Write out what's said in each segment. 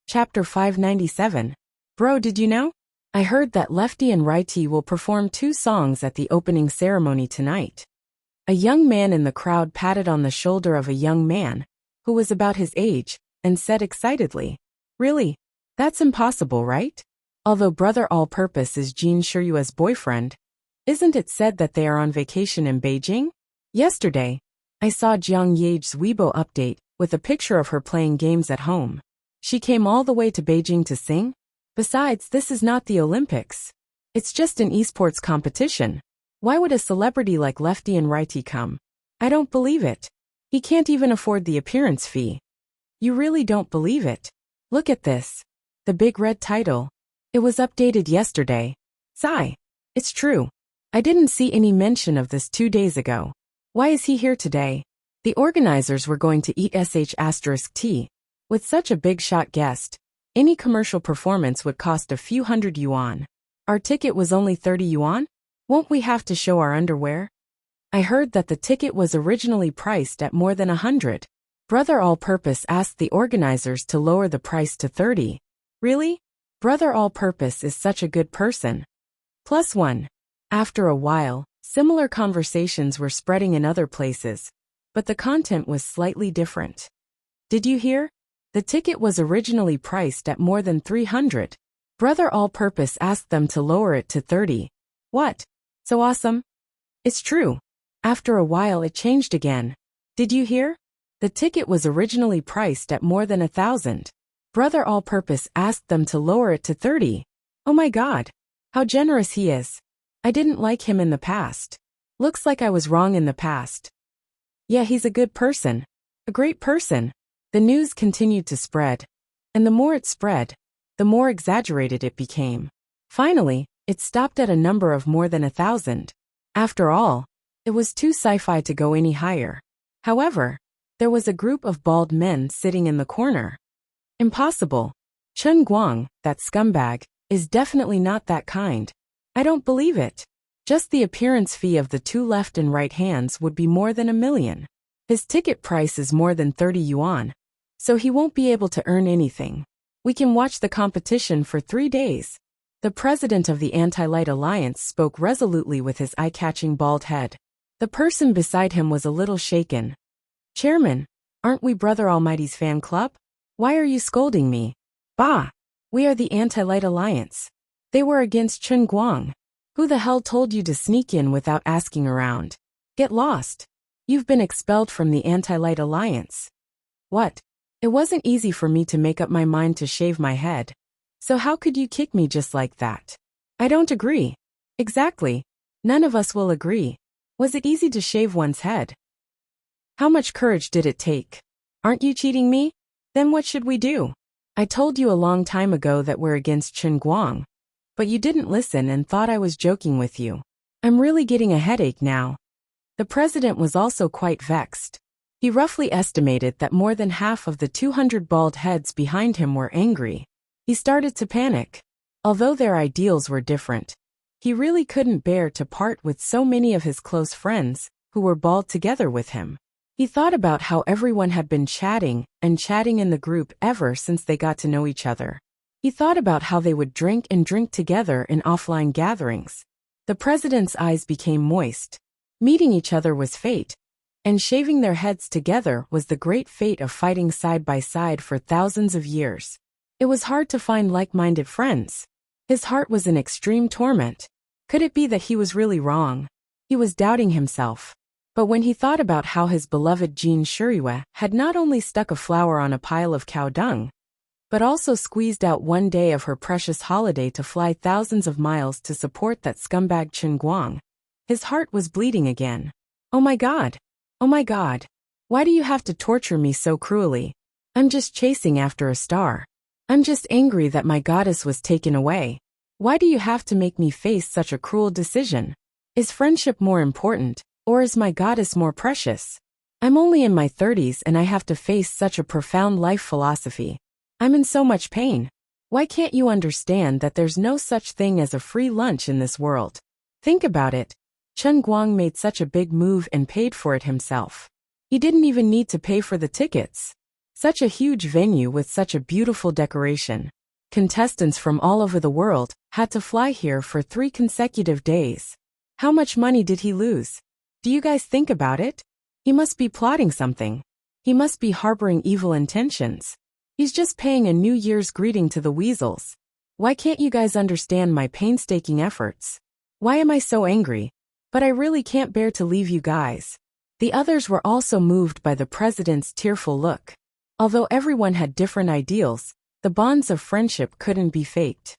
Chapter 597. Bro, did you know? I heard that Lefty and Righty will perform 2 songs at the opening ceremony tonight. A young man in the crowd patted on the shoulder of a young man, who was about his age, and said excitedly, "Really? That's impossible, right? Although Brother All-Purpose is Jin Shiryue's boyfriend, isn't it said that they are on vacation in Beijing? Yesterday, I saw Jiang Yage's Weibo update with a picture of her playing games at home. She came all the way to Beijing to sing? Besides, this is not the Olympics. It's just an esports competition. Why would a celebrity like Lefty and Righty come? I don't believe it. He can't even afford the appearance fee." "You really don't believe it? Look at this. The big red title. It was updated yesterday. Sigh. It's true. I didn't see any mention of this 2 days ago. Why is he here today? The organizers were going to eat sh*t. With such a big shot guest, any commercial performance would cost a few hundred yuan. Our ticket was only 30 yuan? Won't we have to show our underwear? I heard that the ticket was originally priced at more than 100. Brother All-Purpose asked the organizers to lower the price to 30. Really? Brother All-Purpose is such a good person. +1. After a while, similar conversations were spreading in other places, but the content was slightly different. Did you hear? The ticket was originally priced at more than 300. Brother All-Purpose asked them to lower it to 30. What? So awesome? It's true. After a while it changed again. Did you hear? The ticket was originally priced at more than 1,000. Brother All-Purpose asked them to lower it to 30. Oh my God. How generous he is. I didn't like him in the past. Looks like I was wrong in the past. Yeah, he's a good person. A great person. The news continued to spread. And the more it spread, the more exaggerated it became. Finally, it stopped at a number of more than 1,000. After all, it was too sci-fi to go any higher. However, there was a group of bald men sitting in the corner. Impossible. Chen Guang, that scumbag, is definitely not that kind. I don't believe it. Just the appearance fee of the 2 left and right hands would be more than 1 million. His ticket price is more than 30 yuan. So he won't be able to earn anything. We can watch the competition for 3 days. The president of the Anti-Light Alliance spoke resolutely with his eye-catching bald head. The person beside him was a little shaken. Chairman, aren't we Brother Almighty's fan club? Why are you scolding me? Bah! We are the Anti-Light Alliance. They were against Chen Guang. Who the hell told you to sneak in without asking around? Get lost. You've been expelled from the Anti-Light Alliance. What? It wasn't easy for me to make up my mind to shave my head. So how could you kick me just like that? I don't agree. Exactly. None of us will agree. Was it easy to shave one's head? How much courage did it take? Aren't you cheating me? Then what should we do? I told you a long time ago that we're against Chen Guang. But you didn't listen and thought I was joking with you. I'm really getting a headache now. The president was also quite vexed. He roughly estimated that more than half of the 200 bald heads behind him were angry. He started to panic. Although their ideals were different, he really couldn't bear to part with so many of his close friends, who were bald together with him. He thought about how everyone had been chatting and chatting in the group ever since they got to know each other. He thought about how they would drink and drink together in offline gatherings. The president's eyes became moist. Meeting each other was fate. And shaving their heads together was the great fate of fighting side by side for thousands of years. It was hard to find like-minded friends. His heart was in extreme torment. Could it be that he was really wrong? He was doubting himself. But when he thought about how his beloved Jin Shiryue had not only stuck a flower on a pile of cow dung, but also squeezed out 1 day of her precious holiday to fly thousands of miles to support that scumbag Chen Guang, his heart was bleeding again. Oh my God! Oh my God! Why do you have to torture me so cruelly? I'm just chasing after a star. I'm just angry that my goddess was taken away. Why do you have to make me face such a cruel decision? Is friendship more important, or is my goddess more precious? I'm only in my 30s and I have to face such a profound life philosophy. I'm in so much pain. Why can't you understand that there's no such thing as a free lunch in this world? Think about it. Chen Guang made such a big move and paid for it himself. He didn't even need to pay for the tickets. Such a huge venue with such a beautiful decoration. Contestants from all over the world had to fly here for 3 consecutive days. How much money did he lose? Do you guys think about it? He must be plotting something. He must be harboring evil intentions. He's just paying a New Year's greeting to the weasels. Why can't you guys understand my painstaking efforts? Why am I so angry? But I really can't bear to leave you guys. The others were also moved by the president's tearful look. Although everyone had different ideals, the bonds of friendship couldn't be faked.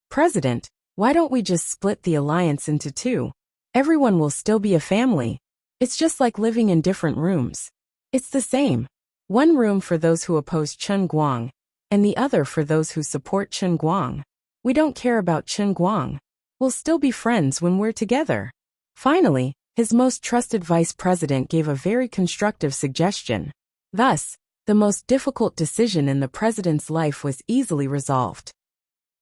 President, why don't we just split the alliance into 2? Everyone will still be a family. It's just like living in different rooms. It's the same. One room for those who oppose Chen Guang, and the other for those who support Chen Guang. We don't care about Chen Guang. We'll still be friends when we're together. Finally, his most trusted vice president gave a very constructive suggestion. Thus, the most difficult decision in the president's life was easily resolved.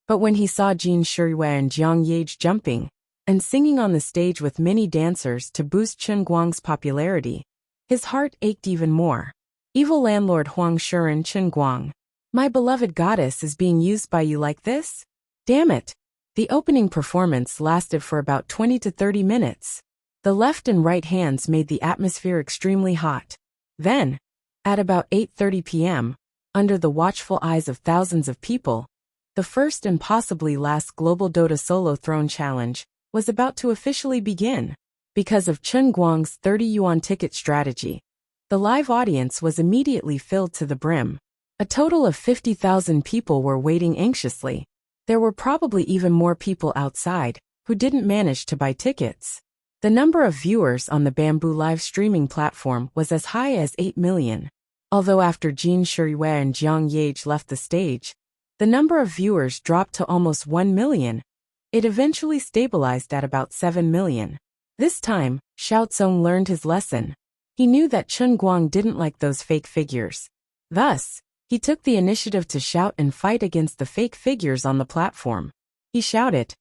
But when he saw Jin Shiriyue and Jiang Yage jumping and singing on the stage with many dancers to boost Chen Guang's popularity, his heart ached even more. Evil landlord Huang Shuren Chen Guang. My beloved goddess is being used by you like this? Damn it. The opening performance lasted for about 20 to 30 minutes. The left and right hands made the atmosphere extremely hot. Then, at about 8:30 p.m., under the watchful eyes of thousands of people, the first and possibly last Global Dota Solo Throne Challenge was about to officially begin. Because of Chen Guang's 30 yuan ticket strategy, the live audience was immediately filled to the brim. A total of 50,000 people were waiting anxiously. There were probably even more people outside who didn't manage to buy tickets. The number of viewers on the Bamboo live streaming platform was as high as 8 million. Although after Jin Shiriyue and Jiang Yage left the stage, the number of viewers dropped to almost 1 million. It eventually stabilized at about 7 million. This time, Xiao Tsong learned his lesson. He knew that Chen Guang didn't like those fake figures. Thus, he took the initiative to shout and fight against the fake figures on the platform. He shouted,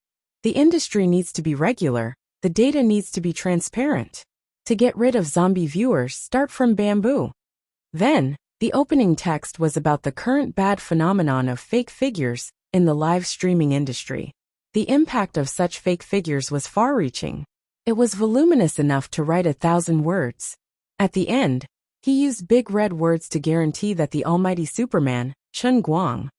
"The industry needs to be regular, the data needs to be transparent. To get rid of zombie viewers, start from Bamboo." Then, the opening text was about the current bad phenomenon of fake figures in the live streaming industry. The impact of such fake figures was far-reaching. It was voluminous enough to write 1,000 words. At the end, he used big red words to guarantee that the almighty Superman, Chen Guang,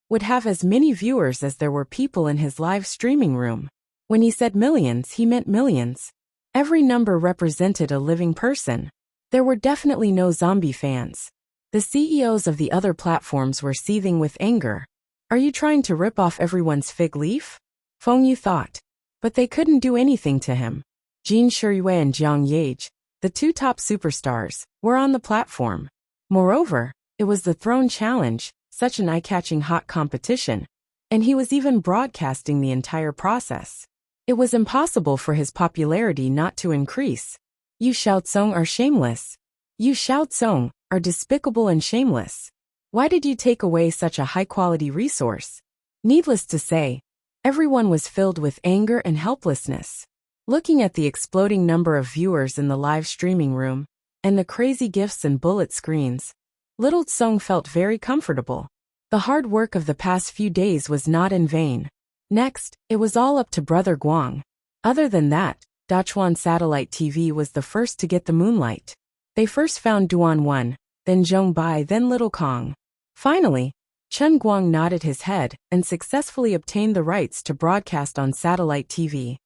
would have as many viewers as there were people in his live streaming room. When he said millions, he meant millions. Every number represented a living person. There were definitely no zombie fans. The CEOs of the other platforms were seething with anger. Are you trying to rip off everyone's fig leaf? Feng Yu thought. But they couldn't do anything to him. Jin Shiriyue and Jiang Yage, the 2 top superstars, were on the platform. Moreover, it was the Throne Challenge, such an eye-catching hot competition, and he was even broadcasting the entire process. It was impossible for his popularity not to increase. You Xiao Tsong are shameless. You Xiao Tsong are despicable and shameless. Why did you take away such a high-quality resource? Needless to say, everyone was filled with anger and helplessness. Looking at the exploding number of viewers in the live streaming room, and the crazy gifs and bullet screens, little Tsong felt very comfortable. The hard work of the past few days was not in vain. Next, it was all up to Brother Guang. Other than that, Dachuan Satellite TV was the first to get the moonlight. They first found Duan 1, then Zhongbai, then Little Kong. Finally, Chen Guang nodded his head and successfully obtained the rights to broadcast on satellite TV.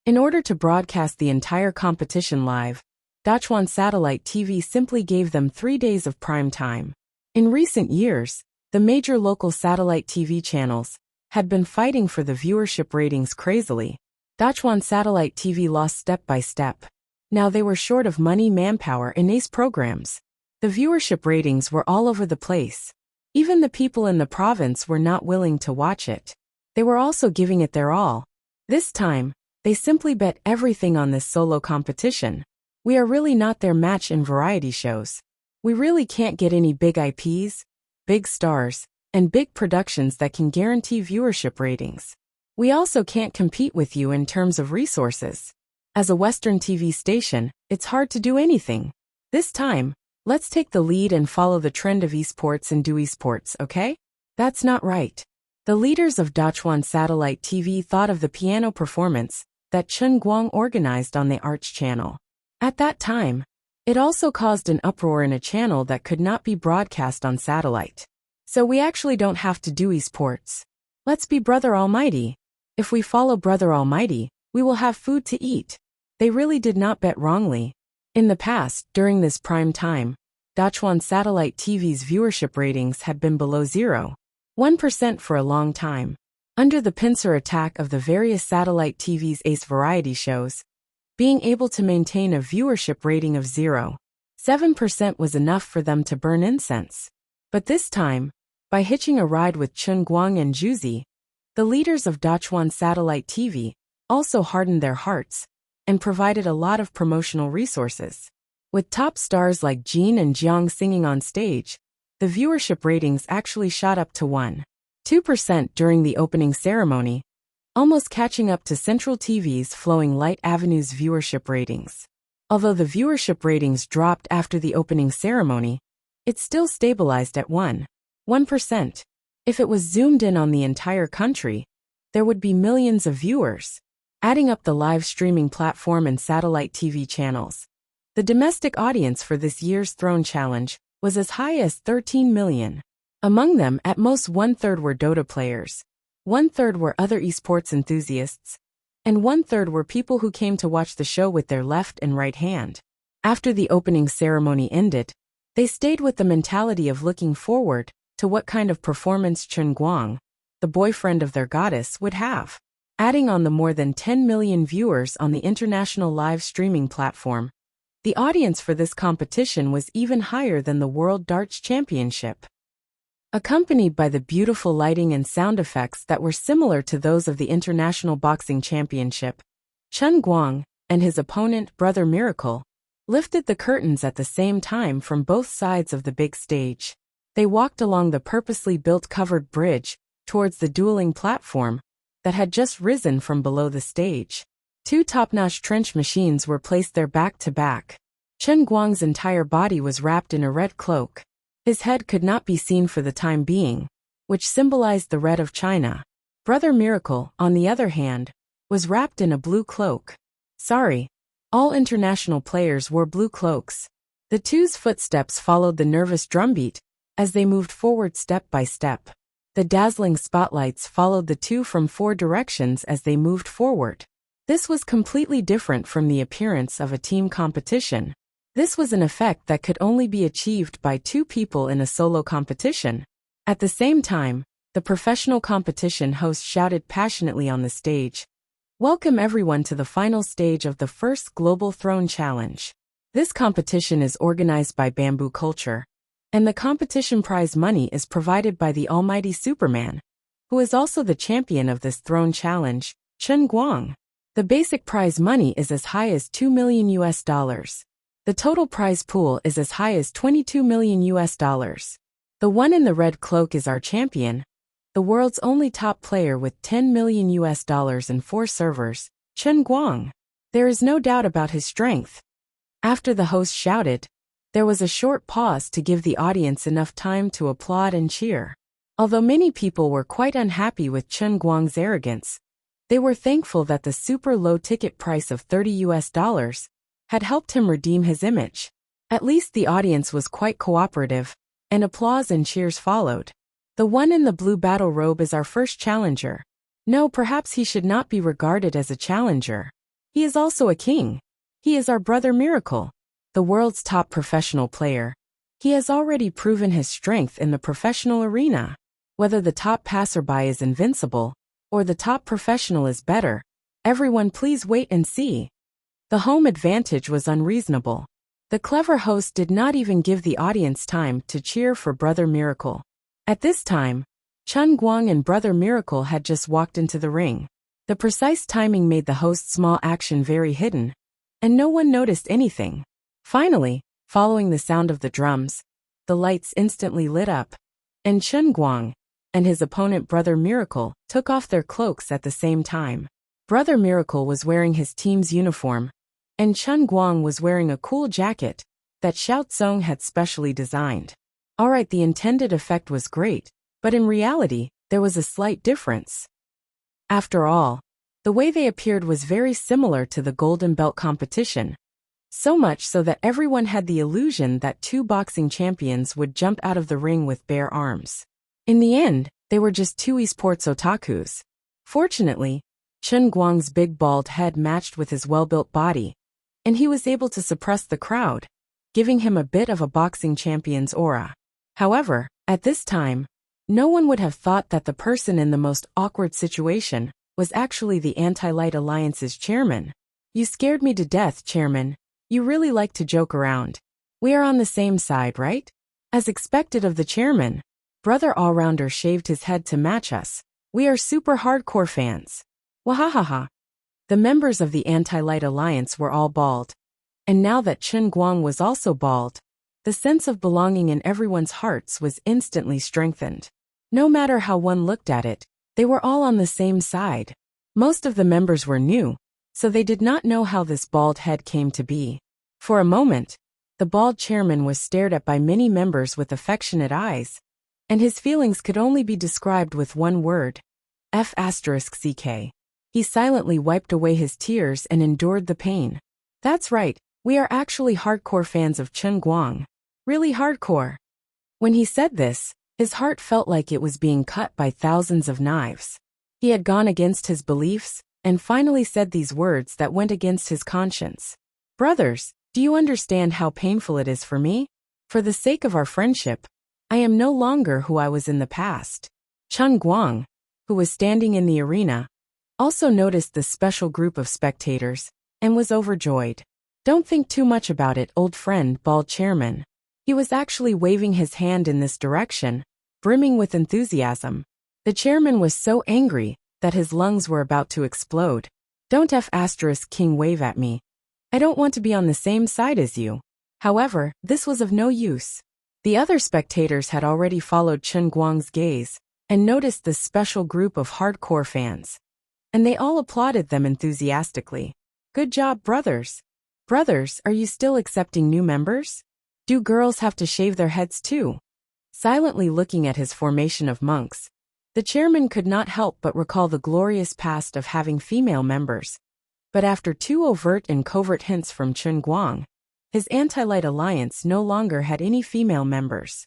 In order to broadcast the entire competition live, Dachuan Satellite TV simply gave them 3 days of prime time. In recent years, the major local satellite TV channels had been fighting for the viewership ratings crazily. Dachuan Satellite TV lost step by step. Now they were short of money, manpower, and ace programs. The viewership ratings were all over the place. Even the people in the province were not willing to watch it. They were also giving it their all. This time, they simply bet everything on this solo competition. We are really not their match in variety shows. We really can't get any big IPs, big stars, and big productions that can guarantee viewership ratings. We also can't compete with you in terms of resources. As a Western TV station, it's hard to do anything. This time, Let's take the lead and follow the trend of esports and do esports, okay? That's not right. The leaders of Dachuan Satellite TV thought of the piano performance that Chen Guang organized on the Arch channel. At that time, it also caused an uproar in a channel that could not be broadcast on satellite. So we actually don't have to do esports. Let's be Brother Almighty. If we follow Brother Almighty, we will have food to eat. They really did not bet wrongly. In the past, during this prime time, Dachuan Satellite TV's viewership ratings had been below 0.1% for a long time. Under the pincer attack of the various satellite TV's ace variety shows, being able to maintain a viewership rating of 0.7% was enough for them to burn incense. But this time, by hitching a ride with Chen Guang and Juzi, the leaders of Dachuan Satellite TV also hardened their hearts and provided a lot of promotional resources. With top stars like Jin and Jiang singing on stage, the viewership ratings actually shot up to 1.2% during the opening ceremony, almost catching up to Central TV's Flowing Light Avenue's viewership ratings. Although the viewership ratings dropped after the opening ceremony, it still stabilized at 1%. If it was zoomed in on the entire country, there would be millions of viewers. Adding up the live streaming platform and satellite TV channels, the domestic audience for this year's Throne Challenge was as high as 13 million. Among them, at most 1/3 were Dota players, 1/3 were other esports enthusiasts, and 1/3 were people who came to watch the show with their left and right hand. After the opening ceremony ended, they stayed with the mentality of looking forward to what kind of performance Chen Guang, the boyfriend of their goddess, would have. Adding on the more than 10 million viewers on the international live streaming platform, the audience for this competition was even higher than the World Darts Championship. Accompanied by the beautiful lighting and sound effects that were similar to those of the International Boxing Championship, Chen Guang and his opponent Brother Miracle lifted the curtains at the same time from both sides of the big stage. They walked along the purposely built covered bridge towards the dueling platform that had just risen from below the stage. Two top-notch trench machines were placed there back to back. Chen Guang's entire body was wrapped in a red cloak. His head could not be seen for the time being, which symbolized the red of China. Brother Miracle, on the other hand, was wrapped in a blue cloak. Sorry, all international players wore blue cloaks. The two's footsteps followed the nervous drumbeat as they moved forward step by step. The dazzling spotlights followed the two from 4 directions as they moved forward. This was completely different from the appearance of a team competition. This was an effect that could only be achieved by 2 people in a solo competition. At the same time, the professional competition host shouted passionately on the stage, "Welcome everyone to the final stage of the first Global Throne Challenge. This competition is organized by Bamboo Culture, and the competition prize money is provided by the Almighty Superman, who is also the champion of this Throne Challenge, Chen Guang. The basic prize money is as high as $2 million. The total prize pool is as high as $22 million. The one in the red cloak is our champion, the world's only top player with $10 million and 4 servers, Chen Guang. There is no doubt about his strength." After the host shouted, there was a short pause to give the audience enough time to applaud and cheer. Although many people were quite unhappy with Chen Guang's arrogance, they were thankful that the super low ticket price of $30 had helped him redeem his image. At least the audience was quite cooperative, and applause and cheers followed. "The one in the blue battle robe is our first challenger. No, perhaps he should not be regarded as a challenger. He is also a king. He is our Brother Miracle, the world's top professional player. He has already proven his strength in the professional arena. Whether the top passerby is invincible, or the top professional is better, everyone please wait and see." The home advantage was unreasonable. The clever host did not even give the audience time to cheer for Brother Miracle. At this time, Chen Guang and Brother Miracle had just walked into the ring. The precise timing made the host's small action very hidden, and no one noticed anything. Finally, following the sound of the drums, the lights instantly lit up, and Chen Guang and his opponent Brother Miracle took off their cloaks at the same time. Brother Miracle was wearing his team's uniform, and Chen Guang was wearing a cool jacket that Xiao Tsong had specially designed. Alright, the intended effect was great, but in reality, there was a slight difference. After all, the way they appeared was very similar to the Golden Belt competition. So much so that everyone had the illusion that two boxing champions would jump out of the ring with bare arms. In the end, they were just two esports otakus. Fortunately, Chen Guang's big bald head matched with his well-built body, and he was able to suppress the crowd, giving him a bit of a boxing champion's aura. However, at this time, no one would have thought that the person in the most awkward situation was actually the Anti-Light Alliance's chairman. You scared me to death, chairman. You really like to joke around. We are on the same side, right? As expected of the chairman, Brother Allrounder shaved his head to match us. We are super hardcore fans. Wahahaha. The members of the Anti-Light Alliance were all bald. And now that Chen Guang was also bald, the sense of belonging in everyone's hearts was instantly strengthened. No matter how one looked at it, they were all on the same side. Most of the members were new, so they did not know how this bald head came to be. For a moment, the bald chairman was stared at by many members with affectionate eyes, and his feelings could only be described with one word: F***ck. He silently wiped away his tears and endured the pain. That's right, we are actually hardcore fans of Chen Guang. Really hardcore. When he said this, his heart felt like it was being cut by thousands of knives. He had gone against his beliefs, and finally said these words that went against his conscience. Brothers, do you understand how painful it is for me? For the sake of our friendship, I am no longer who I was in the past. Chen Guang, who was standing in the arena, also noticed the special group of spectators, and was overjoyed. Don't think too much about it, old friend, bald chairman. He was actually waving his hand in this direction, brimming with enthusiasm. The chairman was so angry that his lungs were about to explode. Don't F***king wave at me. I don't want to be on the same side as you. However, this was of no use. The other spectators had already followed Chen Guang's gaze and noticed this special group of hardcore fans. And they all applauded them enthusiastically. Good job, brothers. Brothers, are you still accepting new members? Do girls have to shave their heads too? Silently looking at his formation of monks, the chairman could not help but recall the glorious past of having female members. But after two overt and covert hints from Chen Guang, his Anti-Light Alliance no longer had any female members.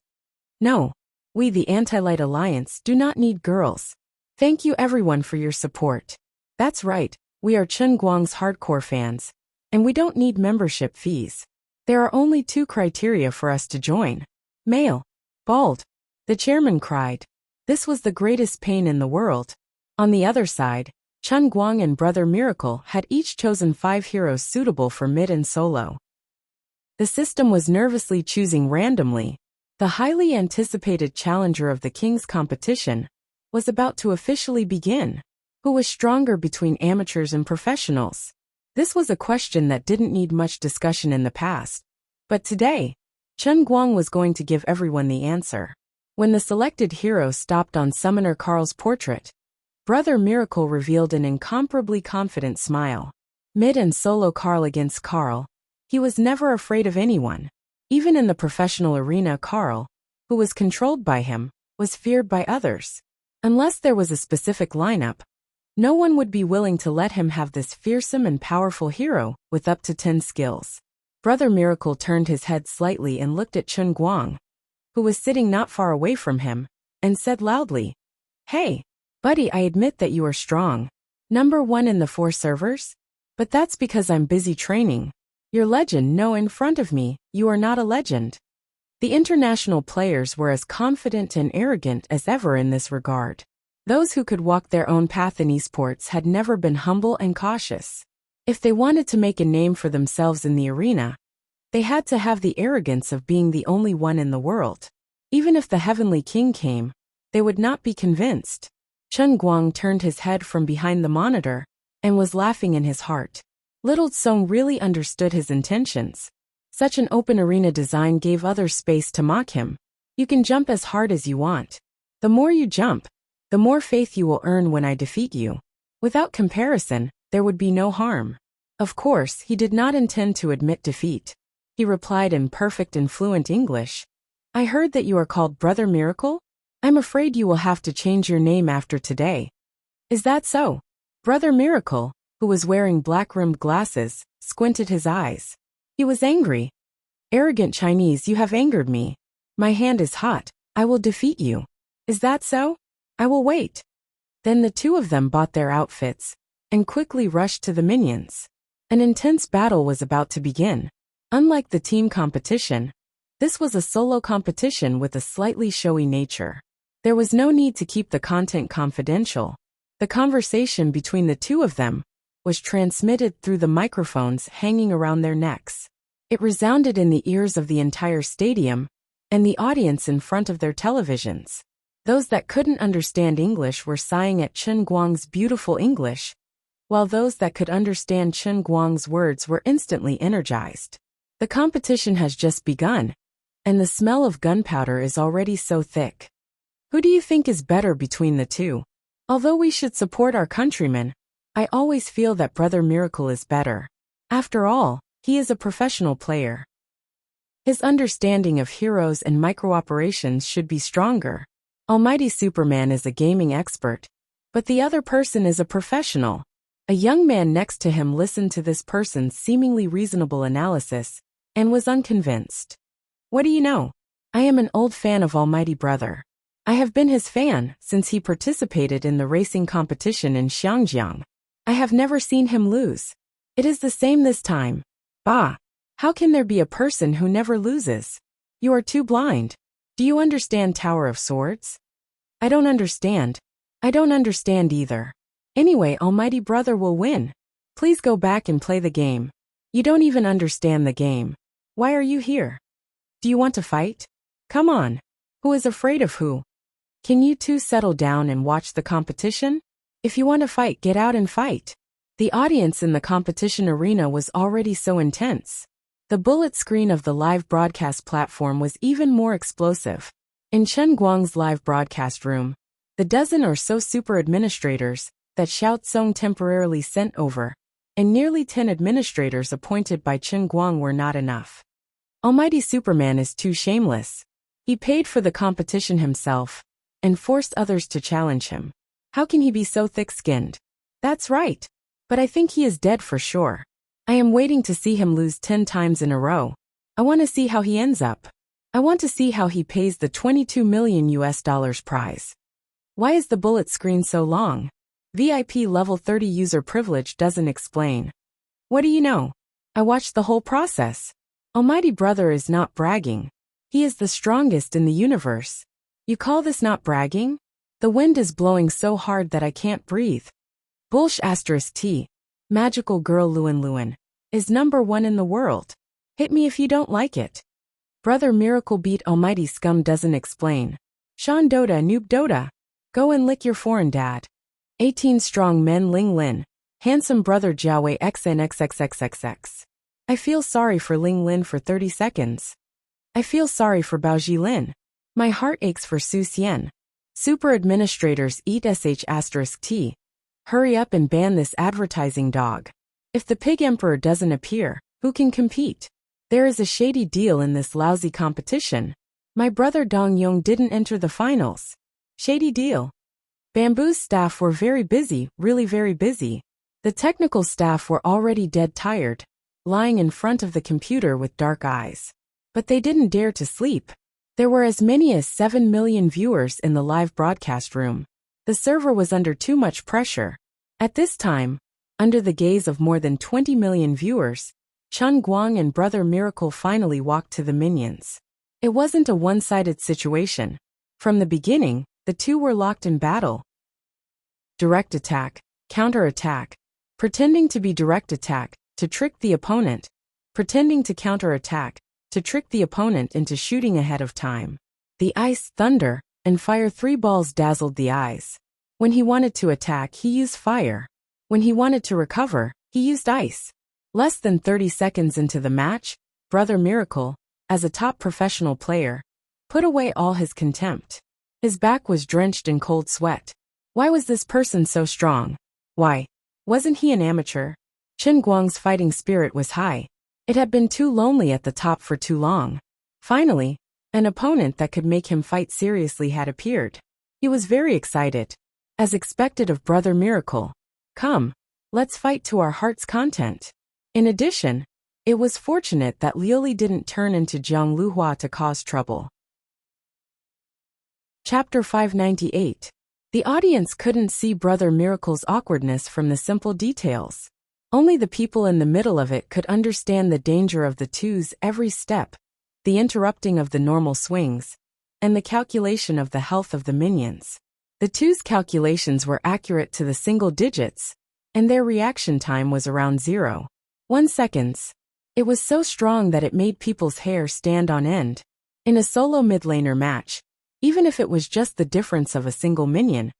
No, we the Anti-Light Alliance do not need girls. Thank you everyone for your support. That's right, we are Chen Guang's hardcore fans, and we don't need membership fees. There are only two criteria for us to join. Male. Bald. The chairman cried. This was the greatest pain in the world. On the other side, Chen Guang and Brother Miracle had each chosen 5 heroes suitable for mid and solo. The system was nervously choosing randomly. The highly anticipated challenger of the King's competition was about to officially begin. Who was stronger between amateurs and professionals? This was a question that didn't need much discussion in the past. But today, Chen Guang was going to give everyone the answer. When the selected hero stopped on Summoner Carl's portrait, Brother Miracle revealed an incomparably confident smile. Mid and solo Carl against Carl, he was never afraid of anyone. Even in the professional arena, Carl, who was controlled by him, was feared by others. Unless there was a specific lineup, no one would be willing to let him have this fearsome and powerful hero with up to 10 skills. Brother Miracle turned his head slightly and looked at Chen Guang, who was sitting not far away from him, and said loudly, Hey, buddy, I admit that you are strong. Number 1 in the 4 servers? But that's because I'm busy training. Your legend, no, in front of me, you are not a legend. The international players were as confident and arrogant as ever in this regard. Those who could walk their own path in esports had never been humble and cautious. If they wanted to make a name for themselves in the arena, they had to have the arrogance of being the only one in the world. Even if the Heavenly King came, they would not be convinced. Chen Guang turned his head from behind the monitor and was laughing in his heart. Little Tsong really understood his intentions. Such an open arena design gave others space to mock him. You can jump as hard as you want. The more you jump, the more faith you will earn when I defeat you. Without comparison, there would be no harm. Of course, he did not intend to admit defeat. he replied in perfect and fluent English. I heard that you are called Brother Miracle? I'm afraid you will have to change your name after today. Is that so? Brother Miracle, who was wearing black-rimmed glasses, squinted his eyes. He was angry. Arrogant Chinese, you have angered me. My hand is hot. I will defeat you. Is that so? I will wait. Then the two of them bought their outfits and quickly rushed to the minions. An intense battle was about to begin. Unlike the team competition, this was a solo competition with a slightly showy nature. There was no need to keep the content confidential. The conversation between the two of them was transmitted through the microphones hanging around their necks. It resounded in the ears of the entire stadium and the audience in front of their televisions. Those that couldn't understand English were sighing at Chen Guang's beautiful English, while those that could understand Chen Guang's words were instantly energized. The competition has just begun, and the smell of gunpowder is already so thick. Who do you think is better between the two? Although we should support our countrymen, I always feel that Brother Miracle is better. After all, he is a professional player. His understanding of heroes and micro-operations should be stronger. Almighty Superman is a gaming expert, but the other person is a professional. A young man next to him listened to this person's seemingly reasonable analysis and was unconvinced. What do you know? I am an old fan of Almighty Brother. I have been his fan since he participated in the racing competition in Xiangjiang. I have never seen him lose. It is the same this time. Bah! How can there be a person who never loses? You are too blind. Do you understand Tower of Swords? I don't understand. I don't understand either. Anyway, Almighty Brother will win. Please go back and play the game. You don't even understand the game. Why are you here? Do you want to fight? Come on. Who is afraid of who? Can you two settle down and watch the competition? If you want to fight, get out and fight. The audience in the competition arena was already so intense. The bullet screen of the live broadcast platform was even more explosive. In Chen Guang's live broadcast room, the dozen or so super administrators that Xiao Tsong temporarily sent over, and nearly 10 administrators appointed by Chen Guang were not enough. Almighty Superman is too shameless. He paid for the competition himself and forced others to challenge him. How can he be so thick-skinned? That's right. But I think he is dead for sure. I am waiting to see him lose 10 times in a row. I want to see how he ends up. I want to see how he pays the $22 million prize. Why is the bullet screen so long? VIP level 30 user privilege doesn't explain. What do you know? I watched the whole process. Almighty Brother is not bragging. He is the strongest in the universe. You call this not bragging? The wind is blowing so hard that I can't breathe. Bullsh *T. Magical Girl Luan is #1 in the world. Hit me if you don't like it. Brother Miracle beat Almighty Scum doesn't explain. Sean Dota Noob Dota. Go and lick your foreign dad. 18 strong men Ling Lin. Handsome Brother Jiawei XNXXXXX. I feel sorry for Ling Lin for 30 seconds. I feel sorry for Bao Lin. My heart aches for Su Xian. Super administrators eat *T. Hurry up and ban this advertising dog. If the pig emperor doesn't appear, who can compete? There is a shady deal in this lousy competition. My brother Dong Yong didn't enter the finals. Shady deal. Bamboo's staff were very busy, really very busy. The technical staff were already dead tired, lying in front of the computer with dark eyes. But they didn't dare to sleep. There were as many as 7 million viewers in the live broadcast room. The server was under too much pressure. At this time, under the gaze of more than 20 million viewers, Chen Guang and Brother Miracle finally walked to the minions. It wasn't a one-sided situation. From the beginning, the two were locked in battle. Direct attack, counter-attack, pretending to be direct attack, to trick the opponent, pretending to counter-attack, to trick the opponent into shooting ahead of time. The ice, thunder, and fire 3 balls dazzled the eyes. When he wanted to attack, he used fire. When he wanted to recover, he used ice. Less than 30 seconds into the match, Brother Miracle, as a top professional player, put away all his contempt. His back was drenched in cold sweat. Why was this person so strong? Why? Wasn't he an amateur? Chen Guang's fighting spirit was high. It had been too lonely at the top for too long. Finally, an opponent that could make him fight seriously had appeared. He was very excited. As expected of Brother Miracle. Come, let's fight to our heart's content. In addition, it was fortunate that Liuli didn't turn into Jiang Luhua to cause trouble. Chapter 598. The audience couldn't see Brother Miracle's awkwardness from the simple details. Only the people in the middle of it could understand the danger of the two's every step, the interrupting of the normal swings, and the calculation of the health of the minions. The two's calculations were accurate to the single digits, and their reaction time was around 0.1 seconds. It was so strong that it made people's hair stand on end. In a solo mid-laner match, even if it was just the difference of a single minion,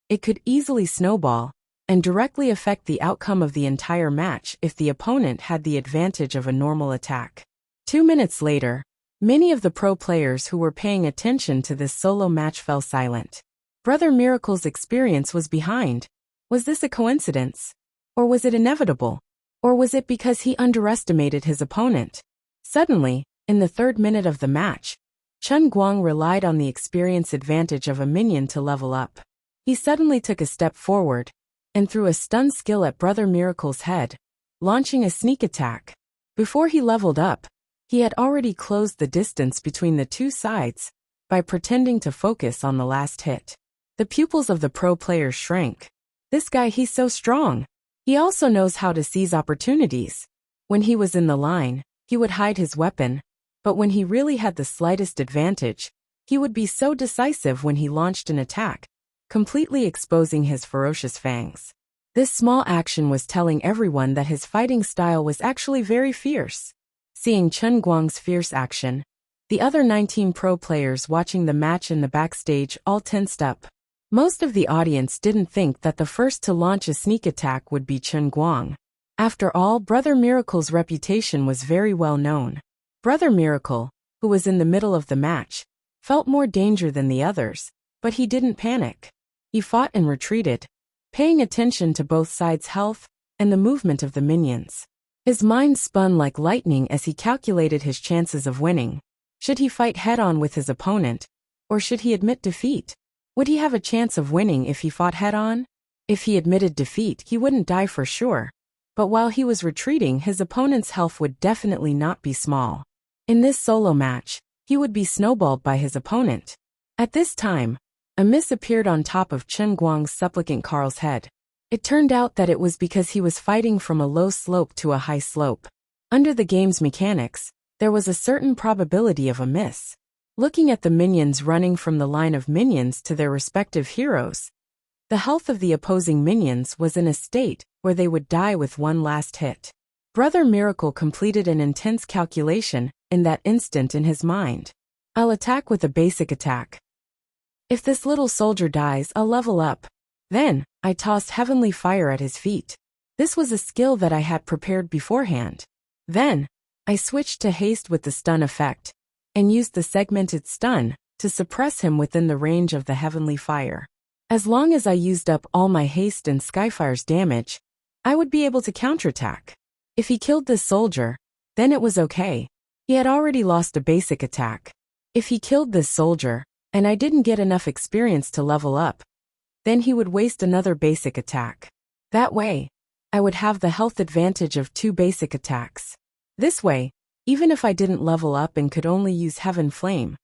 it could easily snowball and directly affect the outcome of the entire match if the opponent had the advantage of a normal attack. 2 minutes later, many of the pro players who were paying attention to this solo match fell silent. Brother Miracle's experience was behind. Was this a coincidence? Or was it inevitable? Or was it because he underestimated his opponent? Suddenly, in the 3rd minute of the match, Chen Guang relied on the experience advantage of a minion to level up. He suddenly took a step forward and threw a stun skill at Brother Miracle's head, launching a sneak attack. Before he leveled up, he had already closed the distance between the two sides by pretending to focus on the last hit. The pupils of the pro players shrank. This guy, he's so strong. He also knows how to seize opportunities. When he was in the line, he would hide his weapon, but when he really had the slightest advantage, he would be so decisive when he launched an attack, completely exposing his ferocious fangs. This small action was telling everyone that his fighting style was actually very fierce. Seeing Chen Guang's fierce action, the other 19 pro players watching the match in the backstage all tensed up. Most of the audience didn't think that the first to launch a sneak attack would be Chen Guang. After all, Brother Miracle's reputation was very well known. Brother Miracle, who was in the middle of the match, felt more danger than the others, but he didn't panic. He fought and retreated, paying attention to both sides' health and the movement of the minions. His mind spun like lightning as he calculated his chances of winning. Should he fight head-on with his opponent, or should he admit defeat? Would he have a chance of winning if he fought head-on? If he admitted defeat, he wouldn't die for sure. But while he was retreating, his opponent's health would definitely not be small. In this solo match, he would be snowballed by his opponent. At this time, a mist appeared on top of Chen Guang's supplicant Carl's head. It turned out that it was because he was fighting from a low slope to a high slope. Under the game's mechanics, there was a certain probability of a miss. Looking at the minions running from the line of minions to their respective heroes, the health of the opposing minions was in a state where they would die with one last hit. Brother Miracle completed an intense calculation in that instant in his mind. I'll attack with a basic attack. If this little soldier dies, I'll level up. Then, I tossed heavenly fire at his feet. This was a skill that I had prepared beforehand. Then, I switched to haste with the stun effect, and used the segmented stun to suppress him within the range of the heavenly fire. As long as I used up all my haste and Skyfire's damage, I would be able to counterattack. If he killed this soldier, then it was okay. He had already lost a basic attack. If he killed this soldier, and I didn't get enough experience to level up, then he would waste another basic attack. That way, I would have the health advantage of 2 basic attacks. This way, even if I didn't level up and could only use Heaven Flame,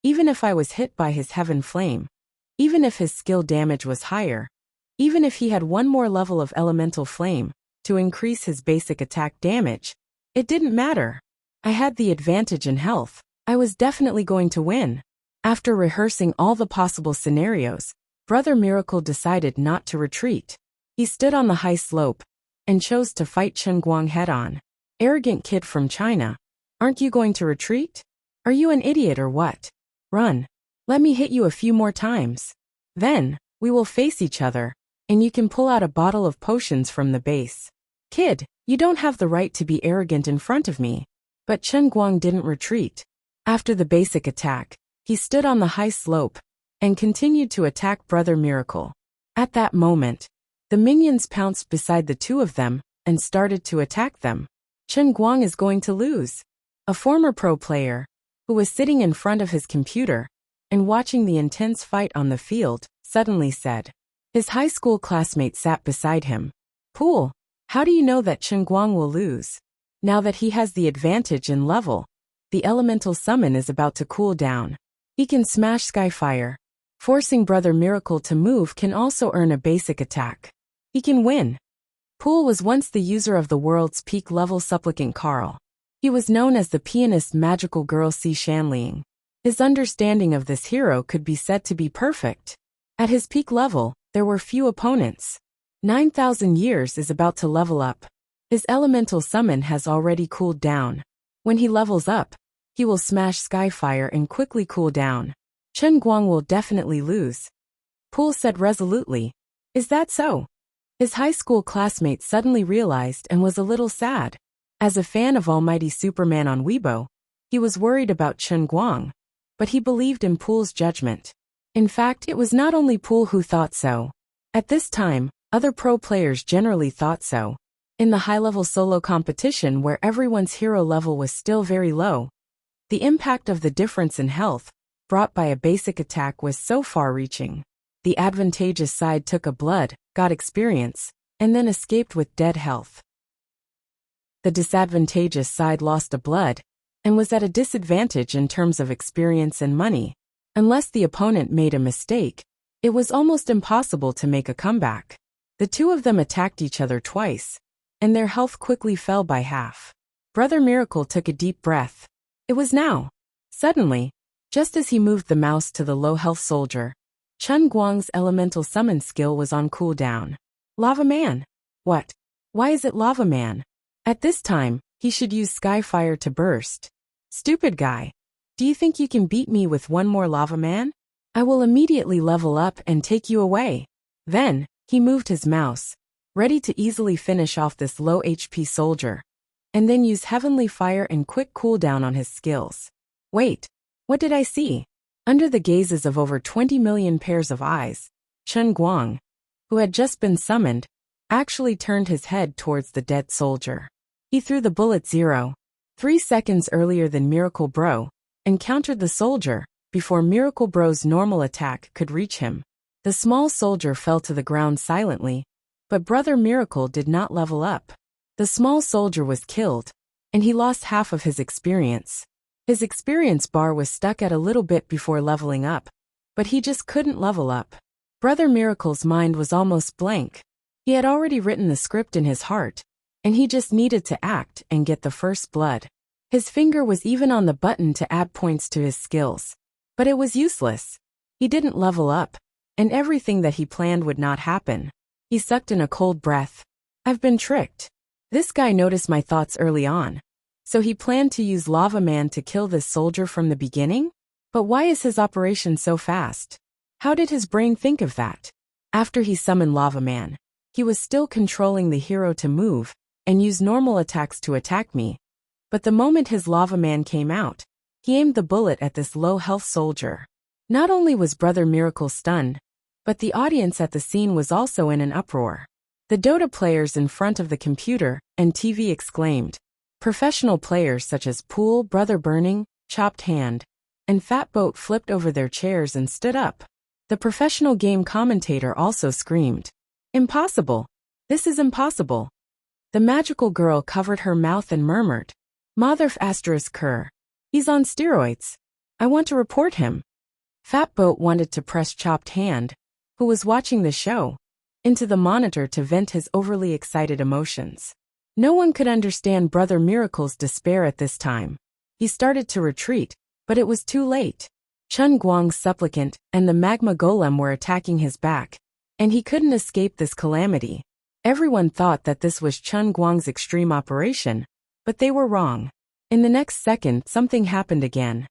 even if I was hit by his Heaven Flame, even if his skill damage was higher, even if he had one more level of Elemental Flame to increase his basic attack damage, it didn't matter. I had the advantage in health. I was definitely going to win. After rehearsing all the possible scenarios, Brother Miracle decided not to retreat. He stood on the high slope and chose to fight Chen Guang head-on. Arrogant kid from China. Aren't you going to retreat? Are you an idiot or what? Run. Let me hit you a few more times. Then, we will face each other, and you can pull out a bottle of potions from the base. Kid, you don't have the right to be arrogant in front of me. But Chen Guang didn't retreat. After the basic attack, he stood on the high slope and continued to attack Brother Miracle. At that moment, the minions pounced beside the two of them and started to attack them. Chen Guang is going to lose. A former pro player, who was sitting in front of his computer and watching the intense fight on the field, suddenly said. His high school classmate sat beside him. Pool, how do you know that Chen Guang will lose? Now that he has the advantage in level, the elemental summon is about to cool down. He can smash Skyfire. Forcing Brother Miracle to move can also earn a basic attack. He can win. Pool was once the user of the world's peak level supplicant Carl. He was known as the pianist magical girl Si Shanliang. His understanding of this hero could be said to be perfect. At his peak level, there were few opponents. 9,000 years is about to level up. His elemental summon has already cooled down. When he levels up, he will smash Skyfire and quickly cool down. Chen Guang will definitely lose. Pool said resolutely. Is that so? His high school classmate suddenly realized and was a little sad. As a fan of Almighty Superman on Weibo, he was worried about Chen Guang, but he believed in Pool's judgment. In fact, it was not only Pool who thought so. At this time, other pro players generally thought so. In the high-level solo competition where everyone's hero level was still very low, the impact of the difference in health brought by a basic attack was so far-reaching. The advantageous side took a blood, got experience, and then escaped with dead health. The disadvantageous side lost a blood, and was at a disadvantage in terms of experience and money. Unless the opponent made a mistake, it was almost impossible to make a comeback. The two of them attacked each other twice, and their health quickly fell by half. Brother Miracle took a deep breath. It was now. Suddenly, just as he moved the mouse to the low-health soldier, Chen Guang's elemental summon skill was on cooldown. Lava Man. What? Why is it Lava Man? At this time, he should use Skyfire to burst. Stupid guy. Do you think you can beat me with one more Lava Man? I will immediately level up and take you away. Then, he moved his mouse, ready to easily finish off this low HP soldier, and then use Heavenly Fire and quick cooldown on his skills. Wait. What did I see? Under the gazes of over 20 million pairs of eyes, Chen Guang, who had just been summoned, actually turned his head towards the dead soldier. He threw the bullet 0.3 seconds earlier than Miracle Bro, and countered the soldier before Miracle Bro's normal attack could reach him. The small soldier fell to the ground silently, but Brother Miracle did not level up. The small soldier was killed, and he lost half of his experience. His experience bar was stuck at a little bit before leveling up, but he just couldn't level up. Brother Miracle's mind was almost blank. He had already written the script in his heart, and he just needed to act and get the first blood. His finger was even on the button to add points to his skills. But it was useless. He didn't level up, and everything that he planned would not happen. He sucked in a cold breath. I've been tricked. This guy noticed my thoughts early on. So he planned to use Lava Man to kill this soldier from the beginning? But why is his operation so fast? How did his brain think of that? After he summoned Lava Man, he was still controlling the hero to move and use normal attacks to attack me. But the moment his Lava Man came out, he aimed the bullet at this low-health soldier. Not only was Brother Miracle stunned, but the audience at the scene was also in an uproar. The Dota players in front of the computer and TV exclaimed. Professional players such as Pool, Brother Burning, Chopped Hand, and Fat Boat flipped over their chairs and stood up. The professional game commentator also screamed. Impossible. This is impossible. The magical girl covered her mouth and murmured. Motherf asterisk cur. He's on steroids. I want to report him. Fat Boat wanted to press Chopped Hand, who was watching the show, into the monitor to vent his overly excited emotions. No one could understand Brother Miracle's despair at this time. He started to retreat, but it was too late. Chen Guang's supplicant and the magma golem were attacking his back, and he couldn't escape this calamity. Everyone thought that this was Chen Guang's extreme operation, but they were wrong. In the next second, something happened again.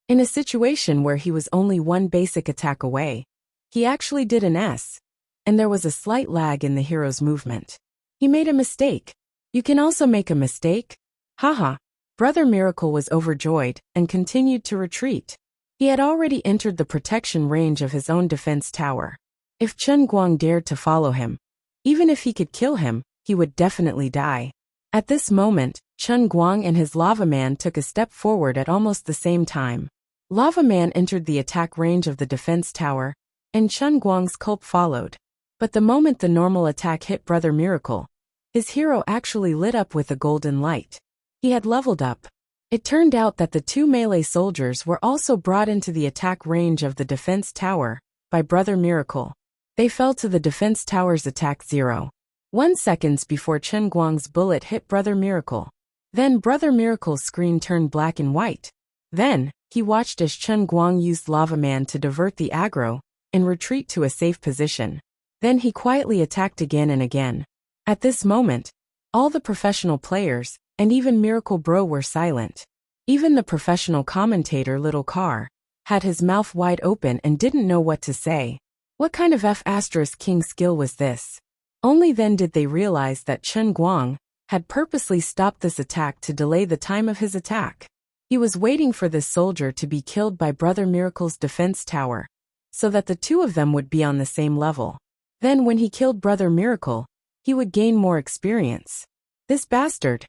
In a situation where he was only one basic attack away, he actually did an S, and there was a slight lag in the hero's movement. He made a mistake. You can also make a mistake? Haha. Brother Miracle was overjoyed and continued to retreat. He had already entered the protection range of his own defense tower. If Chen Guang dared to follow him, even if he could kill him, he would definitely die. At this moment, Chen Guang and his Lava Man took a step forward at almost the same time. Lava Man entered the attack range of the defense tower, and Chen Guang's culp followed. But the moment the normal attack hit Brother Miracle, his hero actually lit up with a golden light. He had leveled up. It turned out that the two melee soldiers were also brought into the attack range of the defense tower by Brother Miracle. They fell to the defense tower's attack 0.1 seconds before Chen Guang's bullet hit Brother Miracle. Then Brother Miracle's screen turned black and white. Then, he watched as Chen Guang used Lava Man to divert the aggro and retreat to a safe position. Then he quietly attacked again and again. At this moment, all the professional players, and even Miracle Bro were silent. Even the professional commentator Little Car had his mouth wide open and didn't know what to say. What kind of F***king skill was this? Only then did they realize that Chen Guang had purposely stopped this attack to delay the time of his attack. He was waiting for this soldier to be killed by Brother Miracle's defense tower, so that the two of them would be on the same level. Then when he killed Brother Miracle, he would gain more experience. This bastard!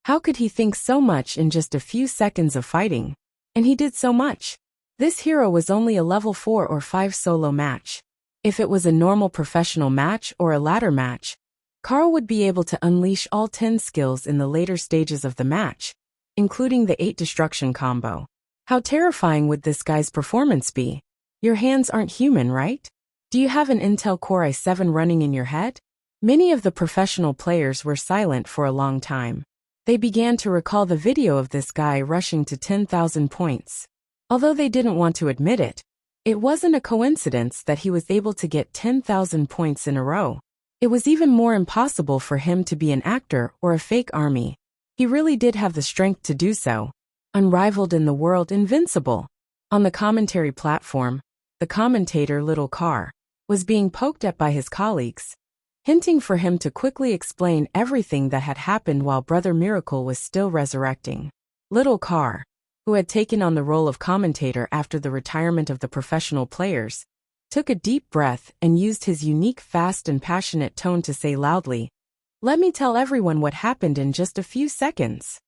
How could he think so much in just a few seconds of fighting? And he did so much. This hero was only a level 4 or 5 solo match. If it was a normal professional match or a ladder match, Carl would be able to unleash all 10 skills in the later stages of the match, including the 8 destruction combo. How terrifying would this guy's performance be? Your hands aren't human, right? Do you have an Intel Core i7 running in your head? Many of the professional players were silent for a long time. They began to recall the video of this guy rushing to 10,000 points. Although they didn't want to admit it, it wasn't a coincidence that he was able to get 10,000 points in a row. It was even more impossible for him to be an actor or a fake army. He really did have the strength to do so. Unrivaled in the world, invincible. On the commentary platform, the commentator Little Car was being poked at by his colleagues, hinting for him to quickly explain everything that had happened while Brother Miracle was still resurrecting. Little Car, who had taken on the role of commentator after the retirement of the professional players, took a deep breath and used his unique fast and passionate tone to say loudly, "Let me tell everyone what happened in just a few seconds."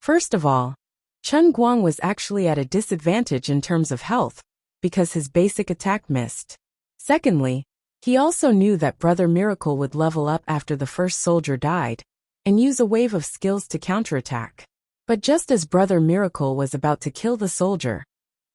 First of all, Chen Guang was actually at a disadvantage in terms of health, because his basic attack missed. Secondly, he also knew that Brother Miracle would level up after the first soldier died, and use a wave of skills to counterattack. But just as Brother Miracle was about to kill the soldier,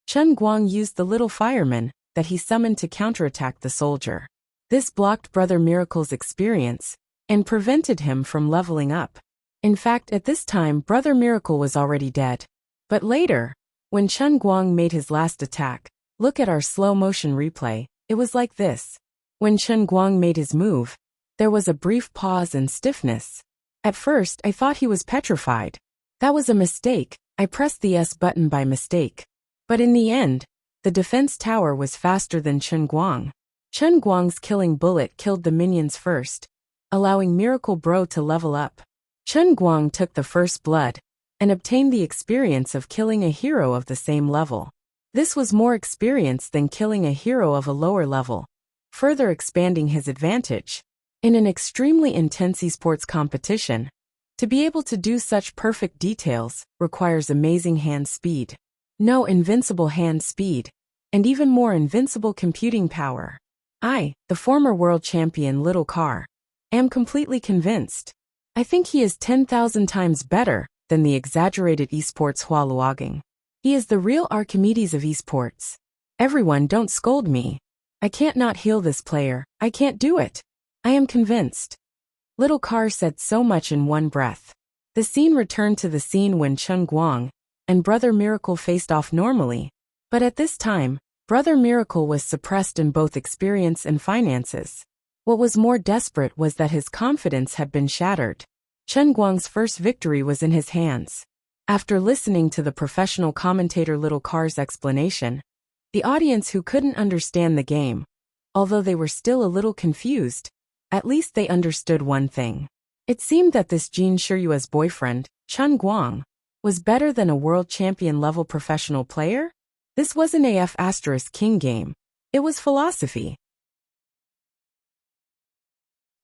Chen Guang used the little fireman that he summoned to counterattack the soldier. This blocked Brother Miracle's experience, and prevented him from leveling up. In fact, at this time Brother Miracle was already dead. But later, when Chen Guang made his last attack, look at our slow motion replay, it was like this. When Chen Guang made his move, there was a brief pause and stiffness. At first, I thought he was petrified. That was a mistake, I pressed the S button by mistake. But in the end, the defense tower was faster than Chen Guang. Chen Guang's killing bullet killed the minions first, allowing Miracle Bro to level up. Chen Guang took the first blood, and obtained the experience of killing a hero of the same level. This was more experience than killing a hero of a lower level, further expanding his advantage. In an extremely intense esports competition, to be able to do such perfect details requires amazing hand speed. No, invincible hand speed, and even more invincible computing power. I, the former world champion Little Car, am completely convinced. I think he is 10,000 times better than the exaggerated esports Hua Luogang. He is the real Archimedes of esports. Everyone, don't scold me. I can't not heal this player, I can't do it. I am convinced. Little Car said so much in one breath. The scene returned to the scene when Chen Guang and Brother Miracle faced off normally, but at this time, Brother Miracle was suppressed in both experience and finances. What was more desperate was that his confidence had been shattered. Chen Guang's first victory was in his hands. After listening to the professional commentator Little Car's explanation, the audience who couldn't understand the game, although they were still a little confused, at least they understood one thing. It seemed that this Jin Shiryua's boyfriend, Chen Guang, was better than a world champion level professional player? This wasn't King game. It was philosophy.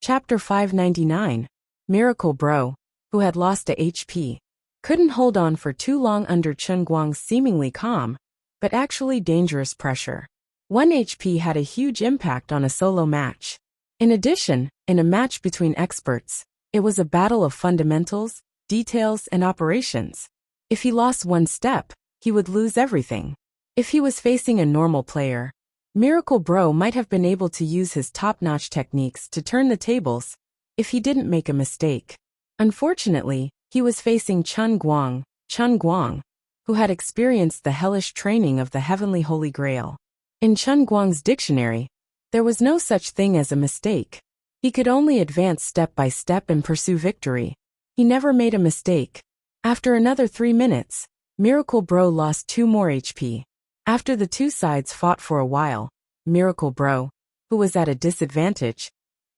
Chapter 599. Miracle Bro, who had lost a HP, couldn't hold on for too long under Chen Guang's seemingly calm, but actually dangerous pressure. 1 HP had a huge impact on a solo match. In addition, in a match between experts, it was a battle of fundamentals, details, and operations. If he lost one step, he would lose everything. If he was facing a normal player, Miracle Bro might have been able to use his top-notch techniques to turn the tables if he didn't make a mistake. Unfortunately, he was facing Chen Guang, who had experienced the hellish training of the Heavenly Holy Grail. In Chen Guang's dictionary, there was no such thing as a mistake. He could only advance step by step and pursue victory. He never made a mistake. After another 3 minutes, Miracle Bro lost 2 more HP. After the two sides fought for a while, Miracle Bro, who was at a disadvantage,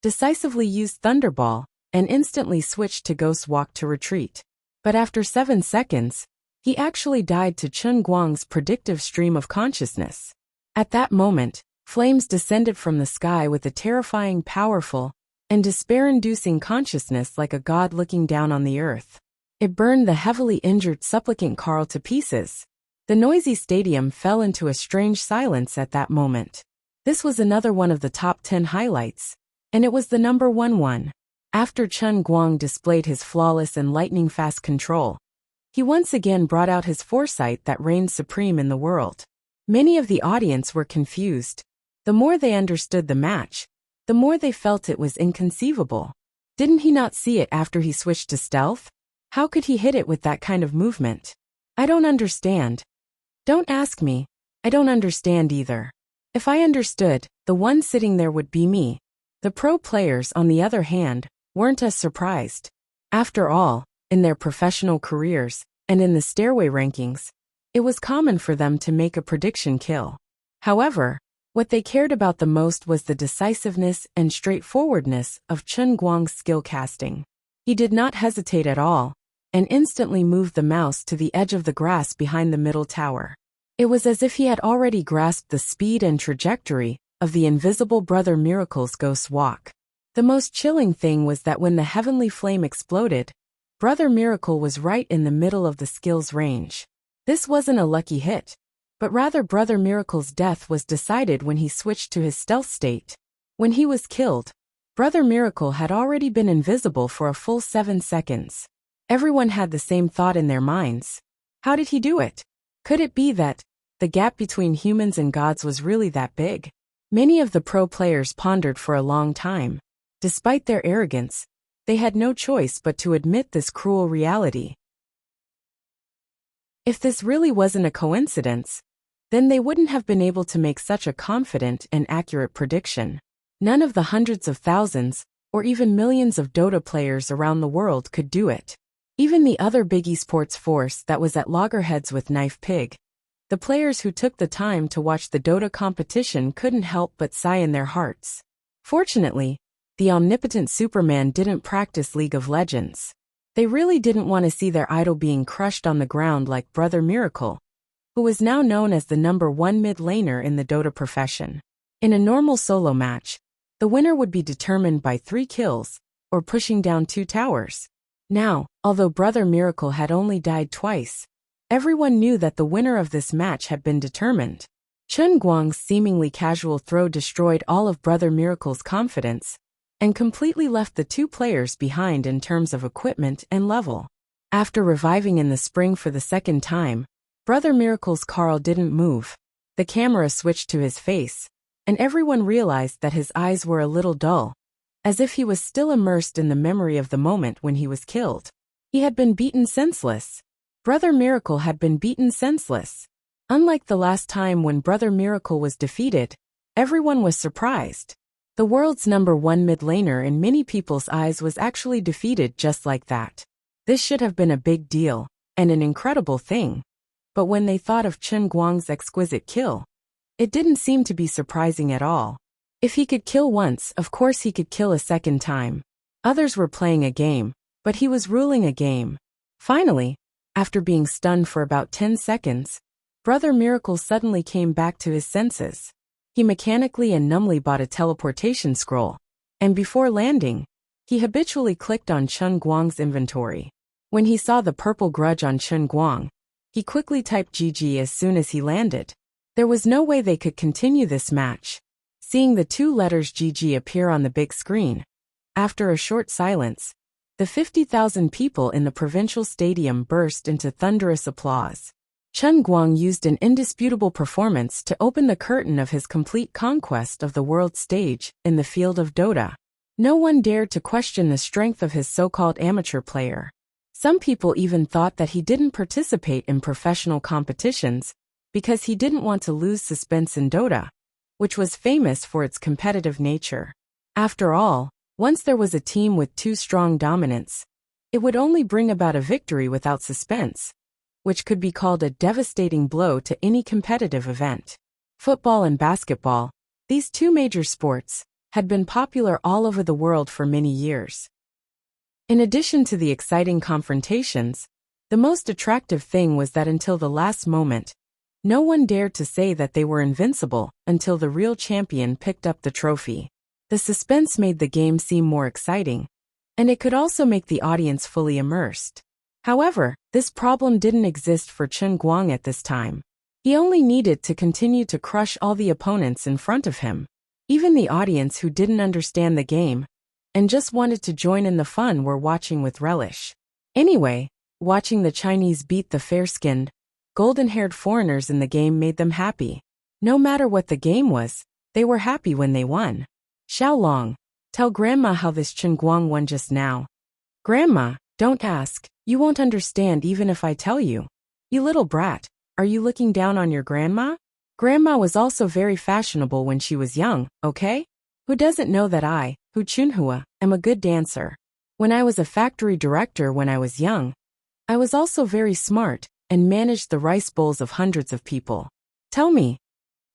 decisively used Thunderball and instantly switched to Ghost Walk to retreat. But after 7 seconds, he actually died to Chen Guang's predictive stream of consciousness. At that moment, flames descended from the sky with a terrifying, powerful, and despair-inducing consciousness like a god looking down on the earth. It burned the heavily injured supplicant Carl to pieces. The noisy stadium fell into a strange silence at that moment. This was another one of the top 10 highlights, and it was the number 1. After Chen Guang displayed his flawless and lightning-fast control, he once again brought out his foresight that reigned supreme in the world. Many of the audience were confused. The more they understood the match, the more they felt it was inconceivable. Didn't he not see it after he switched to stealth? How could he hit it with that kind of movement? I don't understand. Don't ask me. I don't understand either. If I understood, the one sitting there would be me. The pro players, on the other hand, weren't as surprised. After all, in their professional careers, and in the stairway rankings, it was common for them to make a prediction kill. However, what they cared about the most was the decisiveness and straightforwardness of Chen Guang's skill casting. He did not hesitate at all, and instantly moved the mouse to the edge of the grass behind the middle tower. It was as if he had already grasped the speed and trajectory of the invisible Brother Miracle's Ghost Walk. The most chilling thing was that when the heavenly flame exploded, Brother Miracle was right in the middle of the skill's range. This wasn't a lucky hit, but rather Brother Miracle's death was decided when he switched to his stealth state. When he was killed, Brother Miracle had already been invisible for a full 7 seconds. Everyone had the same thought in their minds. How did he do it? Could it be that the gap between humans and gods was really that big? Many of the pro players pondered for a long time. Despite their arrogance, they had no choice but to admit this cruel reality. If this really wasn't a coincidence, then they wouldn't have been able to make such a confident and accurate prediction. None of the hundreds of thousands, or even millions of Dota players around the world could do it. Even the other big esports force that was at loggerheads with Knife Pig, the players who took the time to watch the Dota competition couldn't help but sigh in their hearts. Fortunately, the omnipotent Superman didn't practice League of Legends. They really didn't want to see their idol being crushed on the ground like Brother Miracle, who was now known as the number 1 mid laner in the Dota profession. In a normal solo match, the winner would be determined by 3 kills, or pushing down 2 towers. Now, although Brother Miracle had only died twice, everyone knew that the winner of this match had been determined. Chen Guang's seemingly casual throw destroyed all of Brother Miracle's confidence, and completely left the 2 players behind in terms of equipment and level. After reviving in the spring for the 2nd time, Brother Miracle's Carl didn't move. The camera switched to his face, and everyone realized that his eyes were a little dull, as if he was still immersed in the memory of the moment when he was killed. He had been beaten senseless. Brother Miracle had been beaten senseless. Unlike the last time when Brother Miracle was defeated, everyone was surprised. The world's number 1 mid laner in many people's eyes was actually defeated just like that. This should have been a big deal, and an incredible thing. But when they thought of Chen Guang's exquisite kill, it didn't seem to be surprising at all. If he could kill once, of course he could kill a 2nd time. Others were playing a game, but he was ruling a game. Finally, after being stunned for about 10 seconds, Brother Miracle suddenly came back to his senses. He mechanically and numbly bought a teleportation scroll, and before landing, He habitually clicked on Chen Guang's inventory. When he saw the purple grudge on Chen Guang, he quickly typed GG as soon as he landed. There was no way they could continue this match. Seeing the two letters GG appear on the big screen, after a short silence, the 50,000 people in the provincial stadium burst into thunderous applause. Chen Guang used an indisputable performance to open the curtain of his complete conquest of the world stage in the field of Dota. No one dared to question the strength of his so-called amateur player. Some people even thought that he didn't participate in professional competitions because he didn't want to lose suspense in Dota, which was famous for its competitive nature. After all, once there was a team with two strong dominants, it would only bring about a victory without suspense, which could be called a devastating blow to any competitive event. Football and basketball, these two major sports, had been popular all over the world for many years. In addition to the exciting confrontations, the most attractive thing was that until the last moment, no one dared to say that they were invincible until the real champion picked up the trophy. The suspense made the game seem more exciting, and it could also make the audience fully immersed. However, this problem didn't exist for Chen Guang at this time. He only needed to continue to crush all the opponents in front of him. Even the audience who didn't understand the game and just wanted to join in the fun were watching with relish. Anyway, watching the Chinese beat the fair-skinned, golden-haired foreigners in the game made them happy. No matter what the game was, they were happy when they won. Xiaolong, tell Grandma how this Chen Guang won just now. Grandma, don't ask. You won't understand even if I tell you. You little brat, are you looking down on your grandma? Grandma was also very fashionable when she was young, okay? Who doesn't know that I, Hu Chunhua, am a good dancer? When I was a factory director when I was young, I was also very smart and managed the rice bowls of hundreds of people. Tell me.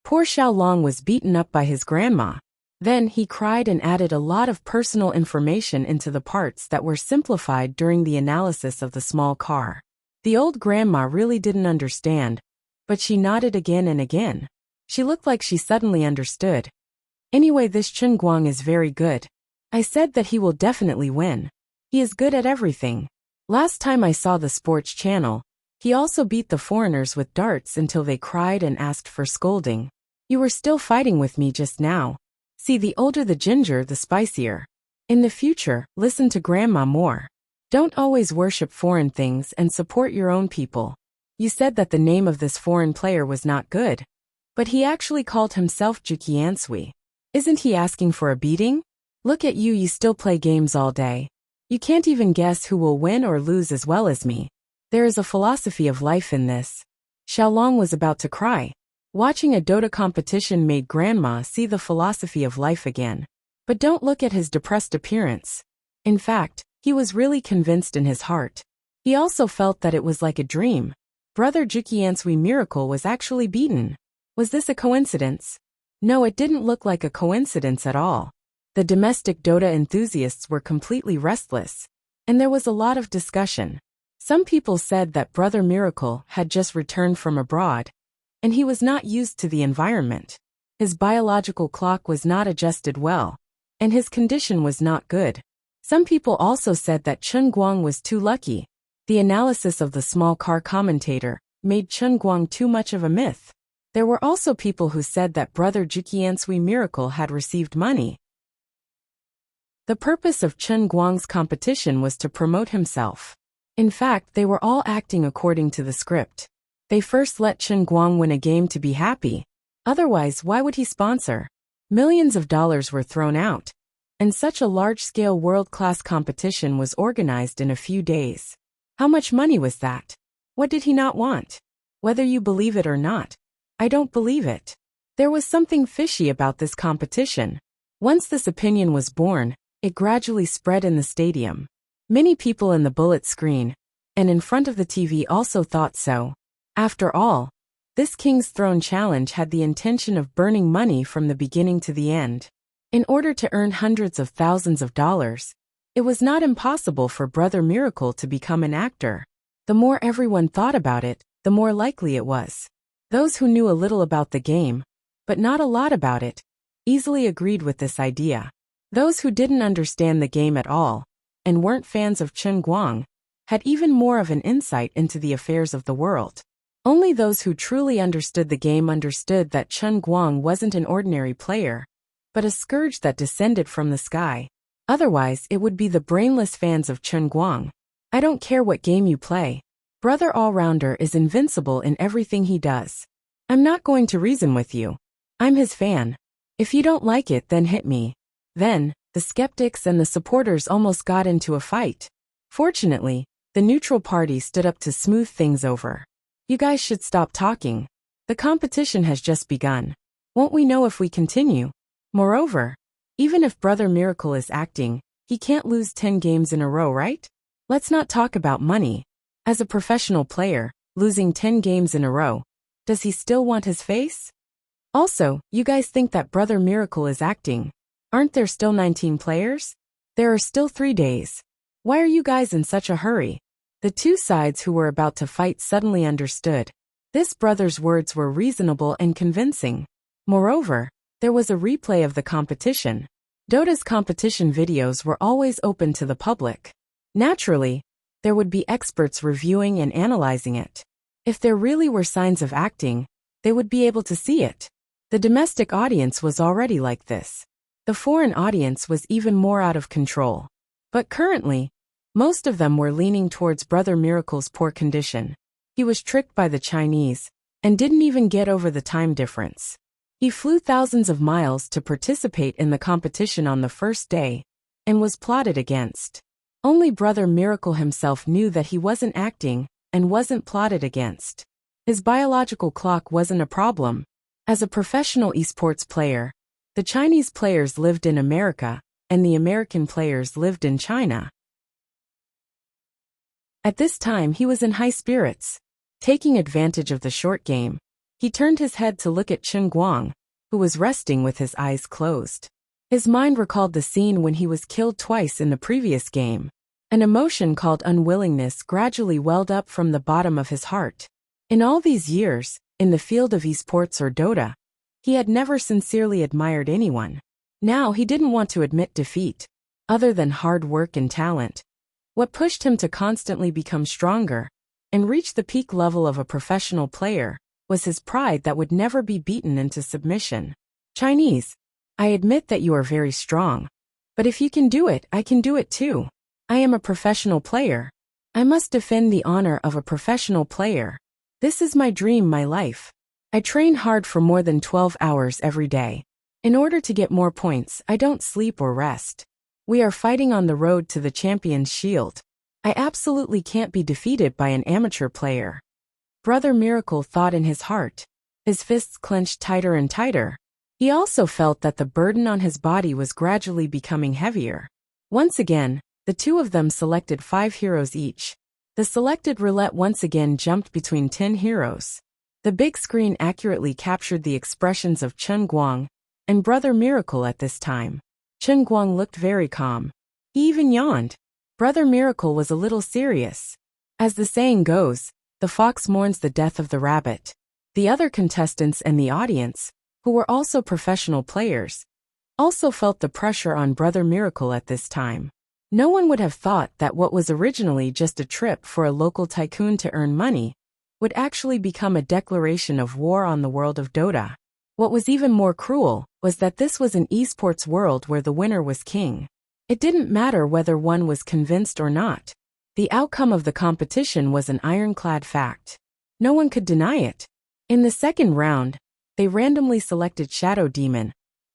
Poor Xiaolong was beaten up by his grandma. Then he cried and added a lot of personal information into the parts that were simplified during the analysis of the small car. The old grandma really didn't understand, but she nodded again and again. She looked like she suddenly understood. Anyway, this Chen Guang is very good. I said that he will definitely win. He is good at everything. Last time I saw the sports channel, he also beat the foreigners with darts until they cried and asked for scolding. You were still fighting with me just now. See, the older the ginger, the spicier. In the future, listen to Grandma more. Don't always worship foreign things and support your own people. You said that the name of this foreign player was not good, but he actually called himself Juqiansui. Isn't he asking for a beating? Look at you, you still play games all day. You can't even guess who will win or lose as well as me. There is a philosophy of life in this. Xiaolong was about to cry. Watching a Dota competition made Grandma see the philosophy of life again. But don't look at his depressed appearance. In fact, he was really convinced in his heart. He also felt that it was like a dream. Brother Juqiansui Miracle was actually beaten. Was this a coincidence? No, it didn't look like a coincidence at all. The domestic Dota enthusiasts were completely restless, and there was a lot of discussion. Some people said that Brother Miracle had just returned from abroad, and he was not used to the environment. His biological clock was not adjusted well, and his condition was not good. Some people also said that Chen Guang was too lucky. The analysis of the small car commentator made Chen Guang too much of a myth. There were also people who said that Brother Juqiansui Miracle had received money. The purpose of Chen Guang's competition was to promote himself. In fact, they were all acting according to the script. They first let Chen Guang win a game to be happy. Otherwise, why would he sponsor? Millions of dollars were thrown out, and such a large-scale world-class competition was organized in a few days. How much money was that? What did he not want? Whether you believe it or not, I don't believe it. There was something fishy about this competition. Once this opinion was born, it gradually spread in the stadium. Many people in the bullet screen and in front of the TV also thought so. After all, this King's Throne challenge had the intention of burning money from the beginning to the end. In order to earn hundreds of thousands of dollars, it was not impossible for Brother Miracle to become an actor. The more everyone thought about it, the more likely it was. Those who knew a little about the game, but not a lot about it, easily agreed with this idea. Those who didn't understand the game at all, and weren't fans of Chen Guang, had even more of an insight into the affairs of the world. Only those who truly understood the game understood that Chen Guang wasn't an ordinary player, but a scourge that descended from the sky. Otherwise, it would be the brainless fans of Chen Guang. I don't care what game you play. Brother All-Rounder is invincible in everything he does. I'm not going to reason with you. I'm his fan. If you don't like it, then hit me. Then, the skeptics and the supporters almost got into a fight. Fortunately, the neutral party stood up to smooth things over. You guys should stop talking. The competition has just begun. Won't we know if we continue? Moreover, even if Brother Miracle is acting, he can't lose 10 games in a row, right? Let's not talk about money. As a professional player, losing 10 games in a row, does he still want his face? Also, you guys think that Brother Miracle is acting. Aren't there still 19 players? There are still 3 days. Why are you guys in such a hurry? The two sides who were about to fight suddenly understood. This brother's words were reasonable and convincing. Moreover, there was a replay of the competition. Dota's competition videos were always open to the public. Naturally, there would be experts reviewing and analyzing it. If there really were signs of acting, they would be able to see it. The domestic audience was already like this. The foreign audience was even more out of control. But currently, most of them were leaning towards Brother Miracle's poor condition. He was tricked by the Chinese, and didn't even get over the time difference. He flew thousands of miles to participate in the competition on the first day, and was plotted against. Only Brother Miracle himself knew that he wasn't acting, and wasn't plotted against. His biological clock wasn't a problem. As a professional esports player, the Chinese players lived in America, and the American players lived in China. At this time he was in high spirits. Taking advantage of the short game, he turned his head to look at Chen Guang, who was resting with his eyes closed. His mind recalled the scene when he was killed twice in the previous game. An emotion called unwillingness gradually welled up from the bottom of his heart. In all these years, in the field of esports or Dota, he had never sincerely admired anyone. Now he didn't want to admit defeat. Other than hard work and talent, what pushed him to constantly become stronger and reach the peak level of a professional player was his pride that would never be beaten into submission. Chinese, I admit that you are very strong. But if you can do it, I can do it too. I am a professional player. I must defend the honor of a professional player. This is my dream, my life. I train hard for more than 12 hours every day. In order to get more points, I don't sleep or rest. We are fighting on the road to the champion's shield. I absolutely can't be defeated by an amateur player. Brother Miracle thought in his heart. His fists clenched tighter and tighter. He also felt that the burden on his body was gradually becoming heavier. Once again, the two of them selected 5 heroes each. The selected roulette once again jumped between 10 heroes. The big screen accurately captured the expressions of Chen Guang and Brother Miracle at this time. Chen Guang looked very calm. He even yawned. Brother Miracle was a little serious. As the saying goes, the fox mourns the death of the rabbit. The other contestants and the audience, who were also professional players, also felt the pressure on Brother Miracle at this time. No one would have thought that what was originally just a trip for a local tycoon to earn money would actually become a declaration of war on the world of Dota. What was even more cruel was that this was an esports world where the winner was king. It didn't matter whether one was convinced or not. The outcome of the competition was an ironclad fact. No one could deny it. In the second round, they randomly selected Shadow Demon,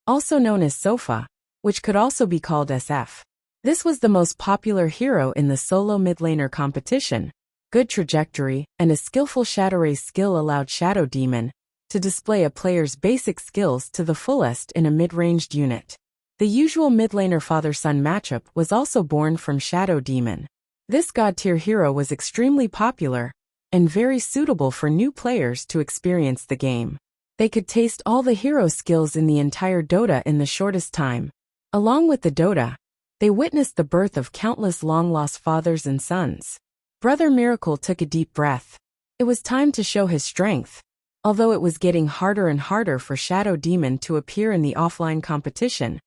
also known as Sofa, which could also be called SF. This was the most popular hero in the solo mid laner competition. Good trajectory and a skillful Shadow Race skill allowed Shadow Demon to display a player's basic skills to the fullest in a mid-ranged unit. The usual mid laner father-son matchup was also born from Shadow Demon. This god-tier hero was extremely popular and very suitable for new players to experience the game. They could taste all the hero skills in the entire Dota in the shortest time. Along with the Dota, they witnessed the birth of countless long-lost fathers and sons. Brother Miracle took a deep breath. It was time to show his strength. Although it was getting harder and harder for Shadow Demon to appear in the offline competition,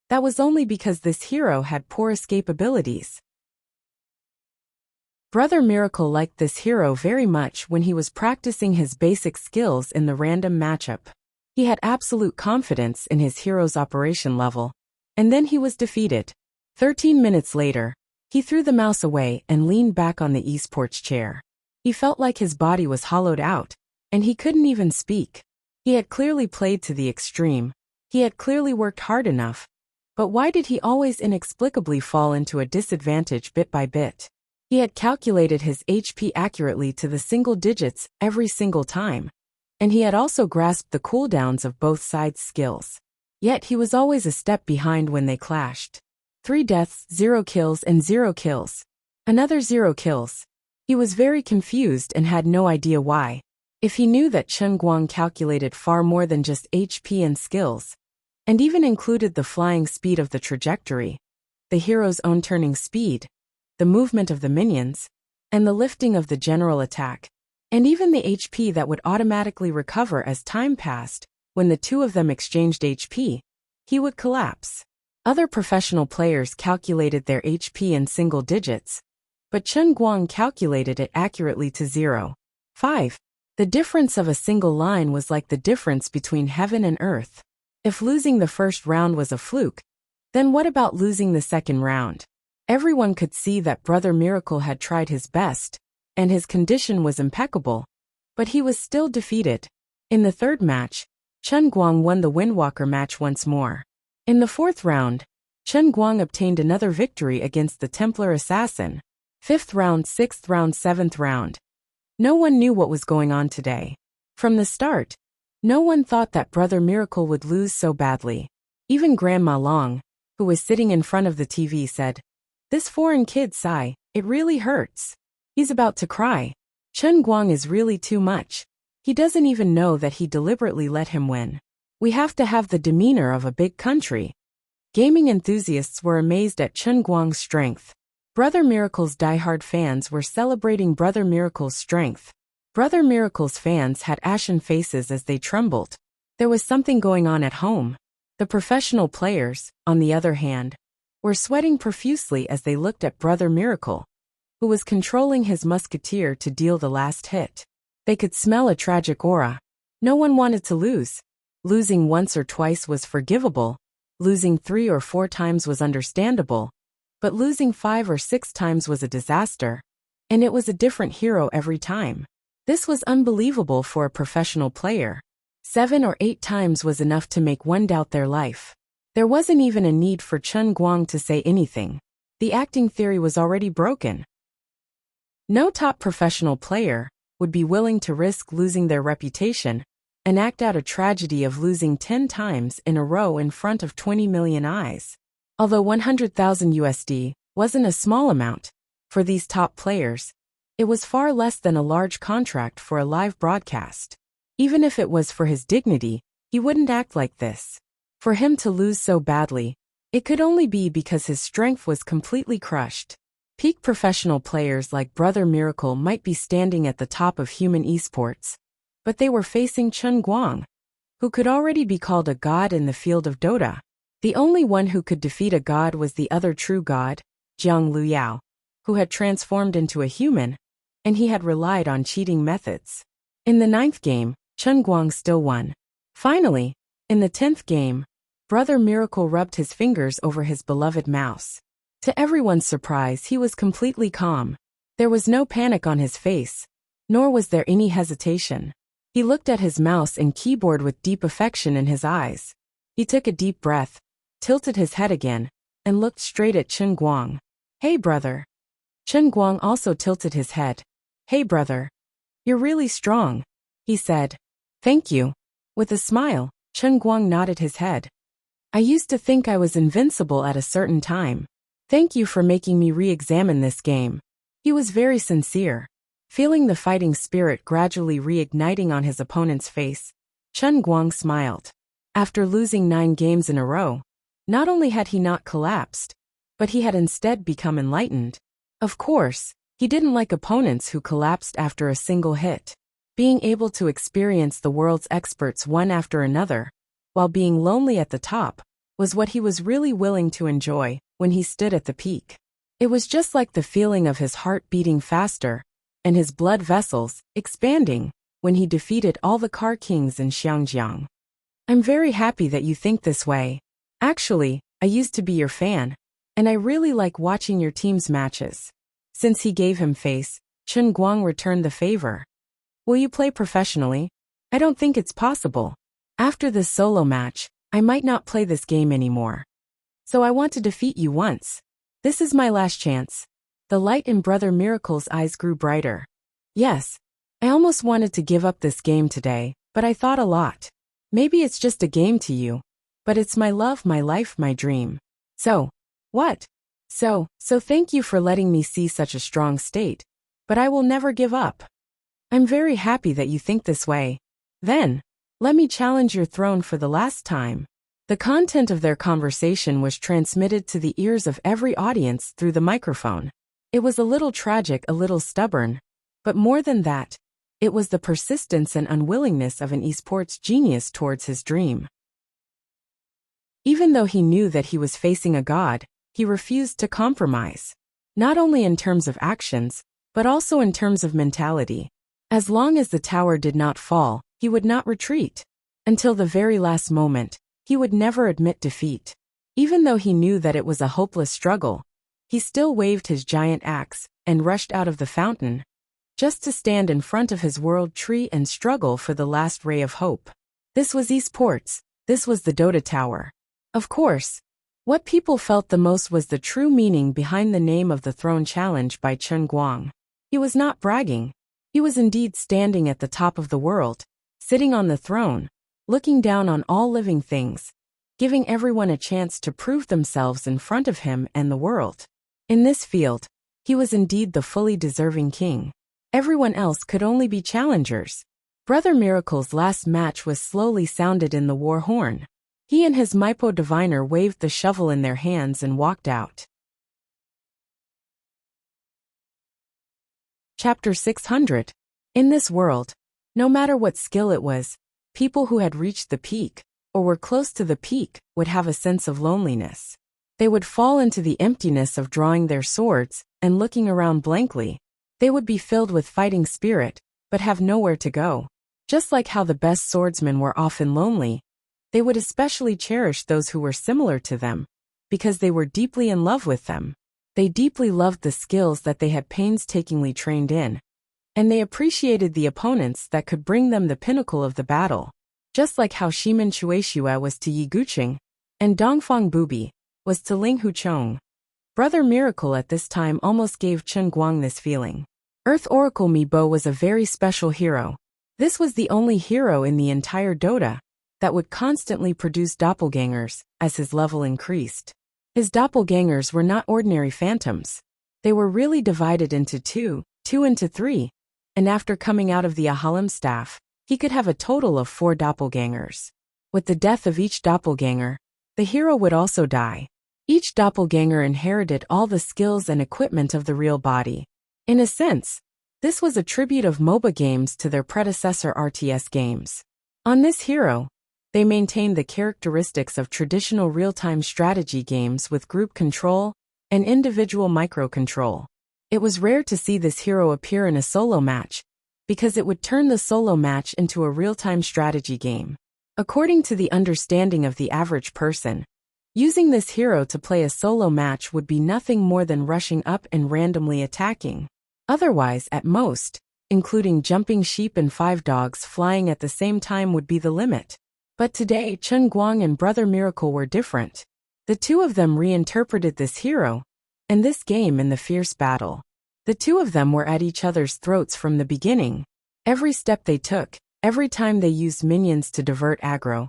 That was only because this hero had poor escape abilities. Brother Miracle liked this hero very much when he was practicing his basic skills in the random matchup. He had absolute confidence in his hero's operation level. And then he was defeated. 13 minutes later, he threw the mouse away and leaned back on the esports chair. He felt like his body was hollowed out, and he couldn't even speak. He had clearly played to the extreme. He had clearly worked hard enough. But why did he always inexplicably fall into a disadvantage bit by bit? He had calculated his HP accurately to the single digits every single time. And he had also grasped the cooldowns of both sides' skills. Yet he was always a step behind when they clashed. 3 deaths, 0 kills and 0 kills. Another 0 kills. He was very confused and had no idea why. If he knew that Chen Guang calculated far more than just HP and skills, and even included the flying speed of the trajectory, the hero's own turning speed, the movement of the minions, and the lifting of the general attack, and even the HP that would automatically recover as time passed, when the two of them exchanged HP, he would collapse. Other professional players calculated their HP in single digits, but Chen Guang calculated it accurately to 0.5. The difference of a single line was like the difference between heaven and earth. If losing the first round was a fluke, then what about losing the second round? Everyone could see that Brother Miracle had tried his best, and his condition was impeccable, but he was still defeated. In the third match, Chen Guang won the Windwalker match once more. In the fourth round, Chen Guang obtained another victory against the Templar assassin. 5th round, 6th round, 7th round. No one knew what was going on today. From the start, no one thought that Brother Miracle would lose so badly. Even Grandma Long, who was sitting in front of the TV, said, "This foreign kid, Sai, it really hurts. He's about to cry. Chen Guang is really too much. He doesn't even know that he deliberately let him win. We have to have the demeanor of a big country." Gaming enthusiasts were amazed at Chen Guang's strength. Brother Miracle's diehard fans were celebrating Brother Miracle's strength. Brother Miracle's fans had ashen faces as they trembled. There was something going on at home. The professional players, on the other hand, were sweating profusely as they looked at Brother Miracle, who was controlling his musketeer to deal the last hit. They could smell a tragic aura. No one wanted to lose. Losing once or twice was forgivable. Losing 3 or 4 times was understandable. But losing 5 or 6 times was a disaster. And it was a different hero every time. This was unbelievable for a professional player. 7 or 8 times was enough to make one doubt their life. There wasn't even a need for Chen Guang to say anything. The acting theory was already broken. No top professional player would be willing to risk losing their reputation and act out a tragedy of losing 10 times in a row in front of 20 million eyes. Although 100,000 USD wasn't a small amount, for these top players, it was far less than a large contract for a live broadcast. Even if it was for his dignity, he wouldn't act like this. For him to lose so badly, it could only be because his strength was completely crushed. Peak professional players like Brother Miracle might be standing at the top of human esports, but they were facing Chen Guang, who could already be called a god in the field of Dota. The only one who could defeat a god was the other true god, Jiang Luyao, who had transformed into a human, and he had relied on cheating methods. In the 9th game, Chen Guang still won. Finally, in the 10th game, Brother Miracle rubbed his fingers over his beloved mouse. To everyone's surprise, he was completely calm. There was no panic on his face, nor was there any hesitation. He looked at his mouse and keyboard with deep affection in his eyes. He took a deep breath, tilted his head again, and looked straight at Chen Guang. "Hey, brother." Chen Guang also tilted his head. "Hey, brother. You're really strong," he said. "Thank you." With a smile, Chen Guang nodded his head. "I used to think I was invincible at a certain time. Thank you for making me re-examine this game." He was very sincere. Feeling the fighting spirit gradually reigniting on his opponent's face, Chen Guang smiled. After losing 9 games in a row, not only had he not collapsed, but he had instead become enlightened. Of course, he didn't like opponents who collapsed after a single hit. Being able to experience the world's experts one after another, while being lonely at the top, was what he was really willing to enjoy when he stood at the peak. It was just like the feeling of his heart beating faster and his blood vessels expanding when he defeated all the car kings in Xiangjiang. I'm very happy that you think this way. Actually, I used to be your fan, and I really like watching your team's matches. Since he gave him face, Chen Guang returned the favor. Will you play professionally? I don't think it's possible. After this solo match, I might not play this game anymore. So I want to defeat you once. This is my last chance. The light in Brother Miracle's eyes grew brighter. Yes, I almost wanted to give up this game today, but I thought a lot. Maybe it's just a game to you, but it's my love, my life, my dream. So, what? So thank you for letting me see such a strong state, but I will never give up. I'm very happy that you think this way. Then, let me challenge your throne for the last time. The content of their conversation was transmitted to the ears of every audience through the microphone. It was a little tragic, a little stubborn, but more than that, it was the persistence and unwillingness of an esports genius towards his dream. Even though he knew that he was facing a god, he refused to compromise. Not only in terms of actions, but also in terms of mentality. As long as the tower did not fall, he would not retreat. Until the very last moment, he would never admit defeat. Even though he knew that it was a hopeless struggle, he still waved his giant axe and rushed out of the fountain, just to stand in front of his world tree and struggle for the last ray of hope. This was esports. This was the Dota Tower. Of course, what people felt the most was the true meaning behind the name of the throne challenge by Chen Guang. He was not bragging. He was indeed standing at the top of the world, sitting on the throne, looking down on all living things, giving everyone a chance to prove themselves in front of him and the world. In this field, he was indeed the fully deserving king. Everyone else could only be challengers. Brother Miracle's last match was slowly sounded in the war horn. He and his Maipo diviner waved the shovel in their hands and walked out. Chapter 600. In this world, no matter what skill it was, people who had reached the peak, or were close to the peak, would have a sense of loneliness. They would fall into the emptiness of drawing their swords and looking around blankly. They would be filled with fighting spirit, but have nowhere to go. Just like how the best swordsmen were often lonely, they would especially cherish those who were similar to them, because they were deeply in love with them. They deeply loved the skills that they had painstakingly trained in, and they appreciated the opponents that could bring them the pinnacle of the battle. Just like how Shimen Shueishua was to Yi Guqing, and Dongfang Bubi was to Ling Huchong. Brother Miracle at this time almost gave Chen Guang this feeling. Earth Oracle Mibo was a very special hero. This was the only hero in the entire Dota that would constantly produce doppelgangers as his level increased. His doppelgangers were not ordinary phantoms. They were really divided into two into three, and after coming out of the Ahalim staff, he could have a total of 4 doppelgangers. With the death of each doppelganger, the hero would also die. Each doppelganger inherited all the skills and equipment of the real body. In a sense, this was a tribute of MOBA games to their predecessor RTS games. On this hero, they maintained the characteristics of traditional real-time strategy games with group control and individual microcontrol. It was rare to see this hero appear in a solo match, because it would turn the solo match into a real-time strategy game. According to the understanding of the average person, using this hero to play a solo match would be nothing more than rushing up and randomly attacking. Otherwise, at most, including jumping sheep and 5 dogs flying at the same time would be the limit. But today, Chen Guang and Brother Miracle were different. The two of them reinterpreted this hero and this game in the fierce battle. The two of them were at each other's throats from the beginning. Every step they took, every time they used minions to divert aggro,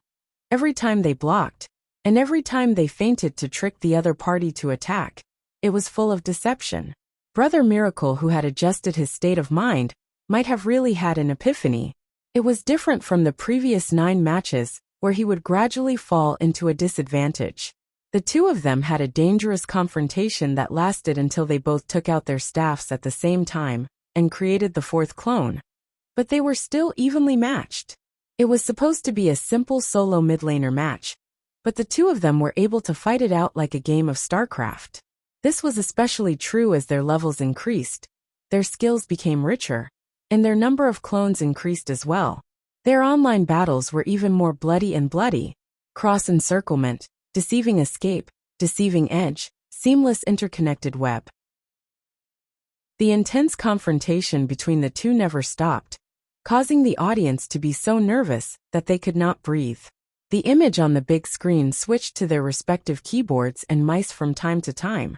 every time they blocked, and every time they feinted to trick the other party to attack, it was full of deception. Brother Miracle, who had adjusted his state of mind, might have really had an epiphany. It was different from the previous 9 matches, where he would gradually fall into a disadvantage. The two of them had a dangerous confrontation that lasted until they both took out their staffs at the same time and created the 4th clone. But they were still evenly matched. It was supposed to be a simple solo mid laner match, but the two of them were able to fight it out like a game of StarCraft. This was especially true as their levels increased, their skills became richer, and their number of clones increased as well. Their online battles were even more bloody, cross-encirclement, deceiving escape, deceiving edge, seamless interconnected web. The intense confrontation between the two never stopped, causing the audience to be so nervous that they could not breathe. The image on the big screen switched to their respective keyboards and mice from time to time,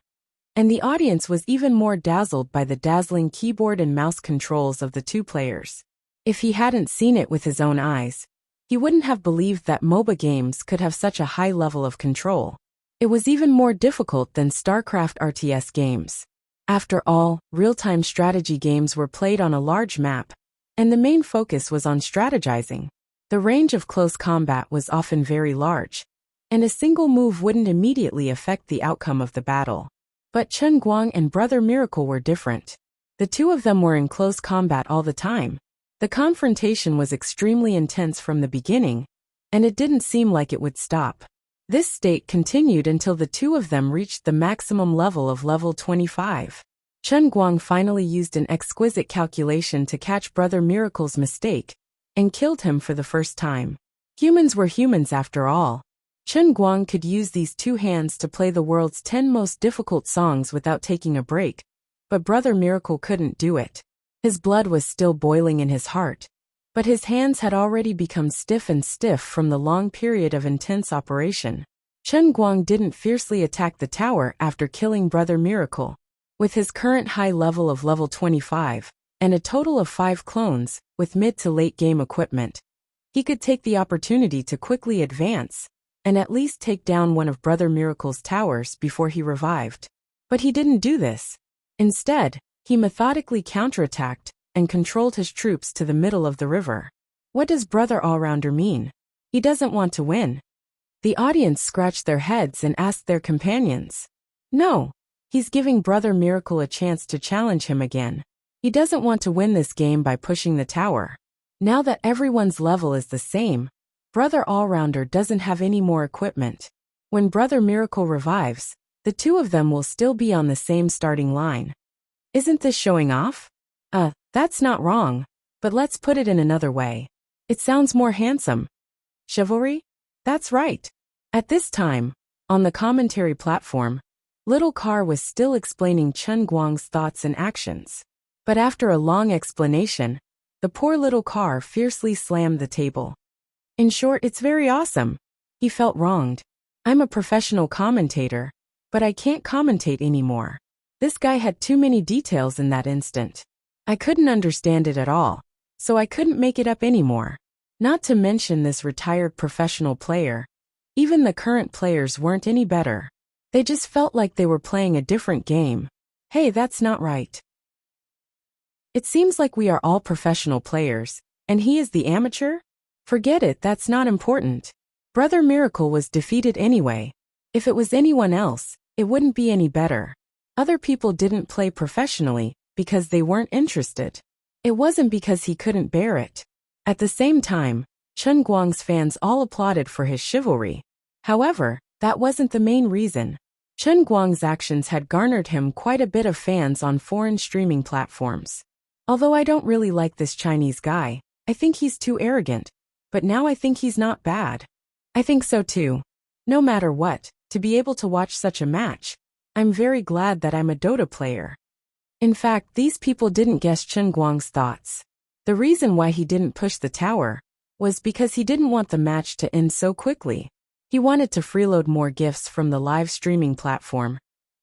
and the audience was even more dazzled by the dazzling keyboard and mouse controls of the two players. If he hadn't seen it with his own eyes, he wouldn't have believed that MOBA games could have such a high level of control. It was even more difficult than StarCraft RTS games. After all, real-time strategy games were played on a large map, and the main focus was on strategizing. The range of close combat was often very large, and a single move wouldn't immediately affect the outcome of the battle. But Chen Guang and Brother Miracle were different. The two of them were in close combat all the time. The confrontation was extremely intense from the beginning, and it didn't seem like it would stop. This state continued until the two of them reached the maximum level of level 25. Chen Guang finally used an exquisite calculation to catch Brother Miracle's mistake, and killed him for the first time. Humans were humans after all. Chen Guang could use these two hands to play the world's 10 most difficult songs without taking a break, but Brother Miracle couldn't do it. His blood was still boiling in his heart, but his hands had already become stiff from the long period of intense operation. Chen Guang didn't fiercely attack the tower after killing Brother Miracle. With his current high level of level 25, and a total of 5 clones, with mid to late game equipment, he could take the opportunity to quickly advance, and at least take down one of Brother Miracle's towers before he revived. But he didn't do this. Instead, he methodically counterattacked and controlled his troops to the middle of the river. What does Brother Allrounder mean? He doesn't want to win. The audience scratched their heads and asked their companions. No, he's giving Brother Miracle a chance to challenge him again. He doesn't want to win this game by pushing the tower. Now that everyone's level is the same, Brother Allrounder doesn't have any more equipment. When Brother Miracle revives, the two of them will still be on the same starting line. Isn't this showing off? That's not wrong, but let's put it in another way. It sounds more handsome. Chivalry? That's right. At this time, on the commentary platform, Little Car was still explaining Chen Guang's thoughts and actions. But after a long explanation, the poor Little Car fiercely slammed the table. In short, it's very awesome. He felt wronged. I'm a professional commentator, but I can't commentate anymore. This guy had too many details in that instant. I couldn't understand it at all, so I couldn't make it up anymore. Not to mention this retired professional player. Even the current players weren't any better. They just felt like they were playing a different game. Hey, that's not right. It seems like we are all professional players, and he is the amateur? Forget it, that's not important. Brother Miracle was defeated anyway. If it was anyone else, it wouldn't be any better. Other people didn't play professionally because they weren't interested. It wasn't because he couldn't bear it. At the same time, Chen Guang's fans all applauded for his chivalry. However, that wasn't the main reason. Chen Guang's actions had garnered him quite a bit of fans on foreign streaming platforms. Although I don't really like this Chinese guy, I think he's too arrogant. But now I think he's not bad. I think so too. No matter what, to be able to watch such a match, I'm very glad that I'm a Dota player. In fact, these people didn't guess Chen Guang's thoughts. The reason why he didn't push the tower was because he didn't want the match to end so quickly. He wanted to freeload more gifts from the live streaming platform,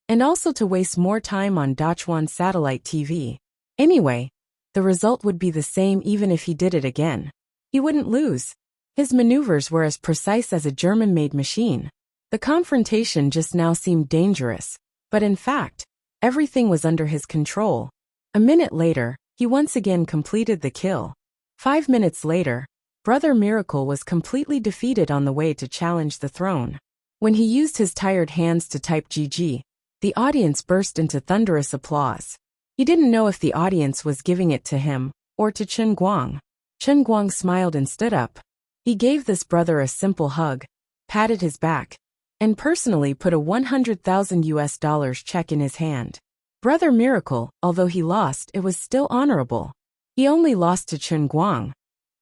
and also to waste more time on Dachuan satellite TV. Anyway, the result would be the same even if he did it again. He wouldn't lose. His maneuvers were as precise as a German-made machine. The confrontation just now seemed dangerous, but in fact, everything was under his control. A minute later, he once again completed the kill. 5 minutes later, Brother Miracle was completely defeated on the way to challenge the throne. When he used his tired hands to type GG, the audience burst into thunderous applause. He didn't know if the audience was giving it to him or to Chen Guang. Chen Guang smiled and stood up. He gave this brother a simple hug, patted his back, and personally put a $100,000 check in his hand. Brother Miracle, although he lost, it was still honorable. He only lost to Chen Guang,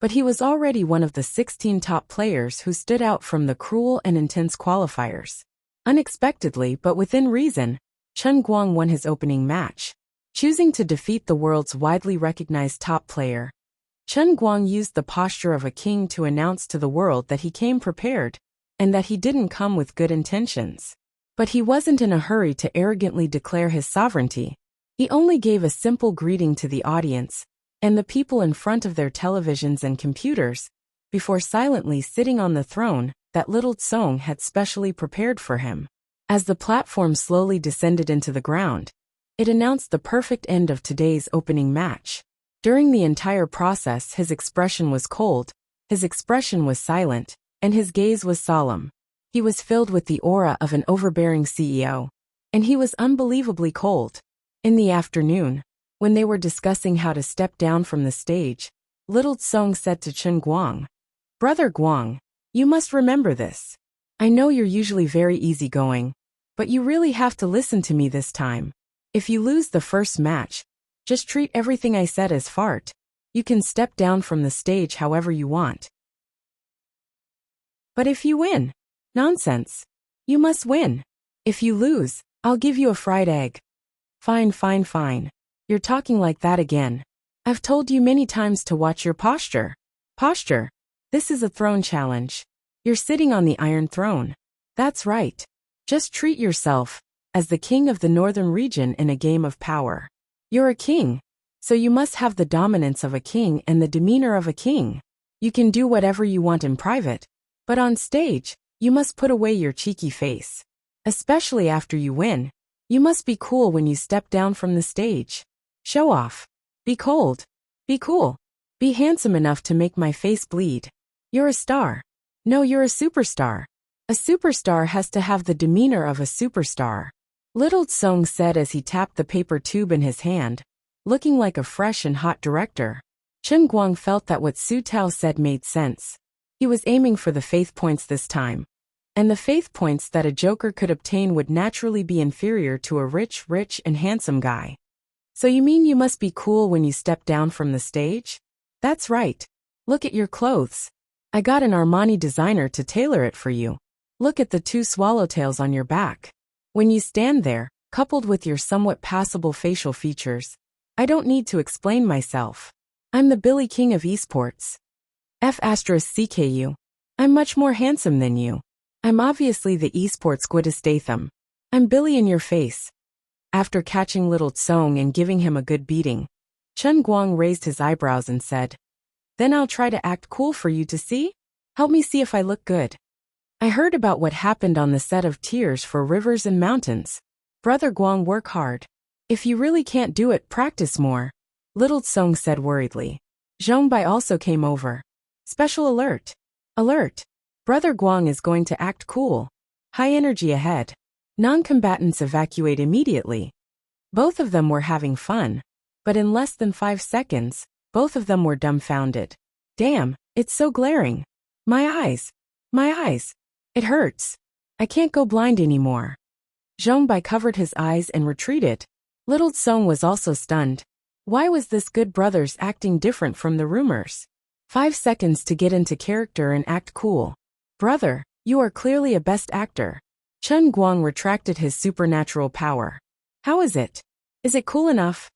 but he was already one of the 16 top players who stood out from the cruel and intense qualifiers. Unexpectedly but within reason, Chen Guang won his opening match. Choosing to defeat the world's widely recognized top player, Chen Guang used the posture of a king to announce to the world that he came prepared, and that he didn't come with good intentions. But he wasn't in a hurry to arrogantly declare his sovereignty. He only gave a simple greeting to the audience and the people in front of their televisions and computers, before silently sitting on the throne that little Tsong had specially prepared for him. As the platform slowly descended into the ground, it announced the perfect end of today's opening match. During the entire process, his expression was cold, his expression was silent, and his gaze was solemn. He was filled with the aura of an overbearing CEO, and he was unbelievably cold. In the afternoon, when they were discussing how to step down from the stage, little Tsong said to Chen Guang, "Brother Guang, you must remember this. I know you're usually very easygoing, but you really have to listen to me this time. If you lose the first match, just treat everything I said as fart. You can step down from the stage however you want. But if you win, nonsense. You must win. If you lose, I'll give you a fried egg." "Fine, fine, fine. You're talking like that again. I've told you many times to watch your posture." "Posture? This is a throne challenge. You're sitting on the Iron Throne. That's right. Just treat yourself as the king of the northern region in a game of power. You're a king, so you must have the dominance of a king and the demeanor of a king. You can do whatever you want in private, but on stage, you must put away your cheeky face. Especially after you win, you must be cool when you step down from the stage. Show off. Be cold. Be cool. Be handsome enough to make my face bleed. You're a star. No, you're a superstar. A superstar has to have the demeanor of a superstar," little Tsong said as he tapped the paper tube in his hand, looking like a fresh and hot director. Chen Guang felt that what Su Tao said made sense. He was aiming for the faith points this time, and the faith points that a joker could obtain would naturally be inferior to a rich and handsome guy. "So you mean you must be cool when you step down from the stage?" "That's right. Look at your clothes. I got an Armani designer to tailor it for you. Look at the 2 swallowtails on your back. When you stand there, coupled with your somewhat passable facial features, I don't need to explain myself. I'm the Billy King of esports. F*CKU. I'm much more handsome than you. I'm obviously the esports Gwida Statham. I'm Billy in your face." After catching little Tsong and giving him a good beating, Chen Guang raised his eyebrows and said, "Then I'll try to act cool for you to see? Help me see if I look good. I heard about what happened on the set of Tears for Rivers and Mountains. Brother Guang, work hard. If you really can't do it, practice more," little Tsong said worriedly. Zhong Bai also came over. "Special alert. Alert. Brother Guang is going to act cool. High energy ahead. Non-combatants evacuate immediately." Both of them were having fun, but in less than 5 seconds, both of them were dumbfounded. "Damn, it's so glaring. My eyes. My eyes. It hurts. I can't go blind anymore." Zhong Bai covered his eyes and retreated. Little Tsong was also stunned. Why was this good brother's acting different from the rumors? 5 seconds to get into character and act cool. "Brother, you are clearly a best actor." Chen Guang retracted his supernatural power. "How is it? Is it cool enough?"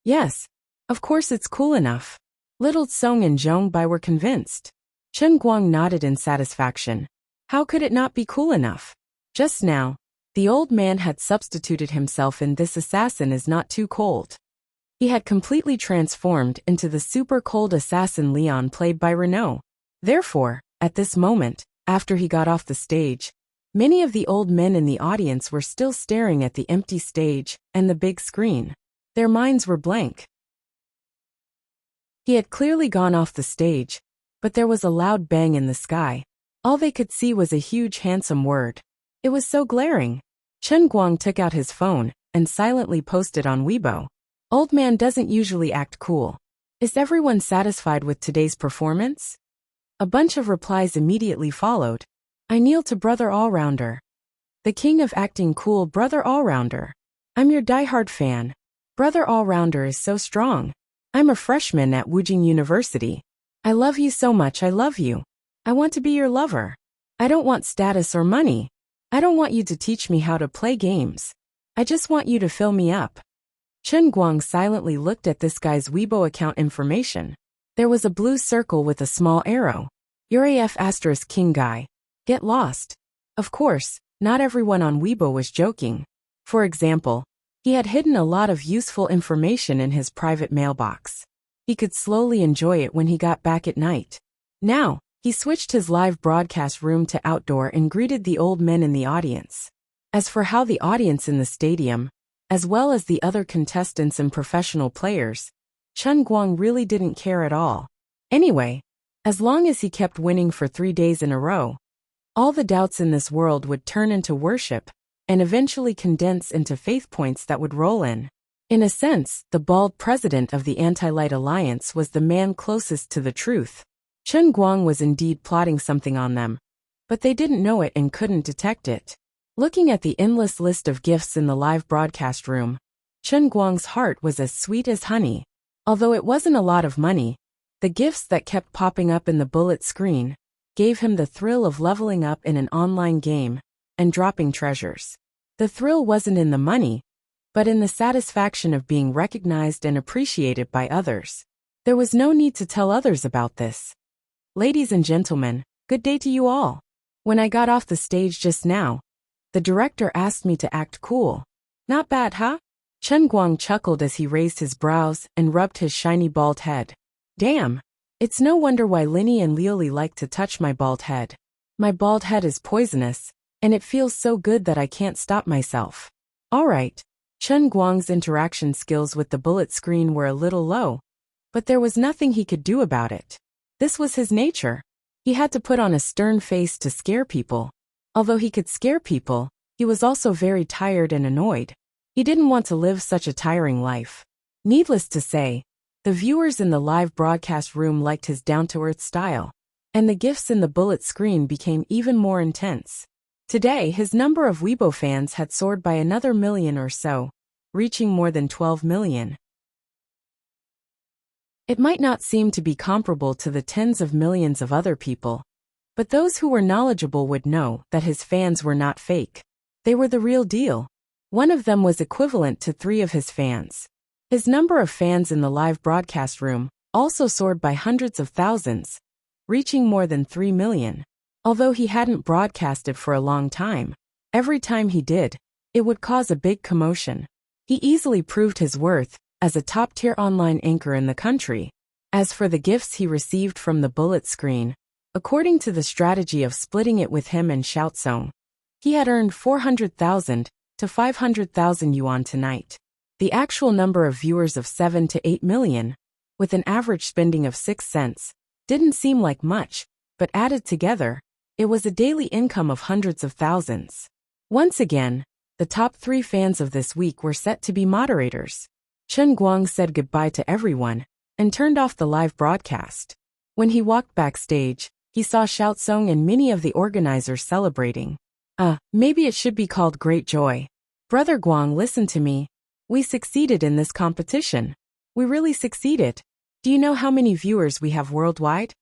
"Yes, of course it's cool enough." Little Tsong and Zhong Bai were convinced. Chen Guang nodded in satisfaction. How could it not be cool enough? Just now, the old man had substituted himself in This Assassin Is Not Too Cold. He had completely transformed into the super cold assassin Leon played by Renault. Therefore, at this moment, after he got off the stage, many of the old men in the audience were still staring at the empty stage and the big screen. Their minds were blank. He had clearly gone off the stage, but there was a loud bang in the sky. All they could see was a huge handsome word. It was so glaring. Chen Guang took out his phone and silently posted on Weibo. "Old man doesn't usually act cool. Is everyone satisfied with today's performance?" A bunch of replies immediately followed. I kneel to Brother All-Rounder. The king of acting cool, Brother All-Rounder. I'm your diehard fan. Brother All-Rounder is so strong. I'm a freshman at Wuxia University. I love you so much, I love you. I want to be your lover. I don't want status or money. I don't want you to teach me how to play games. I just want you to fill me up. Chen Guang silently looked at this guy's Weibo account information. There was a blue circle with a small arrow. You're AF * king guy. Get lost. Of course, not everyone on Weibo was joking. For example, he had hidden a lot of useful information in his private mailbox. He could slowly enjoy it when he got back at night. Now, he switched his live broadcast room to outdoor and greeted the old men in the audience. As for how the audience in the stadium, as well as the other contestants and professional players, Chen Guang really didn't care at all. Anyway, as long as he kept winning for 3 days in a row, all the doubts in this world would turn into worship, and eventually condense into faith points that would roll in. In a sense, the bald president of the Anti-Light Alliance was the man closest to the truth. Chen Guang was indeed plotting something on them, but they didn't know it and couldn't detect it. Looking at the endless list of gifts in the live broadcast room, Chen Guang's heart was as sweet as honey. Although it wasn't a lot of money, the gifts that kept popping up in the bullet screen gave him the thrill of leveling up in an online game and dropping treasures. The thrill wasn't in the money, but in the satisfaction of being recognized and appreciated by others. There was no need to tell others about this. Ladies and gentlemen, good day to you all. When I got off the stage just now, the director asked me to act cool. Not bad, huh? Chen Guang chuckled as he raised his brows and rubbed his shiny bald head. Damn, it's no wonder why Linny and Lioli like to touch my bald head. My bald head is poisonous, and it feels so good that I can't stop myself. Alright, Chen Guang's interaction skills with the bullet screen were a little low, but there was nothing he could do about it. This was his nature. He had to put on a stern face to scare people. Although he could scare people, he was also very tired and annoyed. He didn't want to live such a tiring life. Needless to say, the viewers in the live broadcast room liked his down-to-earth style, and the gifts in the bullet screen became even more intense. Today, his number of Weibo fans had soared by another million or so, reaching more than 12 million. It might not seem to be comparable to the tens of millions of other people, but those who were knowledgeable would know that his fans were not fake. They were the real deal. One of them was equivalent to 3 of his fans. His number of fans in the live broadcast room also soared by hundreds of thousands, reaching more than 3 million. Although he hadn't broadcasted for a long time, every time he did, it would cause a big commotion. He easily proved his worth as a top-tier online anchor in the country. As for the gifts he received from the bullet screen, according to the strategy of splitting it with him and Xiaozong, he had earned 400,000 to 500,000 yuan tonight. The actual number of viewers of 7 to 8 million, with an average spending of 6 cents, didn't seem like much, but added together, it was a daily income of hundreds of thousands. Once again, the top 3 fans of this week were set to be moderators. Chen Guang said goodbye to everyone and turned off the live broadcast. When he walked backstage, he saw Xiaozong and many of the organizers celebrating. Maybe it should be called great joy. Brother Guang, listen to me. We succeeded in this competition. We really succeeded. Do you know how many viewers we have worldwide?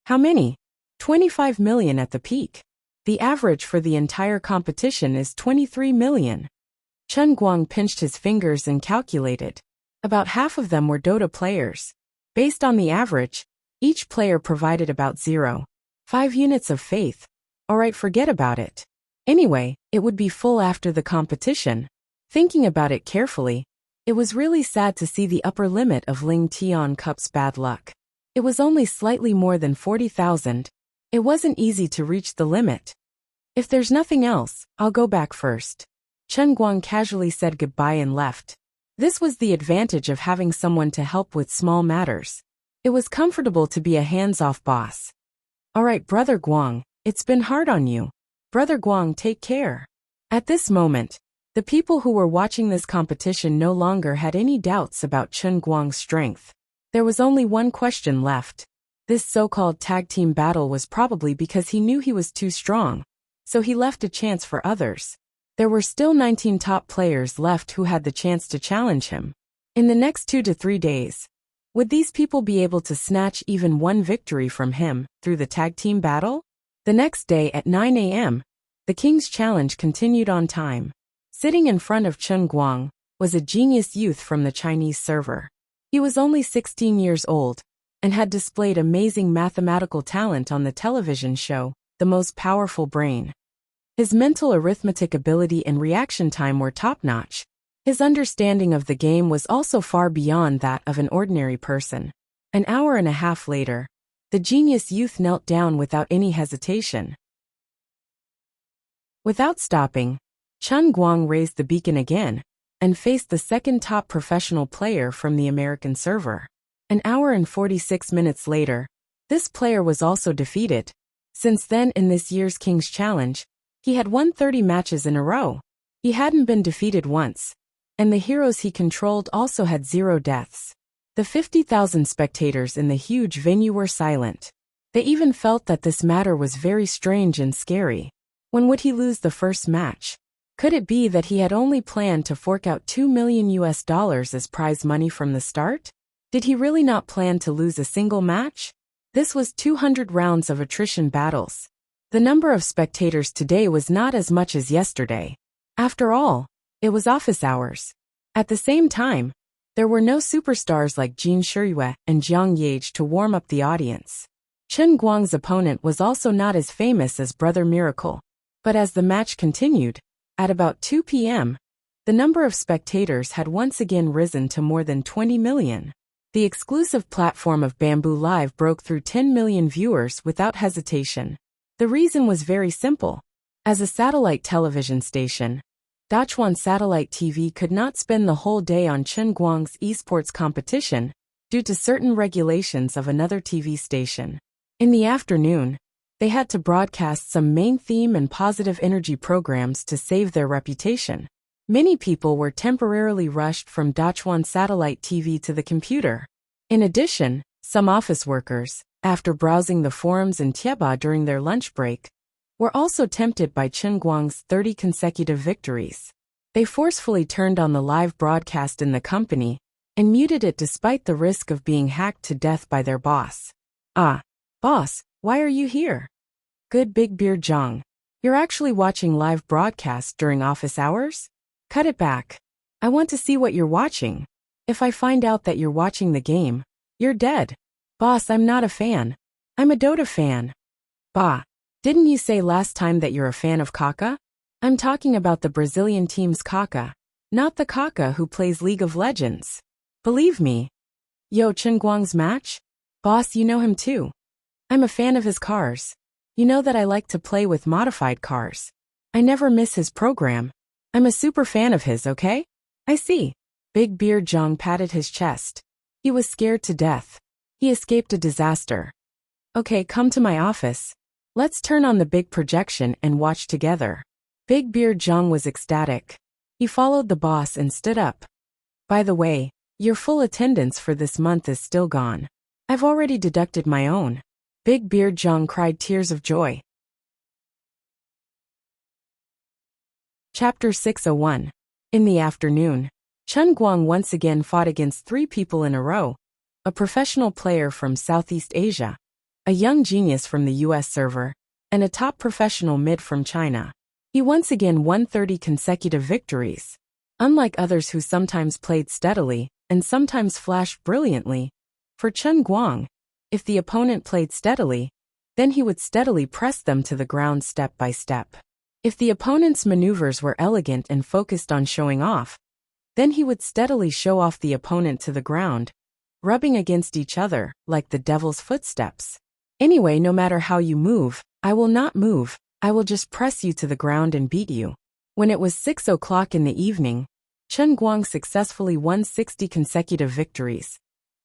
How many? 25 million at the peak. The average for the entire competition is 23 million. Chen Guang pinched his fingers and calculated. About half of them were Dota players. Based on the average, each player provided about 0.5 units of faith. Alright, forget about it. Anyway, it would be full after the competition. Thinking about it carefully, it was really sad to see the upper limit of Ling Tian Cup's bad luck. It was only slightly more than 40,000. It wasn't easy to reach the limit. If there's nothing else, I'll go back first. Chen Guang casually said goodbye and left. This was the advantage of having someone to help with small matters. It was comfortable to be a hands-off boss. Alright, Brother Guang, it's been hard on you. Brother Guang, take care. At this moment, the people who were watching this competition no longer had any doubts about Chen Guang's strength. There was only one question left. This so-called tag team battle was probably because he knew he was too strong, so he left a chance for others. There were still 19 top players left who had the chance to challenge him. In the next 2 to 3 days, would these people be able to snatch even one victory from him through the tag team battle? The next day at 9 a.m., the King's Challenge continued on time. Sitting in front of Chen Guang was a genius youth from the Chinese server. He was only 16 years old and had displayed amazing mathematical talent on the television show, The Most Powerful Brain. His mental arithmetic ability and reaction time were top-notch. His understanding of the game was also far beyond that of an ordinary person. An hour and a half later, the genius youth knelt down without any hesitation. Without stopping, Chen Guang raised the beacon again and faced the second top professional player from the American server. An hour and 46 minutes later, this player was also defeated. Since then, in this year's King's Challenge, he had won 30 matches in a row. He hadn't been defeated once, and the heroes he controlled also had 0 deaths. The 50,000 spectators in the huge venue were silent. They even felt that this matter was very strange and scary. When would he lose the first match? Could it be that he had only planned to fork out $2 million as prize money from the start? Did he really not plan to lose a single match? This was 200 rounds of attrition battles. The number of spectators today was not as much as yesterday. After all, it was office hours. At the same time, there were no superstars like Jin Shiyue and Jiang Yage to warm up the audience. Chen Guang's opponent was also not as famous as Brother Miracle. But as the match continued, at about 2 p.m., the number of spectators had once again risen to more than 20 million. The exclusive platform of Bamboo Live broke through 10 million viewers without hesitation. The reason was very simple. As a satellite television station, Dachuan Satellite TV could not spend the whole day on Chen Guang's esports competition due to certain regulations of another TV station. In the afternoon, they had to broadcast some main theme and positive energy programs to save their reputation. Many people were temporarily rushed from Dachuan Satellite TV to the computer. In addition, some office workers, after browsing the forums in Tieba during their lunch break, were also tempted by Chen Guang's 30 consecutive victories. They forcefully turned on the live broadcast in the company and muted it despite the risk of being hacked to death by their boss. "Ah, boss, why are you here?" "Good Big Beard Zhang. You're actually watching live broadcast during office hours? Cut it back. I want to see what you're watching. If I find out that you're watching the game, you're dead." "Boss, I'm not a fan. I'm a Dota fan." "Bah, didn't you say last time that you're a fan of Kaka?" "I'm talking about the Brazilian team's Kaka, not the Kaka who plays League of Legends. Believe me." "Yo, Chen Guang's match? Boss, you know him too. I'm a fan of his cars. You know that I like to play with modified cars. I never miss his program. I'm a super fan of his, okay?" "I see." Big Beard Zhang patted his chest. He was scared to death. He escaped a disaster. "Okay, come to my office. Let's turn on the big projection and watch together." Big Beard Zhang was ecstatic. He followed the boss and stood up. "By the way, your full attendance for this month is still gone. I've already deducted my own." Big Beard Zhang cried tears of joy. Chapter 601. In the afternoon, Chen Guang once again fought against 3 people in a row: a professional player from Southeast Asia, a young genius from the US server, and a top professional mid from China. He once again won 30 consecutive victories. Unlike others who sometimes played steadily and sometimes flashed brilliantly, for Chen Guang, if the opponent played steadily, then he would steadily press them to the ground step by step. If the opponent's maneuvers were elegant and focused on showing off, then he would steadily show off the opponent to the ground, rubbing against each other like the devil's footsteps. "Anyway, no matter how you move, I will not move. I will just press you to the ground and beat you." When it was 6 o'clock in the evening, Chen Guang successfully won 60 consecutive victories.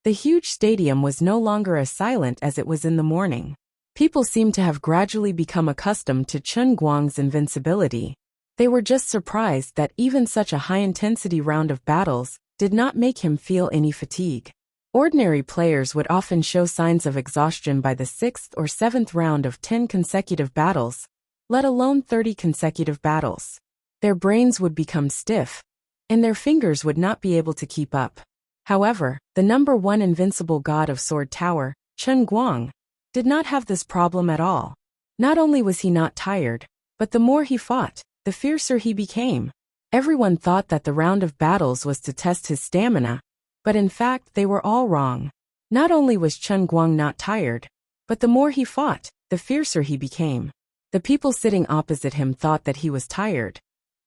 The huge stadium was no longer as silent as it was in the morning. People seemed to have gradually become accustomed to Chen Guang's invincibility. They were just surprised that even such a high-intensity round of battles did not make him feel any fatigue. Ordinary players would often show signs of exhaustion by the 6th or 7th round of 10 consecutive battles, let alone 30 consecutive battles. Their brains would become stiff, and their fingers would not be able to keep up. However, the number one invincible god of Sword Tower, Chen Guang, did not have this problem at all. Not only was he not tired, but the more he fought, the fiercer he became. Everyone thought that the round of battles was to test his stamina, but in fact they were all wrong. Not only was Chen Guang not tired, but the more he fought, the fiercer he became. The people sitting opposite him thought that he was tired,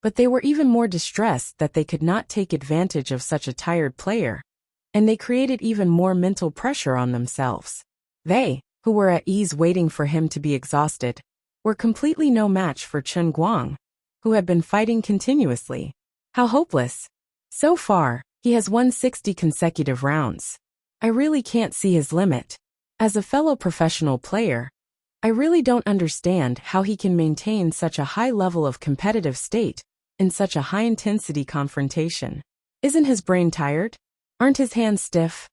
but they were even more distressed that they could not take advantage of such a tired player, and they created even more mental pressure on themselves. They, who were at ease waiting for him to be exhausted, were completely no match for Chen Guang, who had been fighting continuously. How hopeless! So far, he has won 60 consecutive rounds. I really can't see his limit. As a fellow professional player, I really don't understand how he can maintain such a high level of competitive state in such a high-intensity confrontation. Isn't his brain tired? Aren't his hands stiff?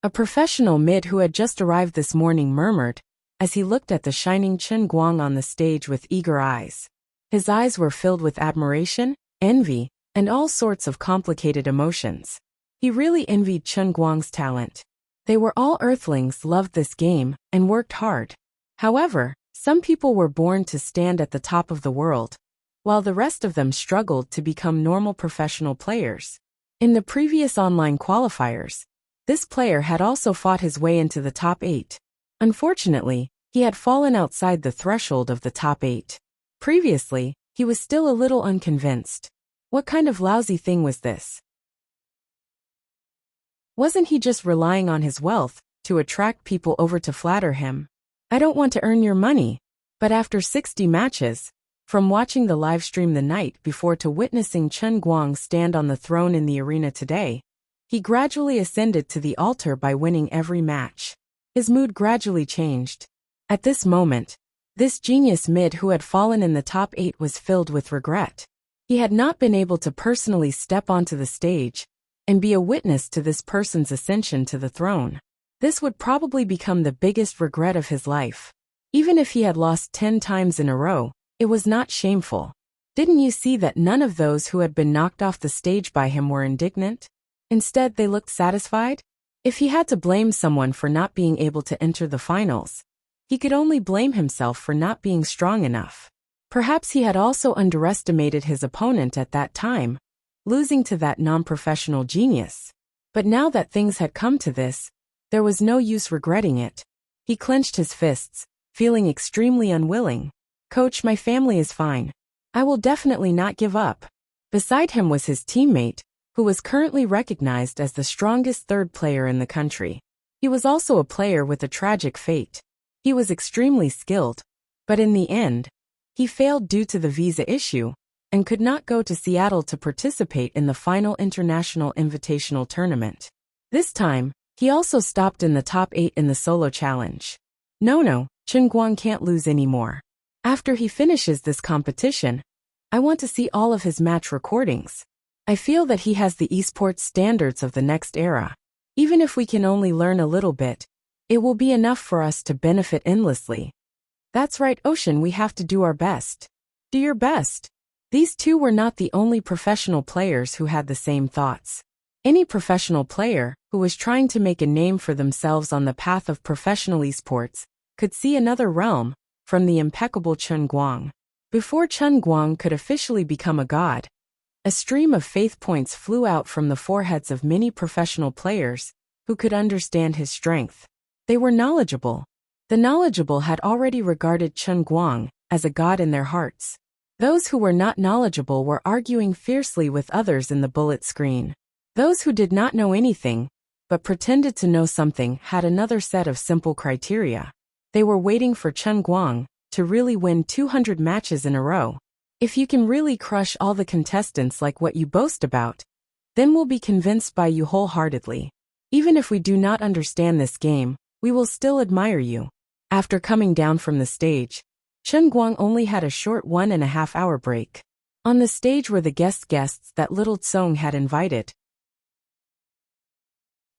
A professional mid who had just arrived this morning murmured, as he looked at the shining Chen Guang on the stage with eager eyes. His eyes were filled with admiration, envy, and all sorts of complicated emotions. He really envied Chen Guang's talent. They were all earthlings, loved this game, and worked hard. However, some people were born to stand at the top of the world, while the rest of them struggled to become normal professional players. In the previous online qualifiers, this player had also fought his way into the top 8. Unfortunately, he had fallen outside the threshold of the top 8. Previously, he was still a little unconvinced. What kind of lousy thing was this? Wasn't he just relying on his wealth to attract people over to flatter him? I don't want to earn your money. But after 60 matches, from watching the live stream the night before to witnessing Chen Guang stand on the throne in the arena today, he gradually ascended to the altar by winning every match. His mood gradually changed. At this moment, this genius mid who had fallen in the top 8 was filled with regret. He had not been able to personally step onto the stage and be a witness to this person's ascension to the throne. This would probably become the biggest regret of his life. Even if he had lost 10 times in a row, it was not shameful. Didn't you see that none of those who had been knocked off the stage by him were indignant? Instead, they looked satisfied. If he had to blame someone for not being able to enter the finals, he could only blame himself for not being strong enough. Perhaps he had also underestimated his opponent at that time, losing to that non-professional genius. But now that things had come to this, there was no use regretting it. He clenched his fists, feeling extremely unwilling. Coach, my family is fine. I will definitely not give up. Beside him was his teammate, who was currently recognized as the strongest third player in the country. He was also a player with a tragic fate. He was extremely skilled, but in the end, he failed due to the visa issue and could not go to Seattle to participate in the final international invitational tournament. This time, he also stopped in the top 8 in the solo challenge. No, Chen Guang can't lose anymore. After he finishes this competition, I want to see all of his match recordings. I feel that he has the esports standards of the next era. Even if we can only learn a little bit, it will be enough for us to benefit endlessly. That's right, Ocean, we have to do our best. Do your best. These two were not the only professional players who had the same thoughts. Any professional player who was trying to make a name for themselves on the path of professional esports could see another realm from the impeccable Chen Guang. Before Chen Guang could officially become a god, a stream of faith points flew out from the foreheads of many professional players who could understand his strength. They were knowledgeable. The knowledgeable had already regarded Chen Guang as a god in their hearts. Those who were not knowledgeable were arguing fiercely with others in the bullet screen. Those who did not know anything, but pretended to know something, had another set of simple criteria. They were waiting for Chen Guang to really win 200 matches in a row. If you can really crush all the contestants like what you boast about, then we'll be convinced by you wholeheartedly. Even if we do not understand this game, we will still admire you. After coming down from the stage, Chen Guang only had a short 1.5 hour break. On the stage were the guests that Little Tsong had invited.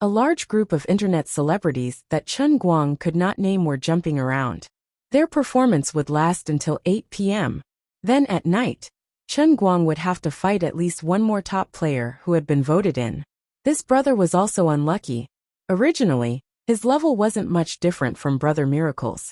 A large group of internet celebrities that Chen Guang could not name were jumping around. Their performance would last until 8 p.m. Then at night, Chen Guang would have to fight at least one more top player who had been voted in. This brother was also unlucky. Originally, his level wasn't much different from Brother Miracle's.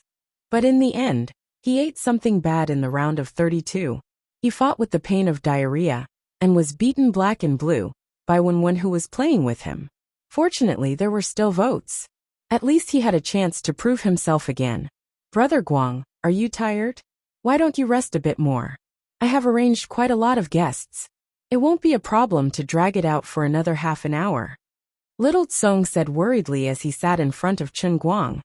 But in the end, he ate something bad in the round of 32. He fought with the pain of diarrhea, and was beaten black and blue by one who was playing with him. Fortunately, there were still votes. At least he had a chance to prove himself again. Brother Guang, are you tired? Why don't you rest a bit more? I have arranged quite a lot of guests. It won't be a problem to drag it out for another half an hour. Little Tsong said worriedly as he sat in front of Chen Guang,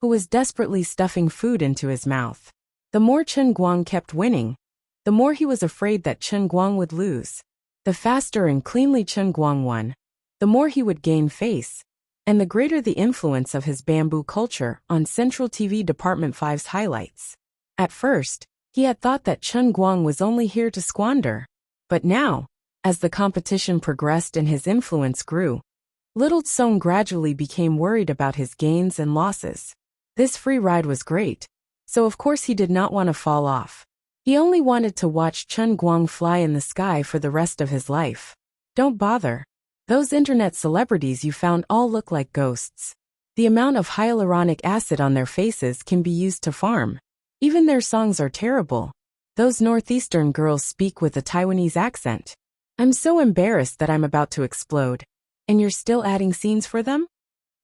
who was desperately stuffing food into his mouth. The more Chen Guang kept winning, the more he was afraid that Chen Guang would lose. The faster and cleanly Chen Guang won, the more he would gain face, and the greater the influence of his bamboo culture on Central TV Department 5's highlights. At first, he had thought that Chen Guang was only here to squander. But now, as the competition progressed and his influence grew, Little Tsong gradually became worried about his gains and losses. This free ride was great, so of course he did not want to fall off. He only wanted to watch Chen Guang fly in the sky for the rest of his life. Don't bother. Those internet celebrities you found all look like ghosts. The amount of hyaluronic acid on their faces can be used to farm. Even their songs are terrible. Those northeastern girls speak with a Taiwanese accent. I'm so embarrassed that I'm about to explode. And you're still adding scenes for them?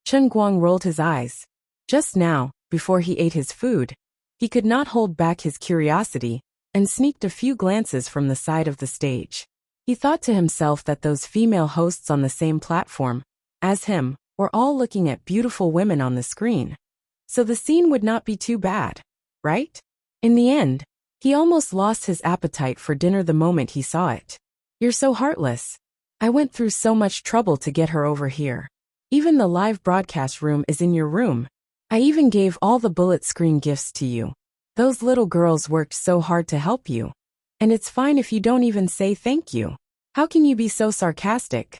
Chen Guang rolled his eyes. Just now, before he ate his food, he could not hold back his curiosity and sneaked a few glances from the side of the stage. He thought to himself that those female hosts on the same platform as him were all looking at beautiful women on the screen. So the scene would not be too bad, right? In the end, he almost lost his appetite for dinner the moment he saw it. You're so heartless. I went through so much trouble to get her over here. Even the live broadcast room is in your room. I even gave all the bullet screen gifts to you. Those little girls worked so hard to help you. And it's fine if you don't even say thank you. How can you be so sarcastic?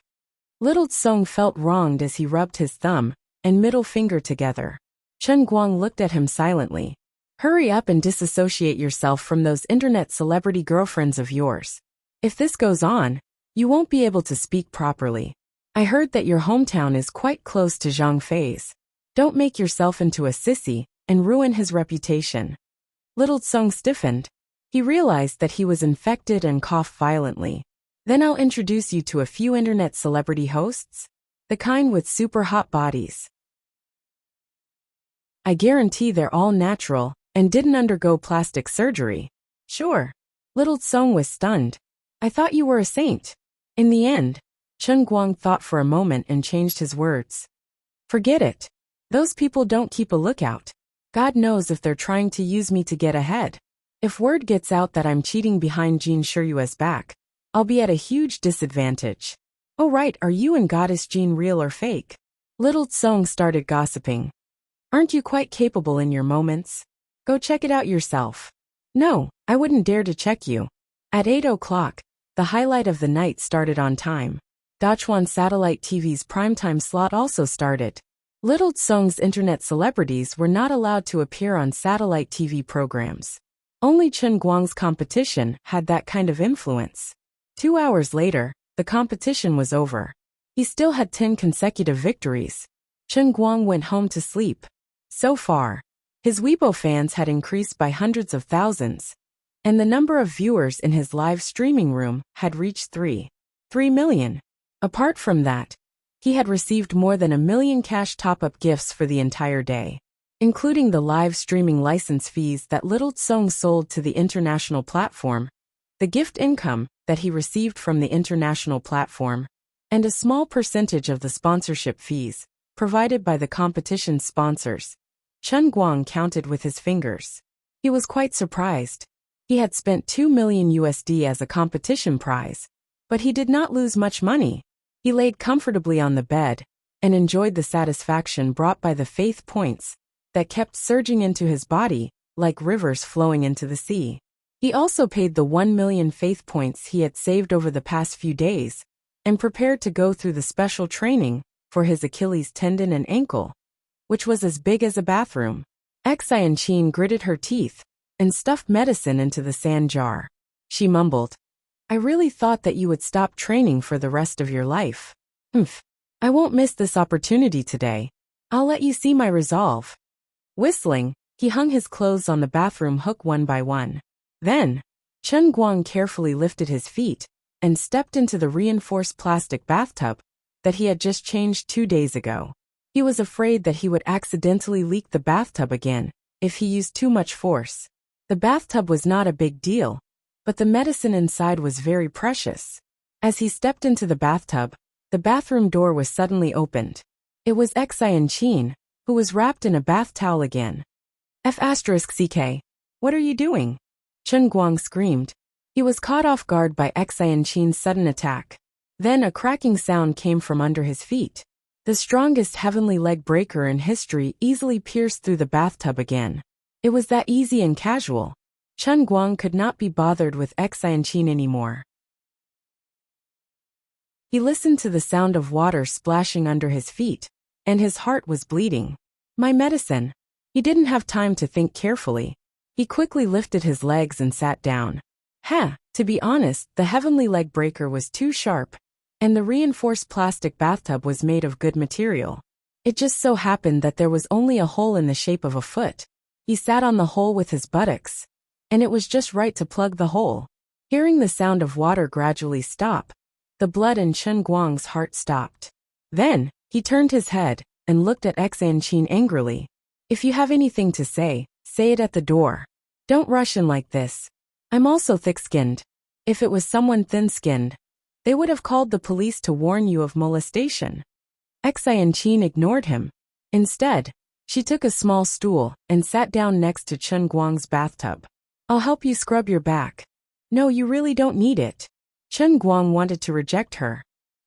Little Tsong felt wronged as he rubbed his thumb and middle finger together. Chen Guang looked at him silently. Hurry up and disassociate yourself from those internet celebrity girlfriends of yours. If this goes on, you won't be able to speak properly. I heard that your hometown is quite close to Zhang Fei's. Don't make yourself into a sissy and ruin his reputation. Little Tsong stiffened. He realized that he was infected and coughed violently. Then I'll introduce you to a few internet celebrity hosts. The kind with super hot bodies. I guarantee they're all natural and didn't undergo plastic surgery. Sure. Little Tsong was stunned. I thought you were a saint. In the end, Chen Guang thought for a moment and changed his words. Forget it. Those people don't keep a lookout. God knows if they're trying to use me to get ahead. If word gets out that I'm cheating behind Jean Shiryue's back, I'll be at a huge disadvantage. Oh right, are you and Goddess Jean real or fake? Little Tsong started gossiping. Aren't you quite capable in your moments? Go check it out yourself. No, I wouldn't dare to check you. At 8 o'clock, the highlight of the night started on time. Dachuan Satellite TV's primetime slot also started. Little Tsong's internet celebrities were not allowed to appear on satellite TV programs. Only Chen Guang's competition had that kind of influence. 2 hours later, the competition was over. He still had 10 consecutive victories. Chen Guang went home to sleep. So far, his Weibo fans had increased by hundreds of thousands, and the number of viewers in his live streaming room had reached 3 million. Apart from that, he had received more than 1 million cash top-up gifts for the entire day, including the live streaming license fees that Little Tsong sold to the international platform, the gift income that he received from the international platform, and a small percentage of the sponsorship fees provided by the competition's sponsors. Chen Guang counted with his fingers. He was quite surprised. He had spent $2 million as a competition prize, but he did not lose much money. He laid comfortably on the bed and enjoyed the satisfaction brought by the faith points that kept surging into his body like rivers flowing into the sea. He also paid the 1 million faith points he had saved over the past few days and prepared to go through the special training for his Achilles tendon and ankle, which was as big as a bathroom. Xianqin gritted her teeth and stuffed medicine into the sand jar. She mumbled, I really thought that you would stop training for the rest of your life. Humph. I won't miss this opportunity today. I'll let you see my resolve. Whistling, he hung his clothes on the bathroom hook one by one. Then, Chen Guang carefully lifted his feet and stepped into the reinforced plastic bathtub that he had just changed 2 days ago. He was afraid that he would accidentally leak the bathtub again if he used too much force. The bathtub was not a big deal, but the medicine inside was very precious. As he stepped into the bathtub, the bathroom door was suddenly opened. It was Xianqin, who was wrapped in a bath towel again. F***CK. What are you doing? Chen Guang screamed. He was caught off guard by Xianqin's sudden attack. Then a cracking sound came from under his feet. The strongest heavenly leg breaker in history easily pierced through the bathtub again. It was that easy and casual. Chen Guang could not be bothered with Xianqin anymore. He listened to the sound of water splashing under his feet, and his heart was bleeding. My medicine. He didn't have time to think carefully. He quickly lifted his legs and sat down. To be honest, the heavenly leg breaker was too sharp, and the reinforced plastic bathtub was made of good material. It just so happened that there was only a hole in the shape of a foot. He sat on the hole with his buttocks, and it was just right to plug the hole. Hearing the sound of water gradually stop, the blood in Chen Guang's heart stopped. Then, he turned his head and looked at Xianqin angrily. If you have anything to say it at the door. Don't rush in like this. I'm also thick-skinned. If it was someone thin-skinned, they would have called the police to warn you of molestation. Xianqin ignored him. Instead, she took a small stool and sat down next to Chen Guang's bathtub. I'll help you scrub your back. No, you really don't need it. Chen Guang wanted to reject her.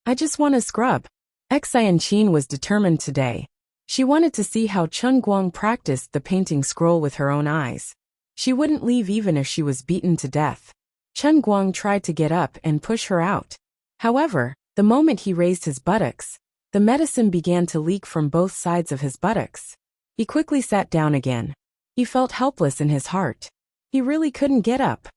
I just want to scrub. Xianqin was determined today. She wanted to see how Chen Guang practiced the painting scroll with her own eyes. She wouldn't leave even if she was beaten to death. Chen Guang tried to get up and push her out. However, the moment he raised his buttocks, the medicine began to leak from both sides of his buttocks. He quickly sat down again. He felt helpless in his heart. He really couldn't get up.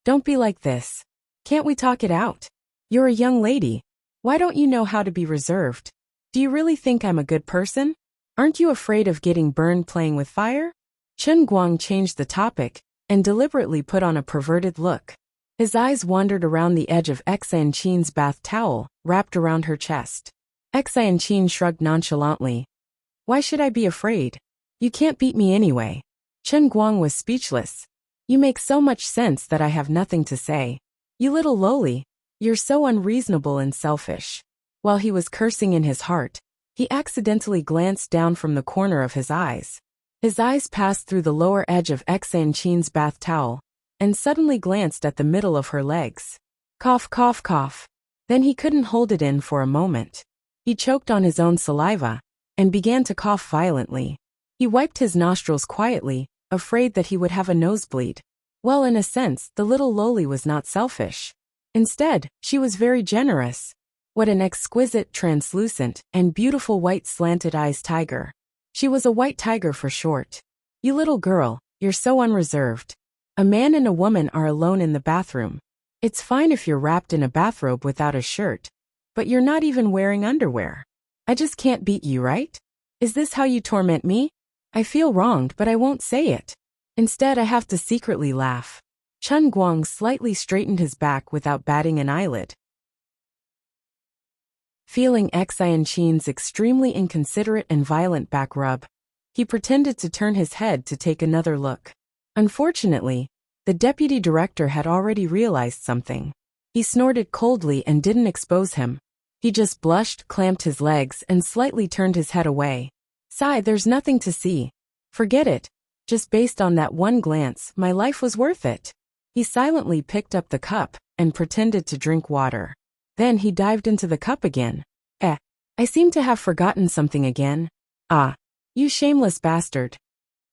Don't be like this. Can't we talk it out? You're a young lady. Why don't you know how to be reserved? Do you really think I'm a good person? Aren't you afraid of getting burned playing with fire? Chen Guang changed the topic and deliberately put on a perverted look. His eyes wandered around the edge of Xianqin's bath towel, wrapped around her chest. Xianqin shrugged nonchalantly. Why should I be afraid? You can't beat me anyway. Chen Guang was speechless. You make so much sense that I have nothing to say. You little lowly, you're so unreasonable and selfish. While he was cursing in his heart, he accidentally glanced down from the corner of his eyes. His eyes passed through the lower edge of Xianqin's bath towel, and suddenly glanced at the middle of her legs. Cough, cough, cough. Then he couldn't hold it in for a moment. He choked on his own saliva, and began to cough violently. He wiped his nostrils quietly, afraid that he would have a nosebleed. Well, in a sense, the little lowly was not selfish. Instead, she was very generous. What an exquisite, translucent, and beautiful white slanted-eyes tiger. She was a white tiger for short. You little girl, you're so unreserved. A man and a woman are alone in the bathroom. It's fine if you're wrapped in a bathrobe without a shirt, but you're not even wearing underwear. I just can't beat you, right? Is this how you torment me? I feel wronged, but I won't say it. Instead, I have to secretly laugh. Chen Guang slightly straightened his back without batting an eyelid. Feeling Xianqin's extremely inconsiderate and violent back rub, he pretended to turn his head to take another look. Unfortunately, the deputy director had already realized something. He snorted coldly and didn't expose him. He just blushed, clamped his legs, and slightly turned his head away. Sigh, there's nothing to see. Forget it. Just based on that one glance, my life was worth it. He silently picked up the cup and pretended to drink water. Then he dived into the cup again. I seem to have forgotten something again. Ah, you shameless bastard.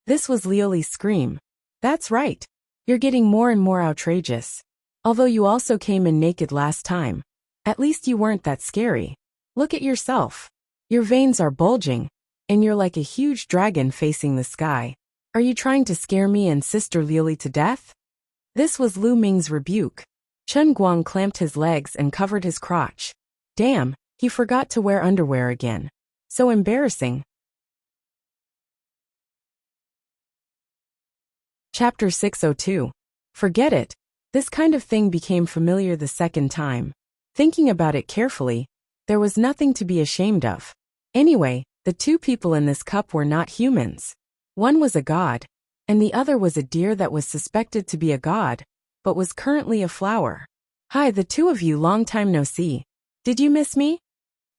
This was Lioli's scream. That's right. You're getting more and more outrageous. Although you also came in naked last time. At least you weren't that scary. Look at yourself. Your veins are bulging, and you're like a huge dragon facing the sky. Are you trying to scare me and Sister Liuli to death? This was Lu Ming's rebuke. Chen Guang clamped his legs and covered his crotch. Damn, he forgot to wear underwear again. So embarrassing. Chapter 602. Forget it. This kind of thing became familiar the second time. Thinking about it carefully, there was nothing to be ashamed of. Anyway, the two people in this cup were not humans. One was a god, and the other was a deer that was suspected to be a god, but was currently a flower. Hi, the two of you, long time no see. Did you miss me?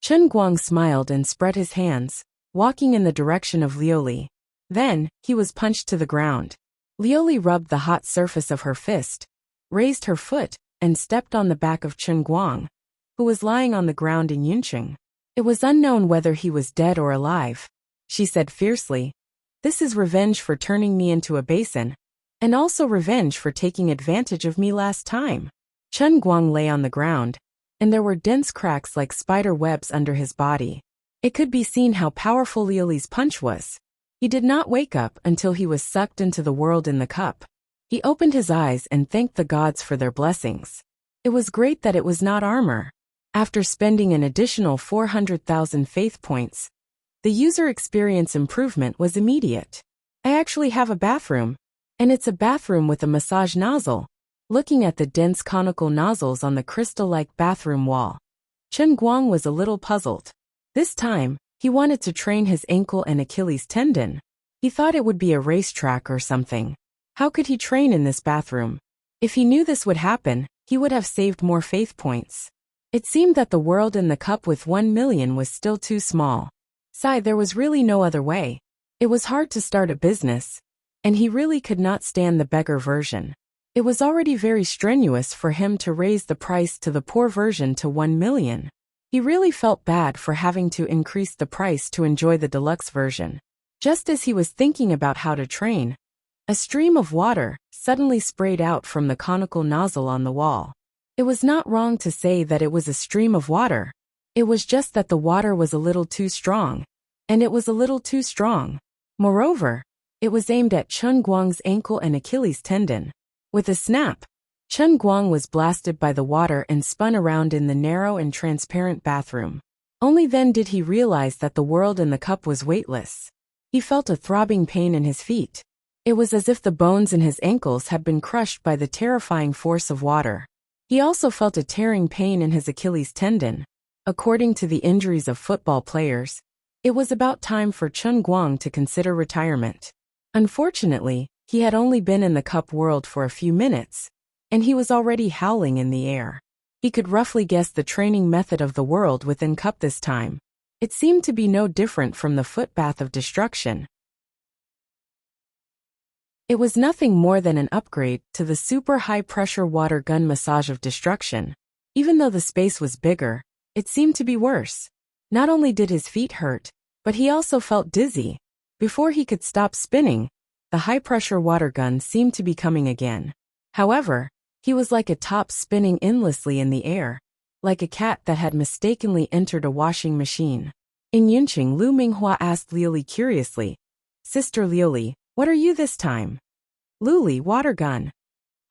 Chen Guang smiled and spread his hands, walking in the direction of Liuli. Then, he was punched to the ground. Liuli rubbed the hot surface of her fist, raised her foot, and stepped on the back of Chen Guang, who was lying on the ground in Yunqing. It was unknown whether he was dead or alive. She said fiercely, "This is revenge for turning me into a basin, and also revenge for taking advantage of me last time." Chen Guang lay on the ground, and there were dense cracks like spider webs under his body. It could be seen how powerful Liuli's punch was. He did not wake up until he was sucked into the world in the cup. He opened his eyes and thanked the gods for their blessings. It was great that it was not armor. After spending an additional 400,000 faith points, the user experience improvement was immediate. I actually have a bathroom, and it's a bathroom with a massage nozzle. Looking at the dense conical nozzles on the crystal-like bathroom wall, Chen Guang was a little puzzled. This time, he wanted to train his ankle and Achilles tendon. He thought it would be a racetrack or something. How could he train in this bathroom? If he knew this would happen, he would have saved more faith points. It seemed that the world in the cup with 1 million was still too small. There was really no other way. It was hard to start a business, and he really could not stand the beggar version. It was already very strenuous for him to raise the price to the poor version to 1 million. He really felt bad for having to increase the price to enjoy the deluxe version. Just as he was thinking about how to train, a stream of water suddenly sprayed out from the conical nozzle on the wall. It was not wrong to say that it was a stream of water. It was just that the water was a little too strong, and it was a little too strong. Moreover, it was aimed at Chen Guang's ankle and Achilles tendon. With a snap, Chen Guang was blasted by the water and spun around in the narrow and transparent bathroom. Only then did he realize that the world in the cup was weightless. He felt a throbbing pain in his feet. It was as if the bones in his ankles had been crushed by the terrifying force of water. He also felt a tearing pain in his Achilles tendon. According to the injuries of football players, it was about time for Chen Guang to consider retirement. Unfortunately, he had only been in the cup world for a few minutes, and he was already howling in the air. He could roughly guess the training method of the world within cup this time. It seemed to be no different from the footbath of destruction. It was nothing more than an upgrade to the super high-pressure water gun massage of destruction. Even though the space was bigger, it seemed to be worse. Not only did his feet hurt, but he also felt dizzy. Before he could stop spinning, the high-pressure water gun seemed to be coming again. However, he was like a top spinning endlessly in the air, like a cat that had mistakenly entered a washing machine. In Yunqing, Lu Minghua asked Liuli curiously, "Sister Liuli, what are you this time?" "Luli, water gun."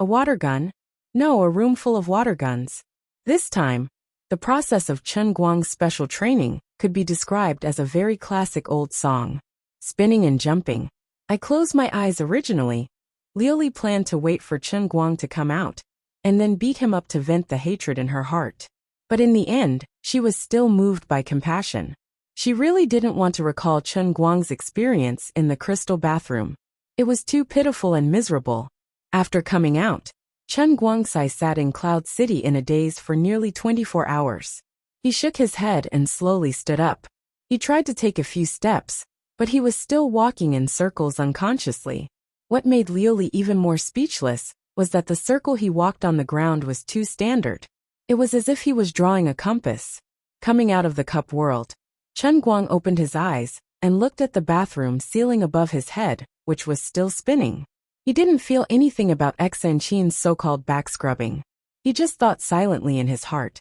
"A water gun?" "No, a room full of water guns." This time, the process of Chen Guang's special training could be described as a very classic old song. Spinning and jumping. I closed my eyes originally. Liuli planned to wait for Chen Guang to come out, and then beat him up to vent the hatred in her heart. But in the end, she was still moved by compassion. She really didn't want to recall Chen Guang's experience in the crystal bathroom. It was too pitiful and miserable. After coming out, Chen Guangxi sat in Cloud City in a daze for nearly 24 hours. He shook his head and slowly stood up. He tried to take a few steps, but he was still walking in circles unconsciously. What made Liuli even more speechless was that the circle he walked on the ground was too standard. It was as if he was drawing a compass. Coming out of the cup world, Chen Guang opened his eyes and looked at the bathroom ceiling above his head, which was still spinning. He didn't feel anything about Xanqin's so-called back scrubbing. He just thought silently in his heart,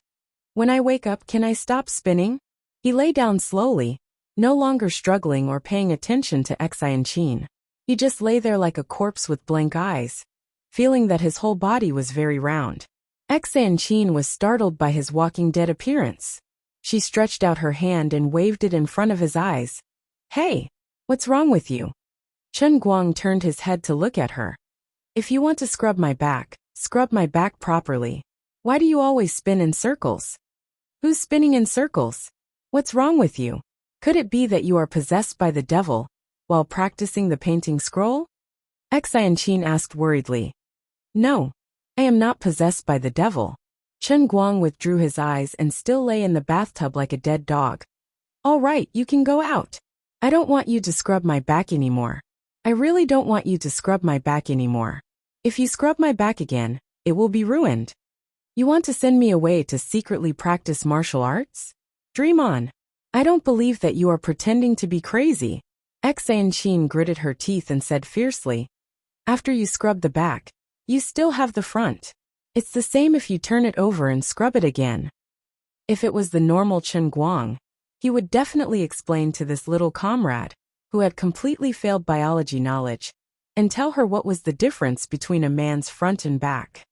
"When I wake up, can I stop spinning?" He lay down slowly, no longer struggling or paying attention to Xanqin. He just lay there like a corpse with blank eyes, feeling that his whole body was very round. Chen was startled by his walking dead appearance. She stretched out her hand and waved it in front of his eyes. Hey, what's wrong with you? Chen Guang turned his head to look at her. If you want to scrub my back properly. Why do you always spin in circles? Who's spinning in circles? What's wrong with you? Could it be that you are possessed by the devil while practicing the painting scroll? Chen asked worriedly. No, I am not possessed by the devil. Chen Guang withdrew his eyes and still lay in the bathtub like a dead dog. All right, you can go out. I don't want you to scrub my back anymore. I really don't want you to scrub my back anymore. If you scrub my back again, it will be ruined. You want to send me away to secretly practice martial arts? Dream on. I don't believe that you are pretending to be crazy. Chen gritted her teeth and said fiercely. After you scrub the back, you still have the front. It's the same if you turn it over and scrub it again. If it was the normal Chen Guang, he would definitely explain to this little comrade, who had completely failed biology knowledge, and tell her what was the difference between a man's front and back.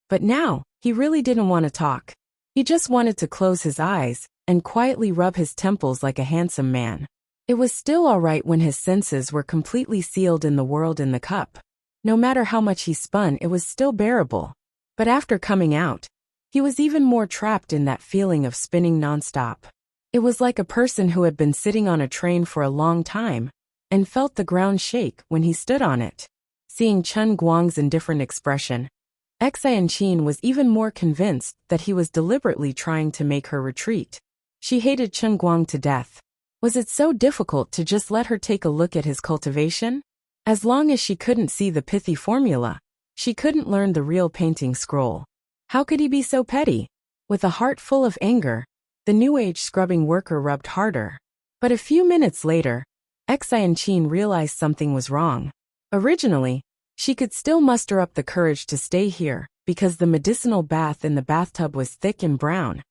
But now, he really didn't want to talk. He just wanted to close his eyes and quietly rub his temples like a handsome man. It was still all right when his senses were completely sealed in the world in the cup. No matter how much he spun, it was still bearable. But after coming out, he was even more trapped in that feeling of spinning nonstop. It was like a person who had been sitting on a train for a long time and felt the ground shake when he stood on it. Seeing Chen Guang's indifferent expression, Chen was even more convinced that he was deliberately trying to make her retreat. She hated Chen Guang to death. Was it so difficult to just let her take a look at his cultivation? As long as she couldn't see the pithy formula, she couldn't learn the real painting scroll. How could he be so petty? With a heart full of anger, the New Age scrubbing worker rubbed harder. But a few minutes later, Chen realized something was wrong. Originally, she could still muster up the courage to stay here because the medicinal bath in the bathtub was thick and brown,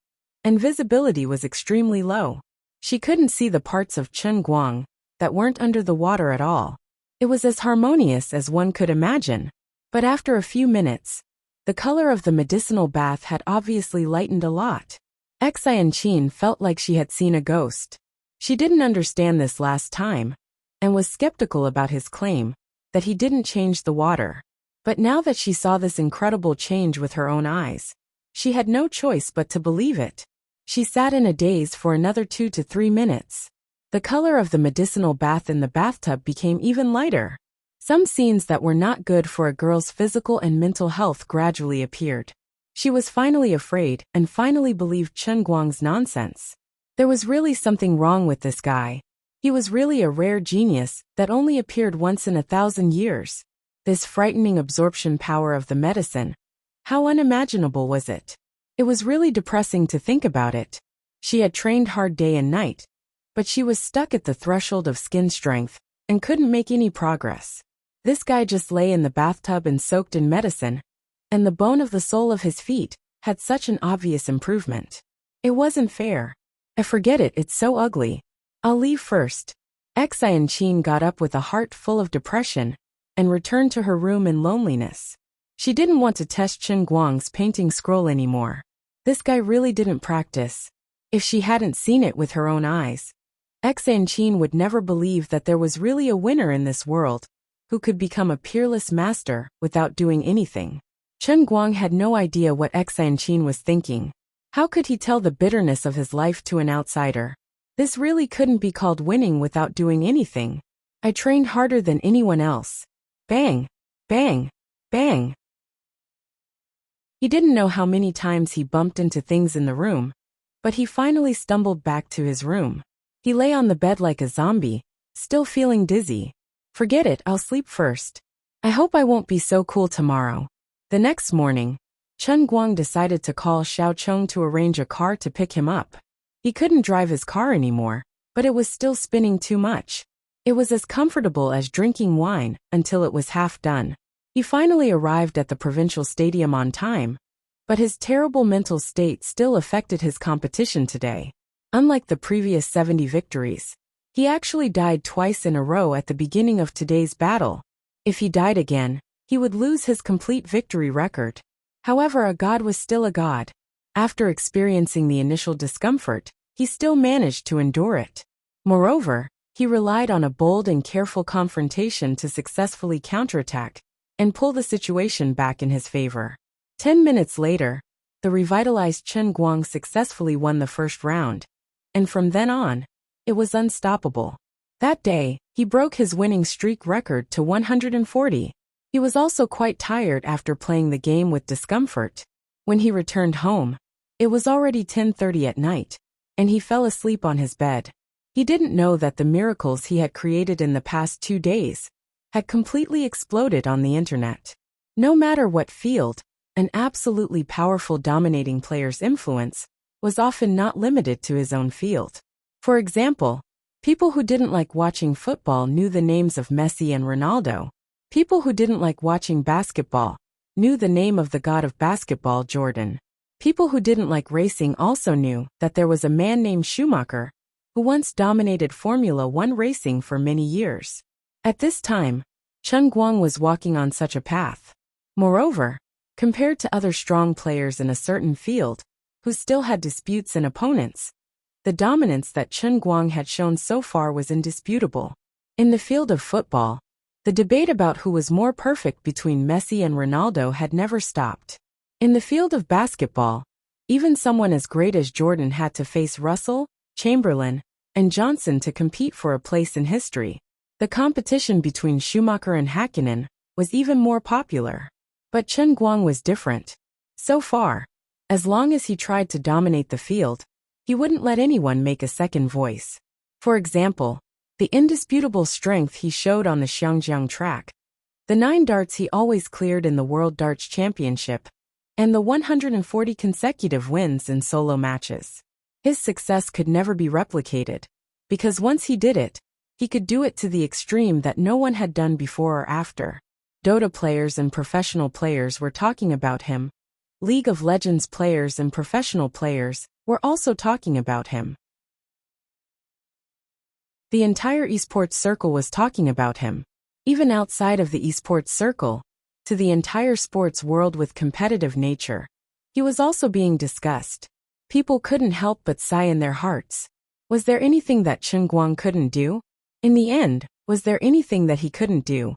and visibility was extremely low. She couldn't see the parts of Chen Guang that weren't under the water at all. It was as harmonious as one could imagine. But after a few minutes, the color of the medicinal bath had obviously lightened a lot. Chen felt like she had seen a ghost. She didn't understand this last time, and was skeptical about his claim that he didn't change the water. But now that she saw this incredible change with her own eyes, she had no choice but to believe it. She sat in a daze for another 2 to 3 minutes. The color of the medicinal bath in the bathtub became even lighter. Some scenes that were not good for a girl's physical and mental health gradually appeared. She was finally afraid and finally believed Chen Guang's nonsense. There was really something wrong with this guy. He was really a rare genius that only appeared once in 1,000 years. This frightening absorption power of the medicine. How unimaginable was it? It was really depressing to think about it. She had trained hard day and night, but she was stuck at the threshold of skin strength and couldn't make any progress. This guy just lay in the bathtub and soaked in medicine, and the bone of the sole of his feet had such an obvious improvement. It wasn't fair. I forget it, it's so ugly. I'll leave first. Chen got up with a heart full of depression and returned to her room in loneliness. She didn't want to test Chen Guang's painting scroll anymore. This guy really didn't practice. If she hadn't seen it with her own eyes, Chen would never believe that there was really a winner in this world who could become a peerless master without doing anything. Chen Guang had no idea what Chen was thinking. How could he tell the bitterness of his life to an outsider? This really couldn't be called winning without doing anything. I trained harder than anyone else. Bang! Bang! Bang! He didn't know how many times he bumped into things in the room, but he finally stumbled back to his room. He lay on the bed like a zombie, still feeling dizzy. Forget it, I'll sleep first. I hope I won't be so cool tomorrow. The next morning, Chen Guang decided to call Xiao Chong to arrange a car to pick him up. He couldn't drive his car anymore, but it was still spinning too much. It was as comfortable as drinking wine until it was half done. He finally arrived at the provincial stadium on time, but his terrible mental state still affected his competition today. Unlike the previous 70 victories, He actually died twice in a row at the beginning of today's battle. If he died again, he would lose his complete victory record. However, a god was still a god. After experiencing the initial discomfort, he still managed to endure it. Moreover, he relied on a bold and careful confrontation to successfully counterattack and pull the situation back in his favor. 10 minutes later, the revitalized Chen Guang successfully won the first round, and from then on, it was unstoppable. That day, he broke his winning streak record to 140. He was also quite tired after playing the game with discomfort. When he returned home, it was already 10:30 at night, and he fell asleep on his bed. He didn't know that the miracles he had created in the past 2 days had completely exploded on the internet. No matter what field, an absolutely powerful dominating player's influence was often not limited to his own field. For example, people who didn't like watching football knew the names of Messi and Ronaldo. People who didn't like watching basketball knew the name of the god of basketball, Jordan. People who didn't like racing also knew that there was a man named Schumacher who once dominated Formula One racing for many years. At this time, Chen Guang was walking on such a path. Moreover, compared to other strong players in a certain field, who still had disputes and opponents, the dominance that Chen Guang had shown so far was indisputable. In the field of football, the debate about who was more perfect between Messi and Ronaldo had never stopped. In the field of basketball, even someone as great as Jordan had to face Russell, Chamberlain, and Johnson to compete for a place in history. The competition between Schumacher and Häkkinen was even more popular. But Chen Guang was different. So far, as long as he tried to dominate the field, he wouldn't let anyone make a second voice. For example, the indisputable strength he showed on the Xiangjiang track, the 9 darts he always cleared in the World Darts Championship, and the 140 consecutive wins in solo matches. His success could never be replicated, because once he did it, he could do it to the extreme that no one had done before or after. Dota players and professional players were talking about him. League of Legends players and professional players were also talking about him. The entire esports circle was talking about him. Even outside of the esports circle, to the entire sports world with competitive nature, he was also being discussed. People couldn't help but sigh in their hearts. Was there anything that Chen Guang couldn't do? In the end, was there anything that he couldn't do?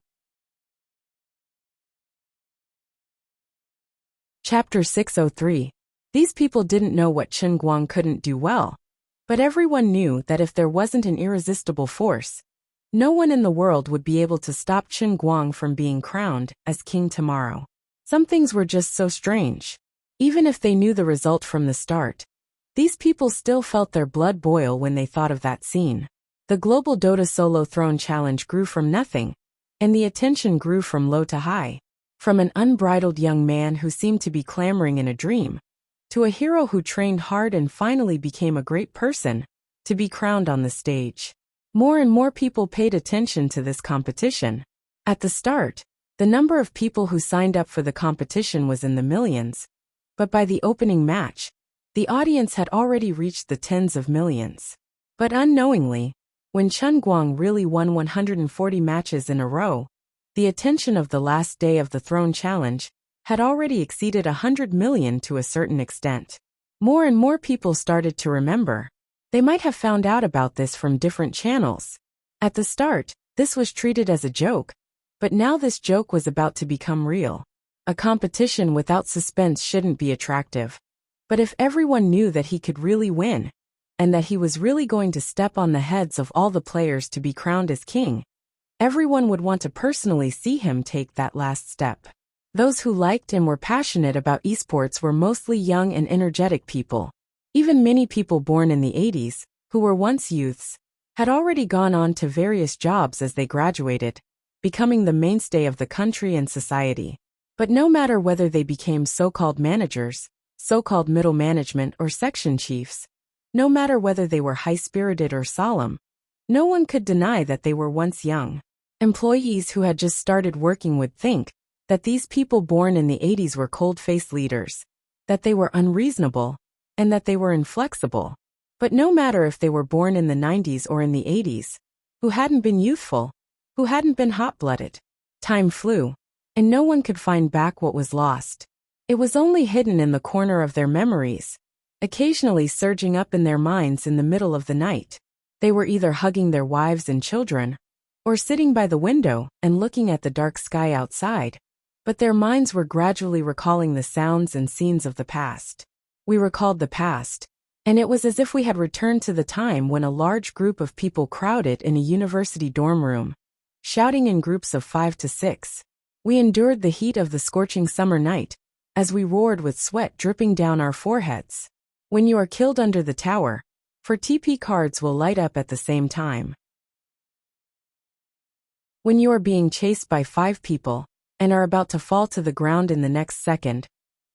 Chapter 603. These people didn't know what Chen Guang couldn't do well. But everyone knew that if there wasn't an irresistible force, no one in the world would be able to stop Chen Guang from being crowned as king tomorrow. Some things were just so strange. Even if they knew the result from the start, these people still felt their blood boil when they thought of that scene. The global Dota Solo Throne Challenge grew from nothing, and the attention grew from low to high. From an unbridled young man who seemed to be clamoring in a dream, to a hero who trained hard and finally became a great person, to be crowned on the stage. More and more people paid attention to this competition. At the start, the number of people who signed up for the competition was in the millions, but by the opening match, the audience had already reached the tens of millions. But unknowingly, when Chen Guang really won 140 matches in a row, the attention of the last day of the Throne Challenge had already exceeded 100 million to a certain extent. More and more people started to remember. They might have found out about this from different channels. At the start, this was treated as a joke, but now this joke was about to become real. A competition without suspense shouldn't be attractive. But if everyone knew that he could really win, and that he was really going to step on the heads of all the players to be crowned as king, everyone would want to personally see him take that last step. Those who liked and were passionate about esports were mostly young and energetic people. Even many people born in the 80s, who were once youths, had already gone on to various jobs as they graduated, becoming the mainstay of the country and society. But no matter whether they became so-called managers, so-called middle management or section chiefs, no matter whether they were high-spirited or solemn, no one could deny that they were once young. Employees who had just started working would think that these people born in the 80s were cold-faced leaders, that they were unreasonable, and that they were inflexible. But no matter if they were born in the 90s or in the 80s, who hadn't been youthful, who hadn't been hot-blooded, time flew, and no one could find back what was lost. It was only hidden in the corner of their memories, occasionally surging up in their minds in the middle of the night. They were either hugging their wives and children, or sitting by the window and looking at the dark sky outside, but their minds were gradually recalling the sounds and scenes of the past. We recalled the past, and it was as if we had returned to the time when a large group of people crowded in a university dorm room, shouting in groups of 5 to 6. We endured the heat of the scorching summer night, as we roared with sweat dripping down our foreheads. When you are killed under the tower, 4 TP cards will light up at the same time. When you are being chased by 5 people, and are about to fall to the ground in the next second,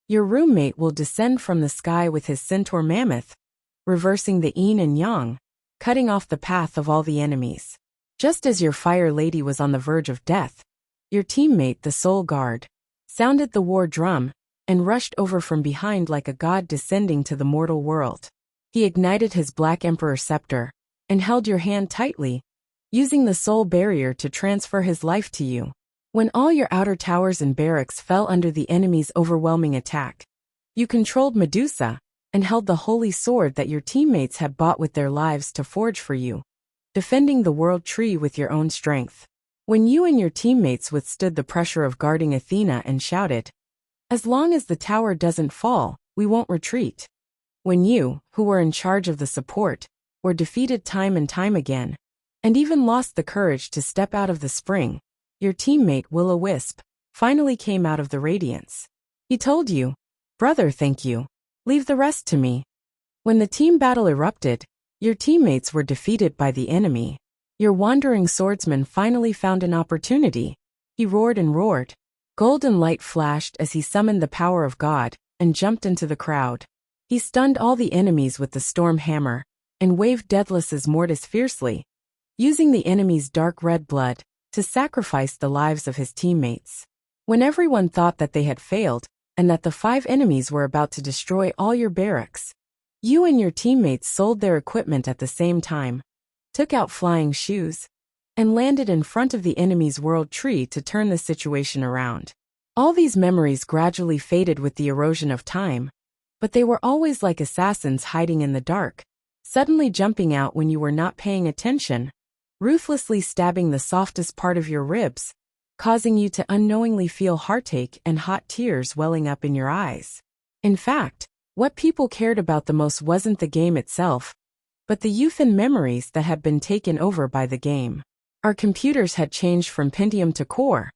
your roommate will descend from the sky with his centaur mammoth, reversing the yin and yang, cutting off the path of all the enemies. Just as your fire lady was on the verge of death, your teammate, the soul guard, sounded the war drum and rushed over from behind like a god descending to the mortal world. He ignited his Black Emperor scepter and held your hand tightly, using the soul barrier to transfer his life to you. When all your outer towers and barracks fell under the enemy's overwhelming attack, you controlled Medusa and held the holy sword that your teammates had bought with their lives to forge for you, defending the world tree with your own strength. When you and your teammates withstood the pressure of guarding Athena and shouted, "As long as the tower doesn't fall, we won't retreat." When you, who were in charge of the support, were defeated time and time again, and even lost the courage to step out of the spring, your teammate Will-O-Wisp finally came out of the radiance. He told you, "Brother, thank you. Leave the rest to me." When the team battle erupted, your teammates were defeated by the enemy. Your wandering swordsman finally found an opportunity. He roared and roared. Golden light flashed as he summoned the power of God and jumped into the crowd. He stunned all the enemies with the storm hammer and waved Daedalus' mortis fiercely, using the enemy's dark red blood to sacrifice the lives of his teammates. When everyone thought that they had failed and that the 5 enemies were about to destroy all your barracks, you and your teammates sold their equipment at the same time, took out flying shoes, and landed in front of the enemy's world tree to turn the situation around. All these memories gradually faded with the erosion of time, but they were always like assassins hiding in the dark, suddenly jumping out when you were not paying attention, ruthlessly stabbing the softest part of your ribs, causing you to unknowingly feel heartache and hot tears welling up in your eyes. In fact, what people cared about the most wasn't the game itself, but the youth and memories that had been taken over by the game. Our computers had changed from Pentium to Core.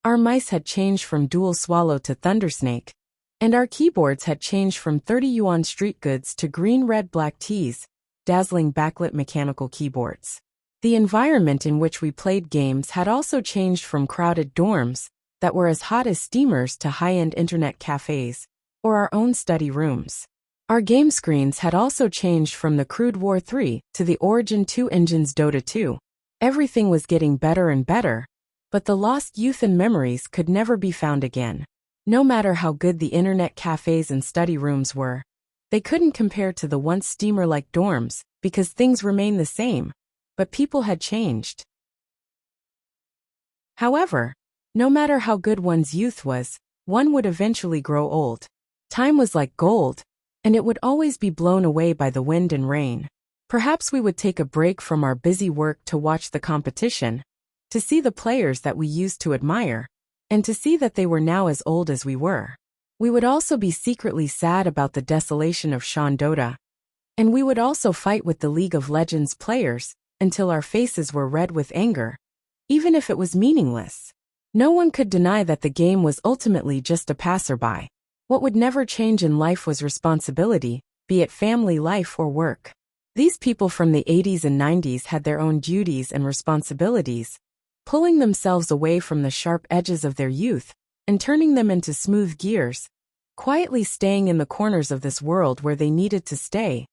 Our mice had changed from Dual Swallow to Thundersnake. And our keyboards had changed from 30 yuan street goods to green, red, black tees, dazzling backlit mechanical keyboards. The environment in which we played games had also changed from crowded dorms that were as hot as steamers to high-end internet cafes or our own study rooms. Our game screens had also changed from the crude War 3 to the Origin 2 engine's Dota 2. Everything was getting better and better, but the lost youth and memories could never be found again. No matter how good the internet cafes and study rooms were, they couldn't compare to the once steamer-like dorms because things remained the same, but people had changed. However, no matter how good one's youth was, one would eventually grow old. Time was like gold, and it would always be blown away by the wind and rain. Perhaps we would take a break from our busy work to watch the competition, to see the players that we used to admire, and to see that they were now as old as we were. We would also be secretly sad about the desolation of Shan Dota, and we would also fight with the League of Legends players until our faces were red with anger, even if it was meaningless. No one could deny that the game was ultimately just a passerby. What would never change in life was responsibility, be it family life or work. These people from the 80s and 90s had their own duties and responsibilities, pulling themselves away from the sharp edges of their youth and turning them into smooth gears, quietly staying in the corners of this world where they needed to stay,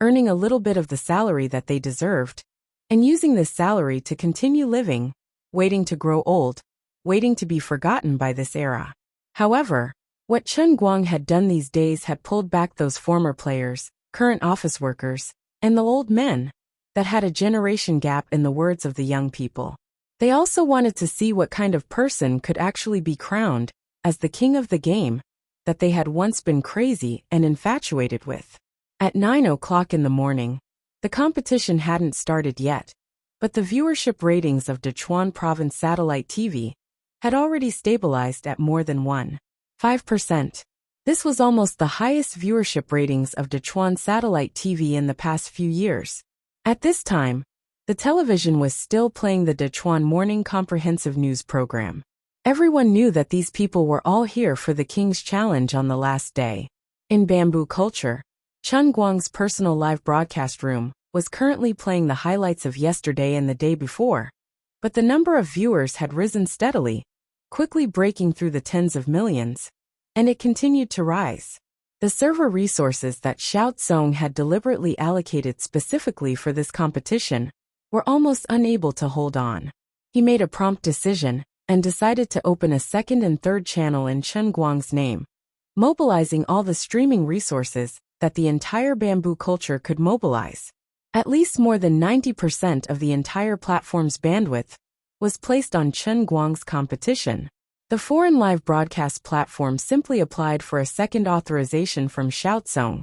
earning a little bit of the salary that they deserved, and using this salary to continue living, waiting to grow old, waiting to be forgotten by this era. However, what Chen Guang had done these days had pulled back those former players, current office workers, and the old men, that had a generation gap in the words of the young people. They also wanted to see what kind of person could actually be crowned as the king of the game that they had once been crazy and infatuated with. At 9 o'clock in the morning, the competition hadn't started yet, but the viewership ratings of Sichuan Province satellite TV had already stabilized at more than 1.5%. This was almost the highest viewership ratings of Sichuan satellite TV in the past few years. At this time, the television was still playing the Sichuan Morning Comprehensive News program. Everyone knew that these people were all here for the King's Challenge on the last day. In bamboo culture, Chen Guang's personal live broadcast room was currently playing the highlights of yesterday and the day before, but the number of viewers had risen steadily, quickly breaking through the tens of millions, and it continued to rise. The server resources that Xiao Song had deliberately allocated specifically for this competition were almost unable to hold on. He made a prompt decision and decided to open a second and third channel in Chen Guang's name, mobilizing all the streaming resources that the entire bamboo culture could mobilize. At least more than 90% of the entire platform's bandwidth was placed on Chen Guang's competition. The foreign live broadcast platform simply applied for a second authorization from Xiao Song,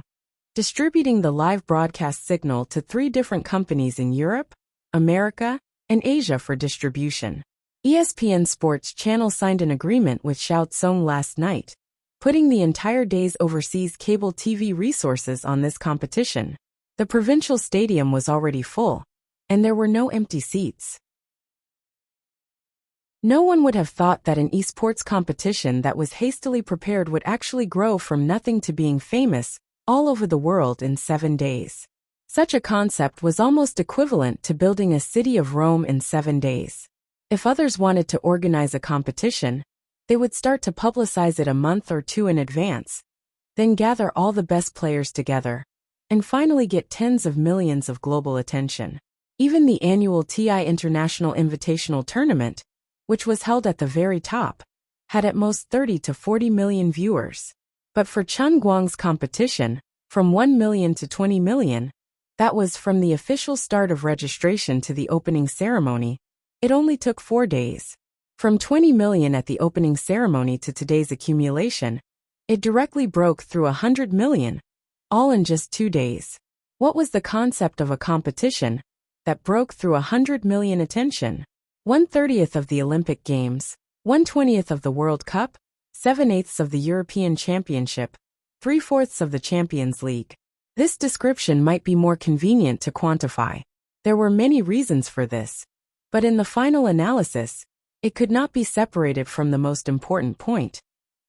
distributing the live broadcast signal to 3 different companies in Europe, America, and Asia for distribution. ESPN Sports Channel signed an agreement with Xiao Song last night, putting the entire day's overseas cable TV resources on this competition. The provincial stadium was already full, and there were no empty seats. No one would have thought that an esports competition that was hastily prepared would actually grow from nothing to being famous all over the world in 7 days. Such a concept was almost equivalent to building a city of Rome in 7 days. If others wanted to organize a competition, they would start to publicize it a month or 2 in advance, then gather all the best players together, and finally get tens of millions of global attention. Even the annual TI International Invitational Tournament, which was held at the very top, had at most 30 to 40 million viewers. But for Chen Guang's competition, from 1 million to 20 million, that was from the official start of registration to the opening ceremony, it only took 4 days. From 20 million at the opening ceremony to today's accumulation, it directly broke through 100 million, all in just 2 days. What was the concept of a competition that broke through 100 million attention? 1/30th of the Olympic Games, 1/20th of the World Cup, 7/8 of the European Championship, 3/4 of the Champions League. This description might be more convenient to quantify. There were many reasons for this, but in the final analysis, it could not be separated from the most important point,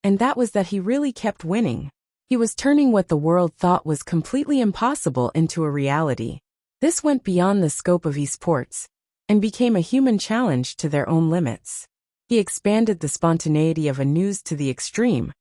and that was that he really kept winning. He was turning what the world thought was completely impossible into a reality. This went beyond the scope of esports and became a human challenge to their own limits. He expanded the spontaneity of a news to the extreme,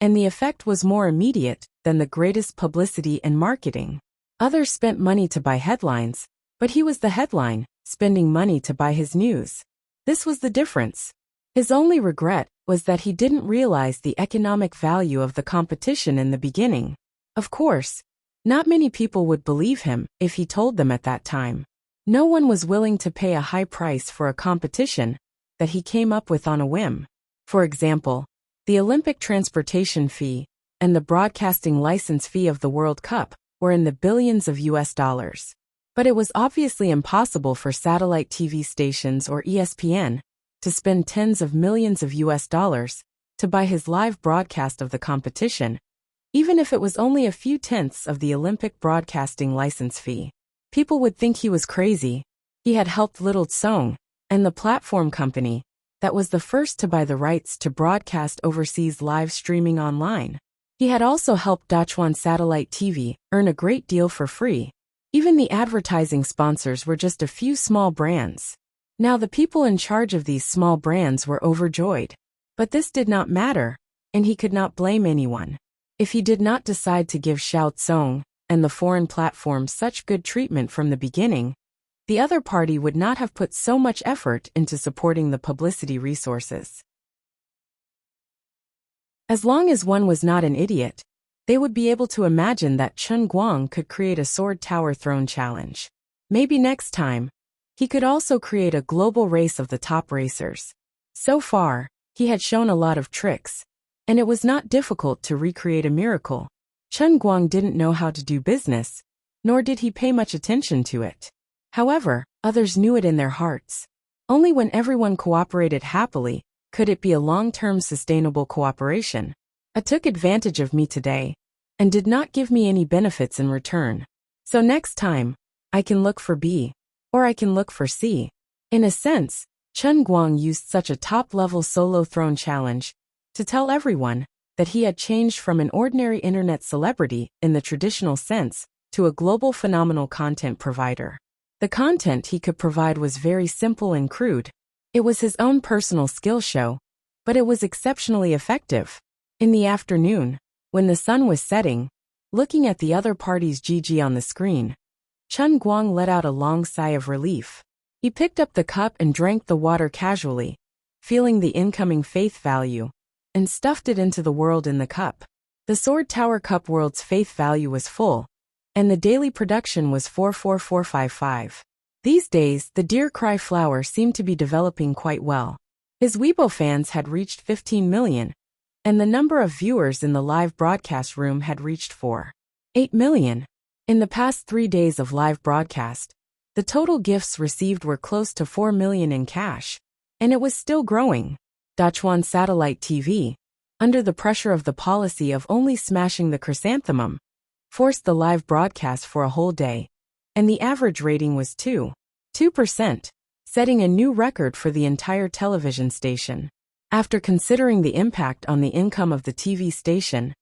and the effect was more immediate than the greatest publicity and marketing. Others spent money to buy headlines, but he was the headline, spending money to buy his news. This was the difference. His only regret was that he didn't realize the economic value of the competition in the beginning. Of course, not many people would believe him if he told them at that time. No one was willing to pay a high price for a competition that he came up with on a whim. For example, the Olympic transportation fee and the broadcasting license fee of the World Cup were in the billions of US dollars. But it was obviously impossible for satellite TV stations or ESPN to spend tens of millions of US dollars to buy his live broadcast of the competition, even if it was only a few tenths of the Olympic broadcasting license fee. People would think he was crazy. He had helped Little Song and the platform company that was the first to buy the rights to broadcast overseas live streaming online. He had also helped Sichuan Satellite TV earn a great deal for free. Even the advertising sponsors were just a few small brands. Now the people in charge of these small brands were overjoyed. But this did not matter, and he could not blame anyone. If he did not decide to give Xiao Song and the foreign platform such good treatment from the beginning, the other party would not have put so much effort into supporting the publicity resources. As long as one was not an idiot, they would be able to imagine that Chen Guang could create a sword tower throne challenge. Maybe next time, he could also create a global race of the top racers. So far, he had shown a lot of tricks, and it was not difficult to recreate a miracle. Chen Guang didn't know how to do business, nor did he pay much attention to it. However, others knew it in their hearts. Only when everyone cooperated happily could it be a long-term sustainable cooperation. I took advantage of me today, and did not give me any benefits in return. So next time, I can look for B, or I can look for C. In a sense, Chen Guang used such a top-level solo throne challenge to tell everyone that he had changed from an ordinary internet celebrity in the traditional sense to a global phenomenal content provider. The content he could provide was very simple and crude. It was his own personal skill show, but it was exceptionally effective. In the afternoon, when the sun was setting, looking at the other party's GG on the screen, Chen Guang let out a long sigh of relief. He picked up the cup and drank the water casually, feeling the incoming faith value, and stuffed it into the world in the cup. The Sword Tower Cup World's faith value was full, and the daily production was 44455. These days, the Dear Cry flower seemed to be developing quite well. His Weibo fans had reached 15 million, and the number of viewers in the live broadcast room had reached 4.8 million. In the past 3 days of live broadcast, the total gifts received were close to 4 million in cash, and it was still growing. Dachuan Satellite TV, under the pressure of the policy of only smashing the chrysanthemum, forced the live broadcast for a whole day, and the average rating was 2%, setting a new record for the entire television station. After considering the impact on the income of the TV station,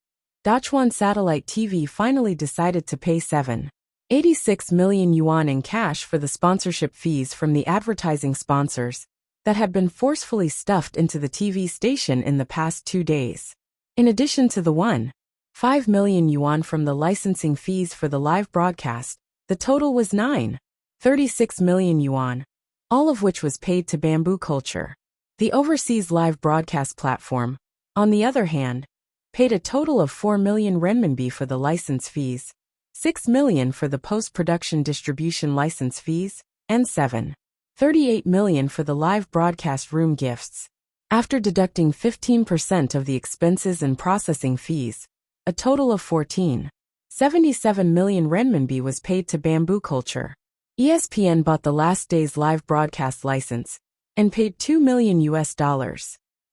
Dachuan Satellite TV finally decided to pay 7.86 million yuan in cash for the sponsorship fees from the advertising sponsors that had been forcefully stuffed into the TV station in the past 2 days. In addition to the 1.5 million yuan from the licensing fees for the live broadcast, the total was 9.36 million yuan, all of which was paid to Bamboo Culture. The overseas live broadcast platform, on the other hand, paid a total of 4 million renminbi for the license fees, 6 million for the post-production distribution license fees, and 7.38 million for the live broadcast room gifts. After deducting 15% of the expenses and processing fees, a total of 14.77 million renminbi was paid to Bamboo Culture. ESPN bought the last day's live broadcast license and paid $2 million.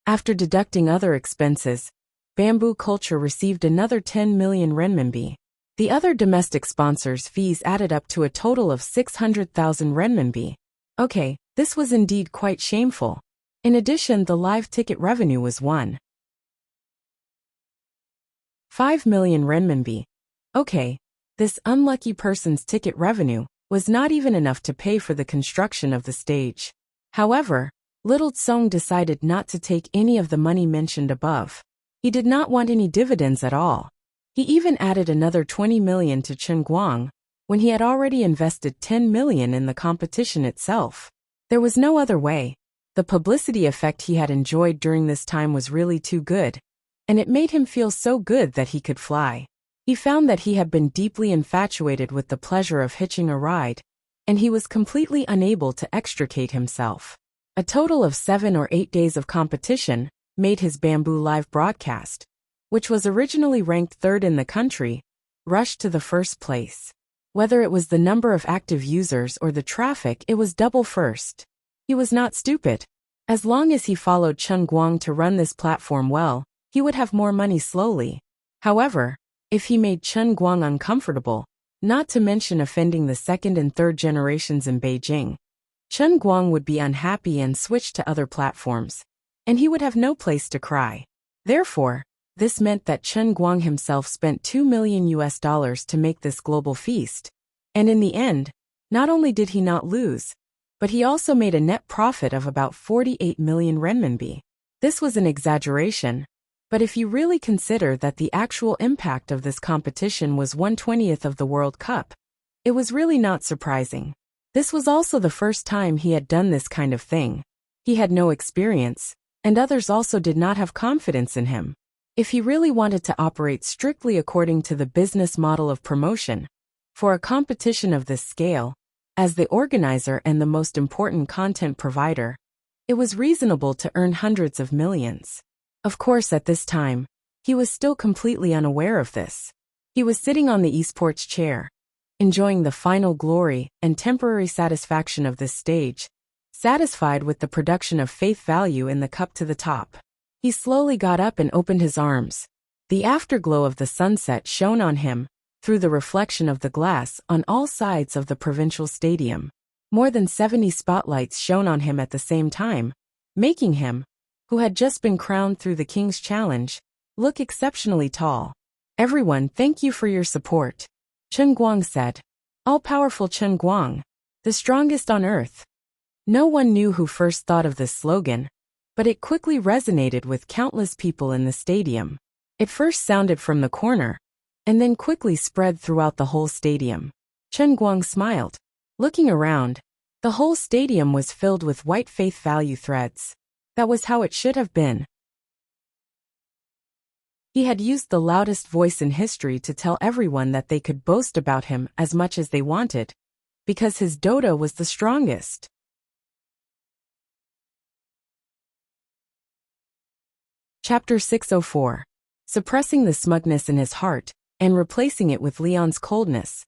After deducting other expenses, Bamboo Culture received another 10 million renminbi. The other domestic sponsors' fees added up to a total of 600,000 renminbi. Okay, this was indeed quite shameful. In addition, the live ticket revenue was 1.5 million renminbi. Okay, this unlucky person's ticket revenue was not even enough to pay for the construction of the stage. However, Little Tsong decided not to take any of the money mentioned above. He did not want any dividends at all. He even added another 20 million to Chen Guang, when he had already invested 10 million in the competition itself. There was no other way. The publicity effect he had enjoyed during this time was really too good, and it made him feel so good that he could fly. He found that he had been deeply infatuated with the pleasure of hitching a ride, and he was completely unable to extricate himself. A total of 7 or 8 days of competition made his Bamboo live broadcast, which was originally ranked 3rd in the country, rush to the first place. Whether it was the number of active users or the traffic, it was double first. He was not stupid. As long as he followed Chen Guang to run this platform well, he would have more money slowly. However, if he made Chen Guang uncomfortable, not to mention offending the 2nd and 3rd generations in Beijing, Chen Guang would be unhappy and switch to other platforms, and he would have no place to cry. Therefore, this meant that Chen Guang himself spent $2 million to make this global feast. And in the end, not only did he not lose, but he also made a net profit of about 48 million renminbi. This was an exaggeration, but if you really consider that the actual impact of this competition was 1/20th of the World Cup, it was really not surprising. This was also the first time he had done this kind of thing. He had no experience, and others also did not have confidence in him. If he really wanted to operate strictly according to the business model of promotion, for a competition of this scale, as the organizer and the most important content provider, it was reasonable to earn hundreds of millions. Of course, at this time, he was still completely unaware of this. He was sitting on the esports chair, enjoying the final glory and temporary satisfaction of this stage, satisfied with the production of faith value in the cup to the top. He slowly got up and opened his arms. The afterglow of the sunset shone on him, through the reflection of the glass on all sides of the provincial stadium. More than 70 spotlights shone on him at the same time, making him, who had just been crowned through the King's Challenge, look exceptionally tall. "Everyone, thank you for your support," Chen Guang said. All-powerful Chen Guang, the strongest on earth. No one knew who first thought of this slogan, but it quickly resonated with countless people in the stadium. It first sounded from the corner, and then quickly spread throughout the whole stadium. Chen Guang smiled. Looking around, the whole stadium was filled with white faith value threads. That was how it should have been. He had used the loudest voice in history to tell everyone that they could boast about him as much as they wanted, because his Dota was the strongest. Chapter 604. Suppressing the smugness in his heart, and replacing it with Leon's coldness.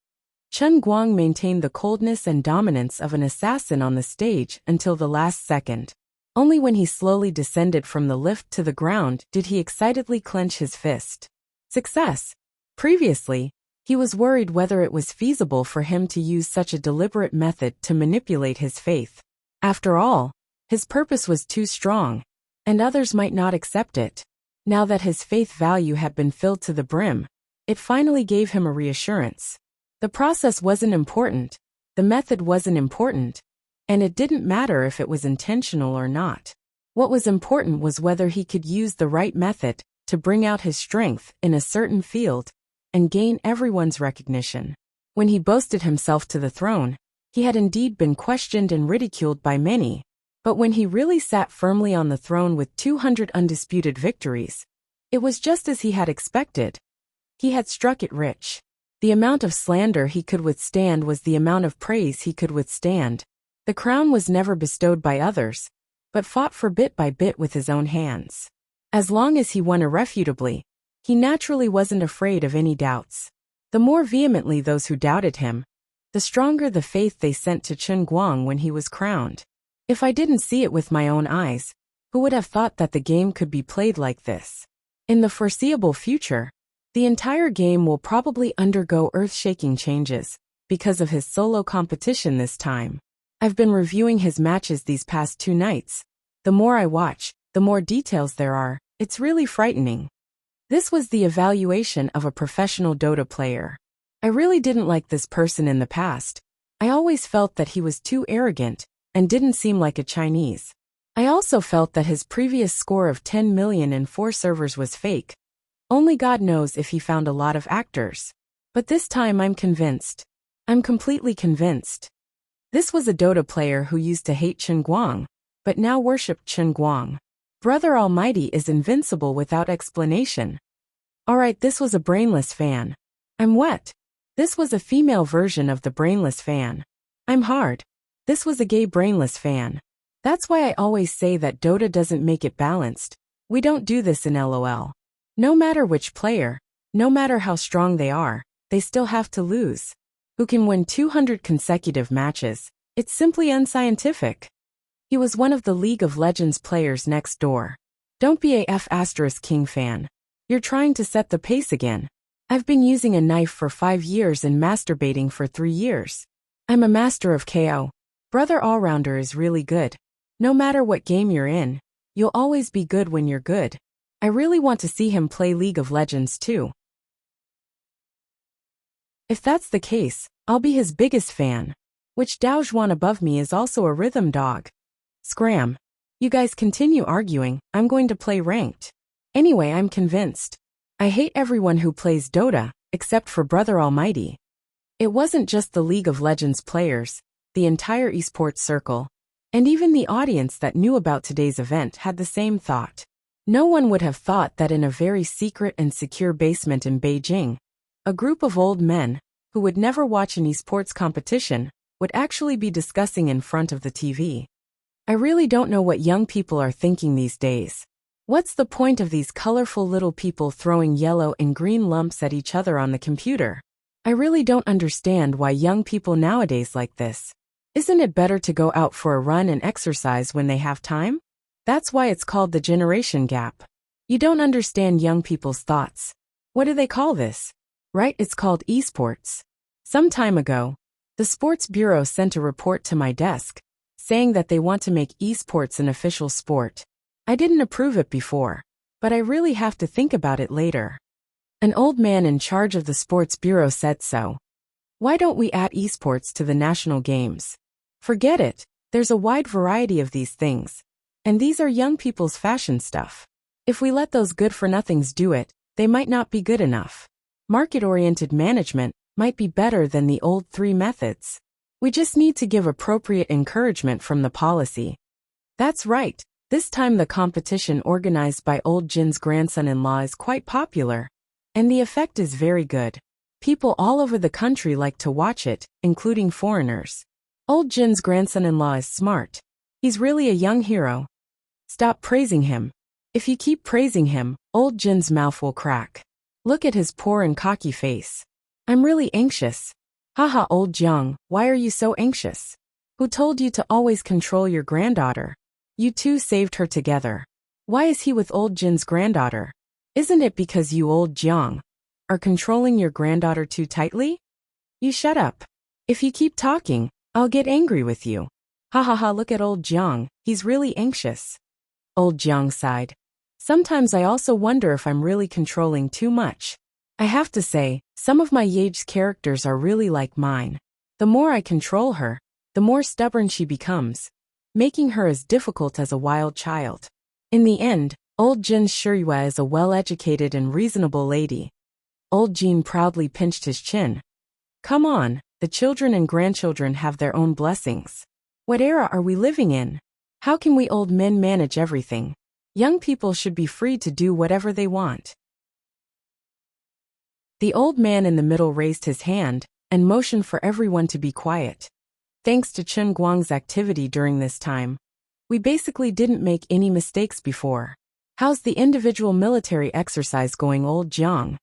Chen Guang maintained the coldness and dominance of an assassin on the stage until the last second. Only when he slowly descended from the lift to the ground did he excitedly clench his fist. Success! Previously, he was worried whether it was feasible for him to use such a deliberate method to manipulate his faith. After all, his purpose was too strong, and others might not accept it. Now that his faith value had been filled to the brim, it finally gave him a reassurance. The process wasn't important, the method wasn't important, and it didn't matter if it was intentional or not. What was important was whether he could use the right method to bring out his strength in a certain field and gain everyone's recognition. When he boasted himself to the throne, he had indeed been questioned and ridiculed by many, but when he really sat firmly on the throne with 200 undisputed victories, it was just as he had expected. He had struck it rich. The amount of slander he could withstand was the amount of praise he could withstand. The crown was never bestowed by others, but fought for bit by bit with his own hands. As long as he won irrefutably, he naturally wasn't afraid of any doubts. The more vehemently those who doubted him, the stronger the faith they sent to Chen Guang when he was crowned. If I didn't see it with my own eyes, who would have thought that the game could be played like this? In the foreseeable future, the entire game will probably undergo earth-shaking changes because of his solo competition this time. I've been reviewing his matches these past 2 nights. The more I watch, the more details there are. It's really frightening. This was the evaluation of a professional Dota player. I really didn't like this person in the past. I always felt that he was too arrogant and didn't seem like a Chinese. I also felt that his previous score of 10 million in 4 servers was fake. Only God knows if he found a lot of actors. But this time I'm convinced. I'm completely convinced. This was a Dota player who used to hate Chen Guang, but now worshipped Chen Guang. Brother Almighty is invincible without explanation. Alright, this was a brainless fan. I'm wet. This was a female version of the brainless fan. I'm hard. This was a gay brainless fan. That's why I always say that Dota doesn't make it balanced. We don't do this in LOL. No matter which player, no matter how strong they are, they still have to lose. Who can win 200 consecutive matches? It's simply unscientific. He was one of the League of Legends players next door. Don't be a F***King fan. You're trying to set the pace again. I've been using a knife for 5 years and masturbating for 3 years. I'm a master of KO. Brother Allrounder is really good. No matter what game you're in, you'll always be good when you're good. I really want to see him play League of Legends too. If that's the case, I'll be his biggest fan. Which Daojuan above me is also a rhythm dog. Scram. You guys continue arguing, I'm going to play ranked. Anyway, I'm convinced. I hate everyone who plays Dota, except for Brother Almighty. It wasn't just the League of Legends players, the entire esports circle, and even the audience that knew about today's event had the same thought. No one would have thought that in a very secret and secure basement in Beijing, a group of old men, who would never watch an esports competition, would actually be discussing in front of the TV. I really don't know what young people are thinking these days. What's the point of these colorful little people throwing yellow and green lumps at each other on the computer? I really don't understand why young people nowadays like this. Isn't it better to go out for a run and exercise when they have time? That's why it's called the generation gap. You don't understand young people's thoughts. What do they call this? Right, it's called esports. Some time ago, the Sports Bureau sent a report to my desk, saying that they want to make esports an official sport. I didn't approve it before, but I really have to think about it later. An old man in charge of the Sports Bureau said so. Why don't we add esports to the national games? Forget it, there's a wide variety of these things. And these are young people's fashion stuff. If we let those good-for-nothings do it, they might not be good enough. Market-oriented management might be better than the old 3 methods. We just need to give appropriate encouragement from the policy. That's right, this time the competition organized by old Jin's grandson-in-law is quite popular. And the effect is very good. People all over the country like to watch it, including foreigners. Old Jin's grandson-in-law is smart. He's really a young hero. Stop praising him. If you keep praising him, old Jin's mouth will crack. Look at his poor and cocky face. I'm really anxious. Haha, old Jiang, why are you so anxious? Who told you to always control your granddaughter? You two saved her together. Why is he with old Jin's granddaughter? Isn't it because you, old Jiang, are controlling your granddaughter too tightly? You shut up. If you keep talking, I'll get angry with you. Ha ha ha, look at old Jiang, he's really anxious. Old Jiang sighed. Sometimes I also wonder if I'm really controlling too much. I have to say, some of my Yage's characters are really like mine. The more I control her, the more stubborn she becomes, making her as difficult as a wild child. In the end, old Jin Shiyue is a well-educated and reasonable lady. Old Jin proudly pinched his chin. Come on, the children and grandchildren have their own blessings. What era are we living in? How can we old men manage everything? Young people should be free to do whatever they want. The old man in the middle raised his hand and motioned for everyone to be quiet. Thanks to Chen Guang's activity during this time, we basically didn't make any mistakes before. How's the individual military exercise going, old Jiang?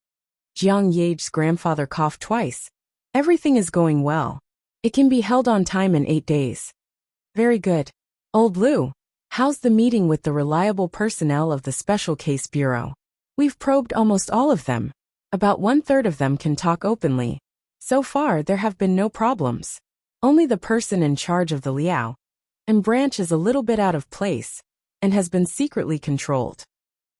Jiang Yage's grandfather coughed twice. Everything is going well. It can be held on time in 8 days. Very good. Old Lu, how's the meeting with the reliable personnel of the Special Case Bureau? We've probed almost all of them. About 1/3 of them can talk openly. So far there have been no problems. Only the person in charge of the Liao and branch is a little bit out of place and has been secretly controlled.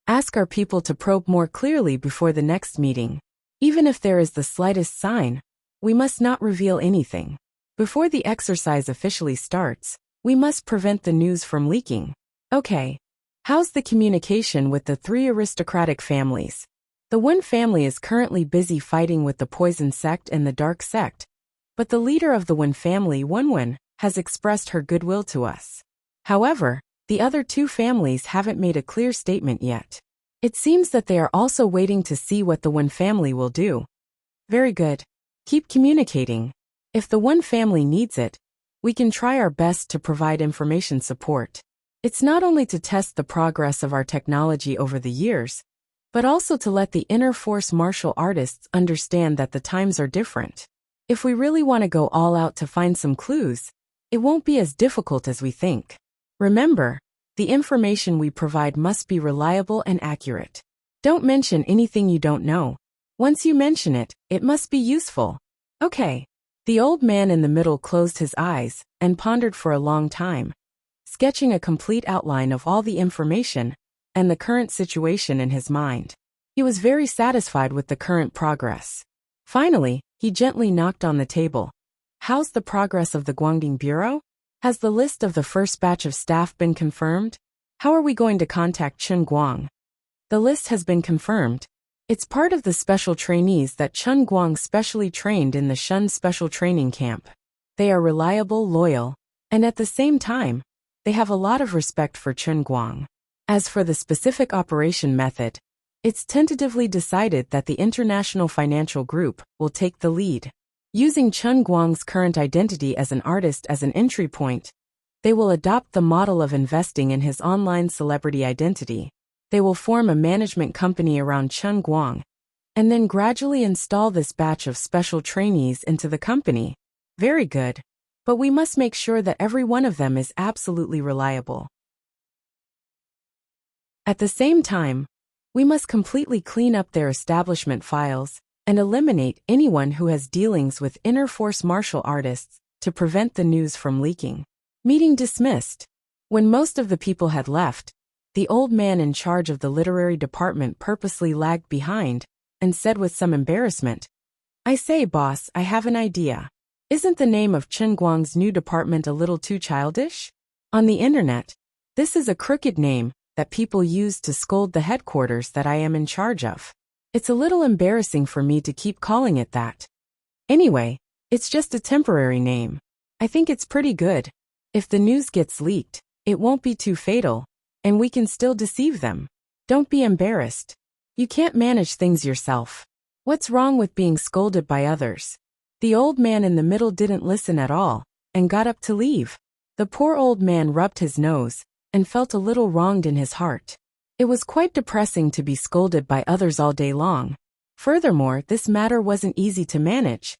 Ask our people to probe more clearly before the next meeting. Even if there is the slightest sign, we must not reveal anything. Before the exercise officially starts, we must prevent the news from leaking. Okay. How's the communication with the 3 aristocratic families? The Wen family is currently busy fighting with the Poison Sect and the Dark Sect, but the leader of the Wen family, Wen, has expressed her goodwill to us. However, the other 2 families haven't made a clear statement yet. It seems that they are also waiting to see what the Wen family will do. Very good. Keep communicating. If the Wen family needs it, we can try our best to provide information support. It's not only to test the progress of our technology over the years, but also to let the inner force martial artists understand that the times are different. If we really want to go all out to find some clues, it won't be as difficult as we think. Remember, the information we provide must be reliable and accurate. Don't mention anything you don't know. Once you mention it, it must be useful. Okay. The old man in the middle closed his eyes and pondered for a long time, sketching a complete outline of all the information and the current situation in his mind. He was very satisfied with the current progress. Finally, he gently knocked on the table. How's the progress of the Guangding Bureau? Has the list of the first batch of staff been confirmed? How are we going to contact Chen Guang? The list has been confirmed. It's part of the special trainees that Chen Guang specially trained in the Shun Special Training Camp. They are reliable, loyal, and at the same time, they have a lot of respect for Chen Guang. As for the specific operation method, it's tentatively decided that the International Financial Group will take the lead. Using Chen Guang's current identity as an artist as an entry point, they will adopt the model of investing in his online celebrity identity. They will form a management company around Chen Guang, and then gradually install this batch of special trainees into the company. Very good. But we must make sure that every one of them is absolutely reliable. At the same time, we must completely clean up their establishment files and eliminate anyone who has dealings with inner force martial artists to prevent the news from leaking. Meeting dismissed. When most of the people had left, the old man in charge of the literary department purposely lagged behind and said with some embarrassment, "I say, boss, I have an idea. Isn't the name of Chen Guang's new department a little too childish? On the internet, this is a crooked name that people use to scold the headquarters that I am in charge of. It's a little embarrassing for me to keep calling it that. Anyway, it's just a temporary name. I think it's pretty good. If the news gets leaked, it won't be too fatal, and we can still deceive them. Don't be embarrassed. You can't manage things yourself. What's wrong with being scolded by others?" The old man in the middle didn't listen at all, and got up to leave. The poor old man rubbed his nose, and felt a little wronged in his heart. It was quite depressing to be scolded by others all day long. Furthermore, this matter wasn't easy to manage.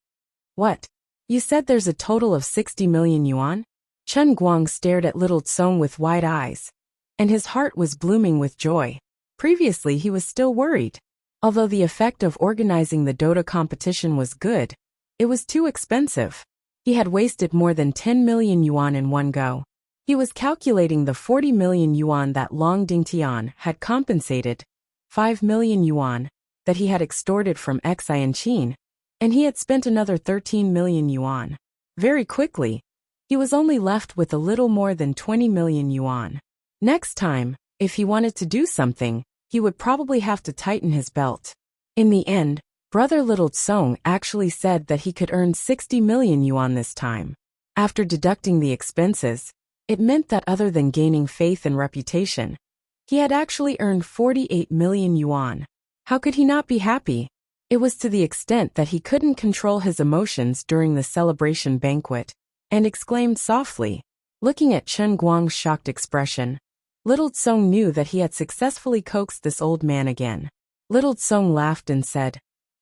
"What? You said there's a total of 60 million yuan? Chen Guang stared at little Tsong with wide eyes, and his heart was blooming with joy. Previously he was still worried. Although the effect of organizing the Dota competition was good, it was too expensive. He had wasted more than 10 million yuan in one go. He was calculating the 40 million yuan that Long Dingtian had compensated, 5 million yuan that he had extorted from Xian Qin, and he had spent another 13 million yuan. Very quickly, he was only left with a little more than 20 million yuan. Next time, if he wanted to do something, he would probably have to tighten his belt. In the end, Brother Little Tsong actually said that he could earn 60 million yuan this time. After deducting the expenses, it meant that other than gaining faith and reputation, he had actually earned 48 million yuan. How could he not be happy? It was to the extent that he couldn't control his emotions during the celebration banquet, and exclaimed softly, looking at Chen Guang's shocked expression. Little Tsong knew that he had successfully coaxed this old man again. Little Tsong laughed and said,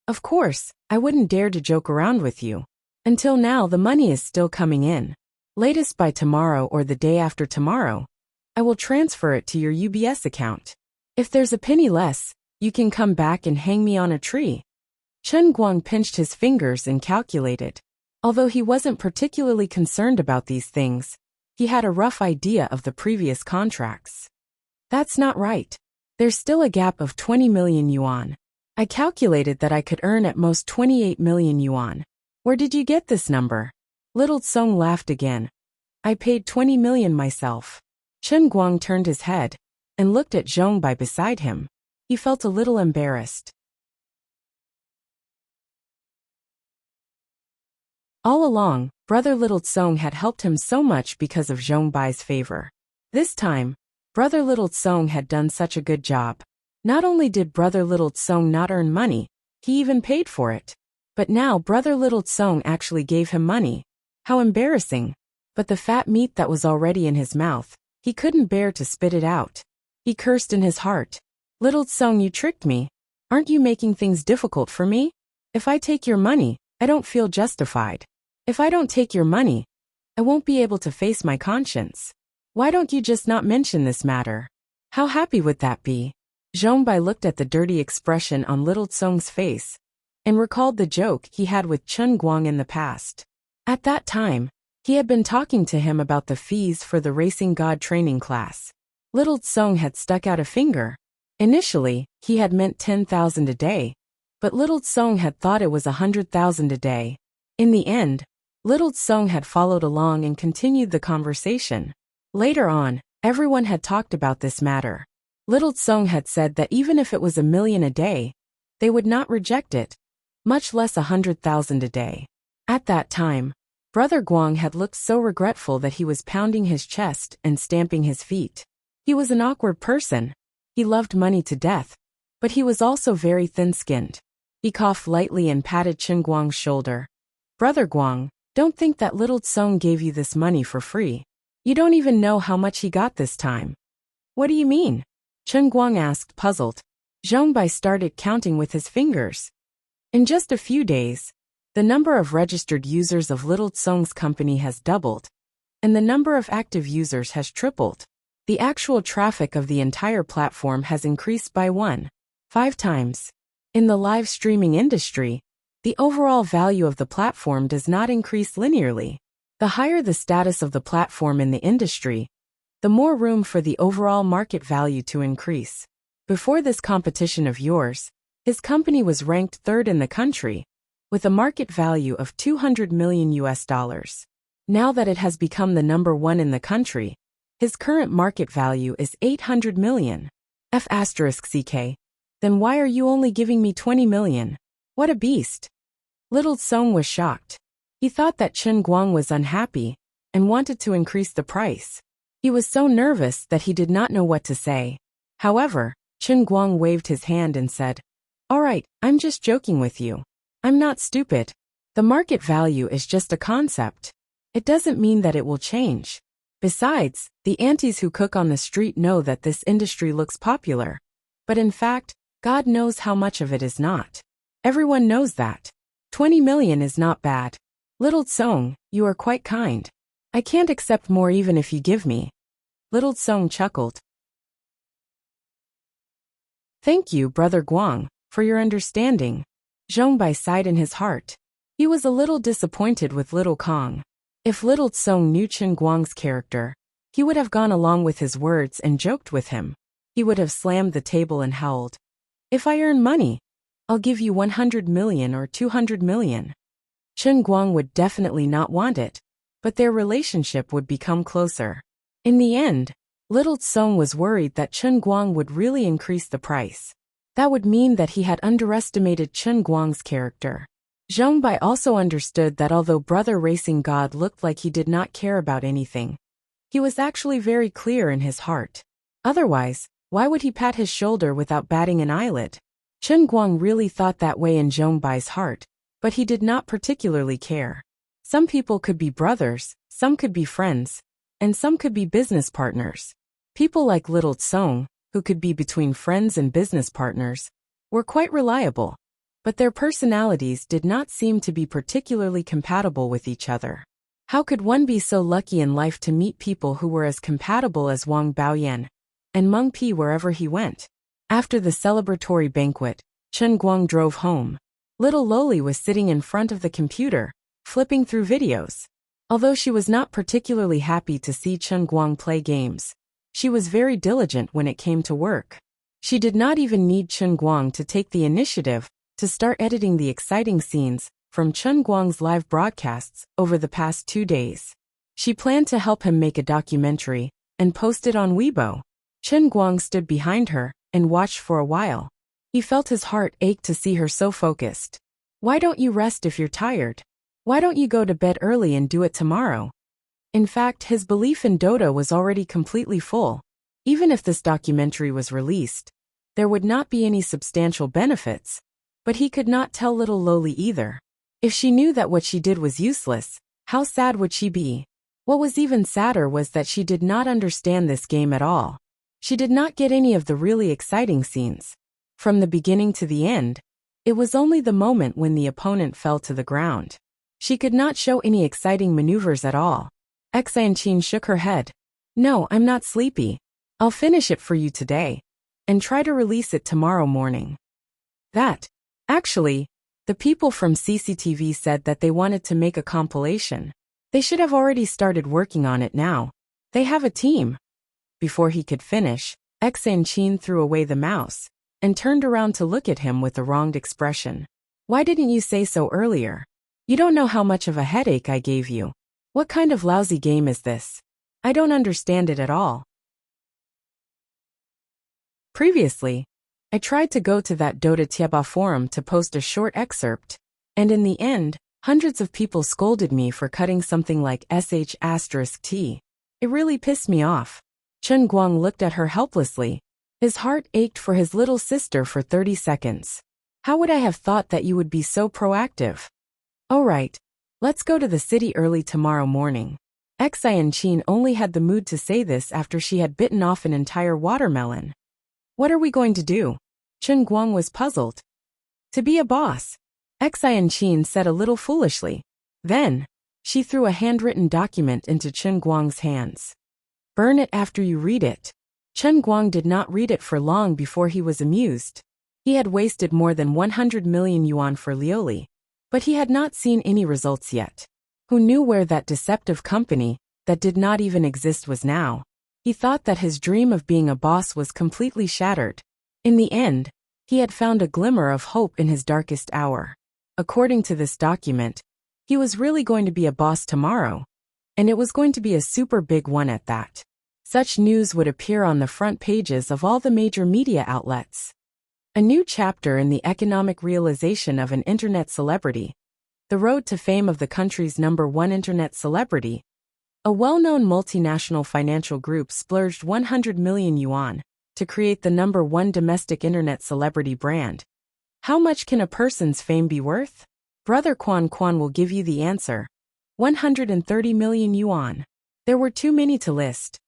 "Of course, I wouldn't dare to joke around with you. Until now the money is still coming in. Latest by tomorrow or the day after tomorrow, I will transfer it to your UBS account. If there's a penny less, you can come back and hang me on a tree." Chen Guang pinched his fingers and calculated. Although he wasn't particularly concerned about these things, he had a rough idea of the previous contracts. "That's not right. There's still a gap of 20 million yuan. I calculated that I could earn at most 28 million yuan. Where did you get this number?" Little Tsong laughed again. "I paid 20 million myself." Chen Guang turned his head and looked at Zhong Bai beside him. He felt a little embarrassed. All along, Brother Little Tsong had helped him so much because of Zhong Bai's favor. This time, Brother Little Tsong had done such a good job. Not only did Brother Little Tsong not earn money, he even paid for it. But now Brother Little Tsong actually gave him money. How embarrassing. But the fat meat that was already in his mouth, he couldn't bear to spit it out. He cursed in his heart. "Little Tsong, you tricked me. Aren't you making things difficult for me? If I take your money, I don't feel justified. If I don't take your money, I won't be able to face my conscience. Why don't you just not mention this matter? How happy would that be?" Zhong Bai looked at the dirty expression on Little Tsong's face and recalled the joke he had with Chen Guang in the past. At that time, he had been talking to him about the fees for the Racing God training class. Little Tsong had stuck out a finger. Initially, he had meant 10,000 a day, but Little Tsong had thought it was 100,000 a day. In the end, Little Tsong had followed along and continued the conversation. Later on, everyone had talked about this matter. Little Tsong had said that even if it was 1,000,000 a day, they would not reject it, much less 100,000 a day. At that time, Brother Guang had looked so regretful that he was pounding his chest and stamping his feet. He was an awkward person. He loved money to death, but he was also very thin-skinned. He coughed lightly and patted Chen Guang's shoulder. Brother Guang, don't think that little Tsong gave you this money for free. You don't even know how much he got this time. What do you mean? Chen Guang asked, puzzled. Zhongbai started counting with his fingers. In just a few days, the number of registered users of Little Tsong's company has doubled, and the number of active users has tripled. The actual traffic of the entire platform has increased by 1.5 times. In the live streaming industry, the overall value of the platform does not increase linearly. The higher the status of the platform in the industry, the more room for the overall market value to increase. Before this competition of yours, his company was ranked third in the country, with a market value of $200 million. Now that it has become the number one in the country, his current market value is $800 million. F*CK. Then why are you only giving me $20 million? What a beast. Little Tsong was shocked. He thought that Chen Guang was unhappy and wanted to increase the price. He was so nervous that he did not know what to say. However, Chen Guang waved his hand and said, "All right, I'm just joking with you. I'm not stupid. The market value is just a concept. It doesn't mean that it will change. Besides, the aunties who cook on the street know that this industry looks popular. But in fact, God knows how much of it is not. Everyone knows that. 20 million is not bad. Little Tsong, you are quite kind. I can't accept more even if you give me." Little Tsong chuckled. "Thank you, Brother Guang, for your understanding." Zhongbai sighed in his heart. He was a little disappointed with Little Kong. If Little Tsong knew Chen Guang's character, he would have gone along with his words and joked with him. He would have slammed the table and howled, "If I earn money, I'll give you 100 million or 200 million. Chen Guang would definitely not want it, but their relationship would become closer. In the end, Little Tsong was worried that Chen Guang would really increase the price. That would mean that he had underestimated Chen Guang's character. Zhongbai also understood that although Brother Racing God looked like he did not care about anything, he was actually very clear in his heart. Otherwise, why would he pat his shoulder without batting an eyelid? Chen Guang really thought that way in Zhongbai's heart, but he did not particularly care. Some people could be brothers, some could be friends, and some could be business partners. People like Little Tsong, who could be between friends and business partners, were quite reliable, but their personalities did not seem to be particularly compatible with each other. How could one be so lucky in life to meet people who were as compatible as Wang Baoyan and Meng Pi wherever he went? After the celebratory banquet, Chen Guang drove home. Little Loli was sitting in front of the computer, flipping through videos. Although she was not particularly happy to see Chen Guang play games, she was very diligent when it came to work. She did not even need Chen Guang to take the initiative to start editing the exciting scenes from Chen Guang's live broadcasts over the past 2 days. She planned to help him make a documentary and post it on Weibo. Chen Guang stood behind her and watched for a while. He felt his heart ache to see her so focused. "Why don't you rest if you're tired? Why don't you go to bed early and do it tomorrow?" In fact, his belief in Dota was already completely full. Even if this documentary was released, there would not be any substantial benefits. But he could not tell little Loli either. If she knew that what she did was useless, how sad would she be? What was even sadder was that she did not understand this game at all. She did not get any of the really exciting scenes. From the beginning to the end, it was only the moment when the opponent fell to the ground. She could not show any exciting maneuvers at all. Xianqin shook her head. "No, I'm not sleepy. I'll finish it for you today, and try to release it tomorrow morning." Actually, the people from CCTV said that they wanted to make a compilation. They should have already started working on it now. They have a team. Before he could finish, Xianqin threw away the mouse and turned around to look at him with a wronged expression. "Why didn't you say so earlier? You don't know how much of a headache I gave you. What kind of lousy game is this? I don't understand it at all." Previously, I tried to go to that Dota Tieba forum to post a short excerpt, and in the end, hundreds of people scolded me for cutting something like sh*t. It really pissed me off. Chen Guang looked at her helplessly. His heart ached for his little sister for 30 seconds. How would I have thought that you would be so proactive? All right. Let's go to the city early tomorrow morning. Xianqin only had the mood to say this after she had bitten off an entire watermelon. What are we going to do? Chen Guang was puzzled. To be a boss, Xianqin said a little foolishly. Then, she threw a handwritten document into Chen Guang's hands. Burn it after you read it. Chen Guang did not read it for long before he was amused. He had wasted more than 100 million yuan for Lioli, but he had not seen any results yet. Who knew where that deceptive company, that did not even exist, was now? He thought that his dream of being a boss was completely shattered. In the end, he had found a glimmer of hope in his darkest hour. According to this document, he was really going to be a boss tomorrow, and it was going to be a super big one at that. Such news would appear on the front pages of all the major media outlets. A new chapter in the economic realization of an internet celebrity. The road to fame of the country's #1 internet celebrity. A well-known multinational financial group splurged 100 million yuan to create the #1 domestic internet celebrity brand. How much can a person's fame be worth? Brother Quan will give you the answer. 130 million yuan. There were too many to list.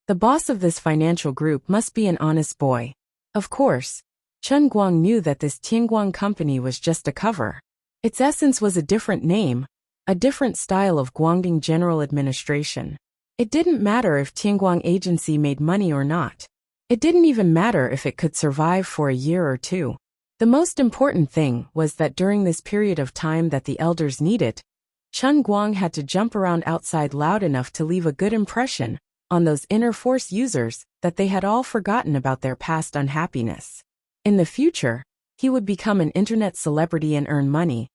The boss of this financial group must be an honest boy. Of course, Chen Guang knew that this Tianguang company was just a cover. Its essence was a different name, a different style of Guangdong General Administration. It didn't matter if Tianguang Agency made money or not. It didn't even matter if it could survive for a year or two. The most important thing was that during this period of time that the elders needed, Chen Guang had to jump around outside loud enough to leave a good impression on those inner force users that they had all forgotten about their past unhappiness. In the future, he would become an internet celebrity and earn money,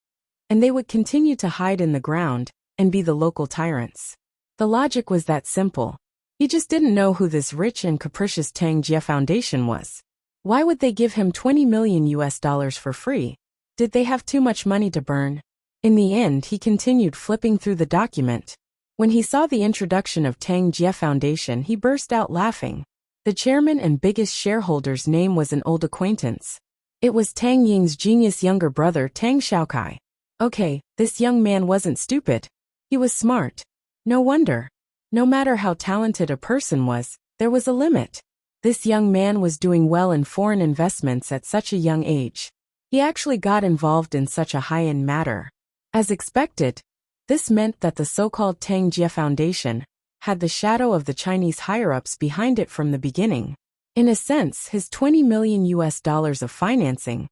and they would continue to hide in the ground and be the local tyrants. The logic was that simple. He just didn't know who this rich and capricious Tang Jie Foundation was. Why would they give him $20 million for free? Did they have too much money to burn? In the end, he continued flipping through the document. When he saw the introduction of Tang Jie Foundation, he burst out laughing. The chairman and biggest shareholder's name was an old acquaintance. It was Tang Ying's genius younger brother Tang Xiaokai. Okay, this young man wasn't stupid. He was smart. No wonder. No matter how talented a person was, there was a limit. This young man was doing well in foreign investments at such a young age. He actually got involved in such a high-end matter. As expected, this meant that the so-called Tang Jie Foundation had the shadow of the Chinese higher-ups behind it from the beginning. In a sense, his $20 million of financing,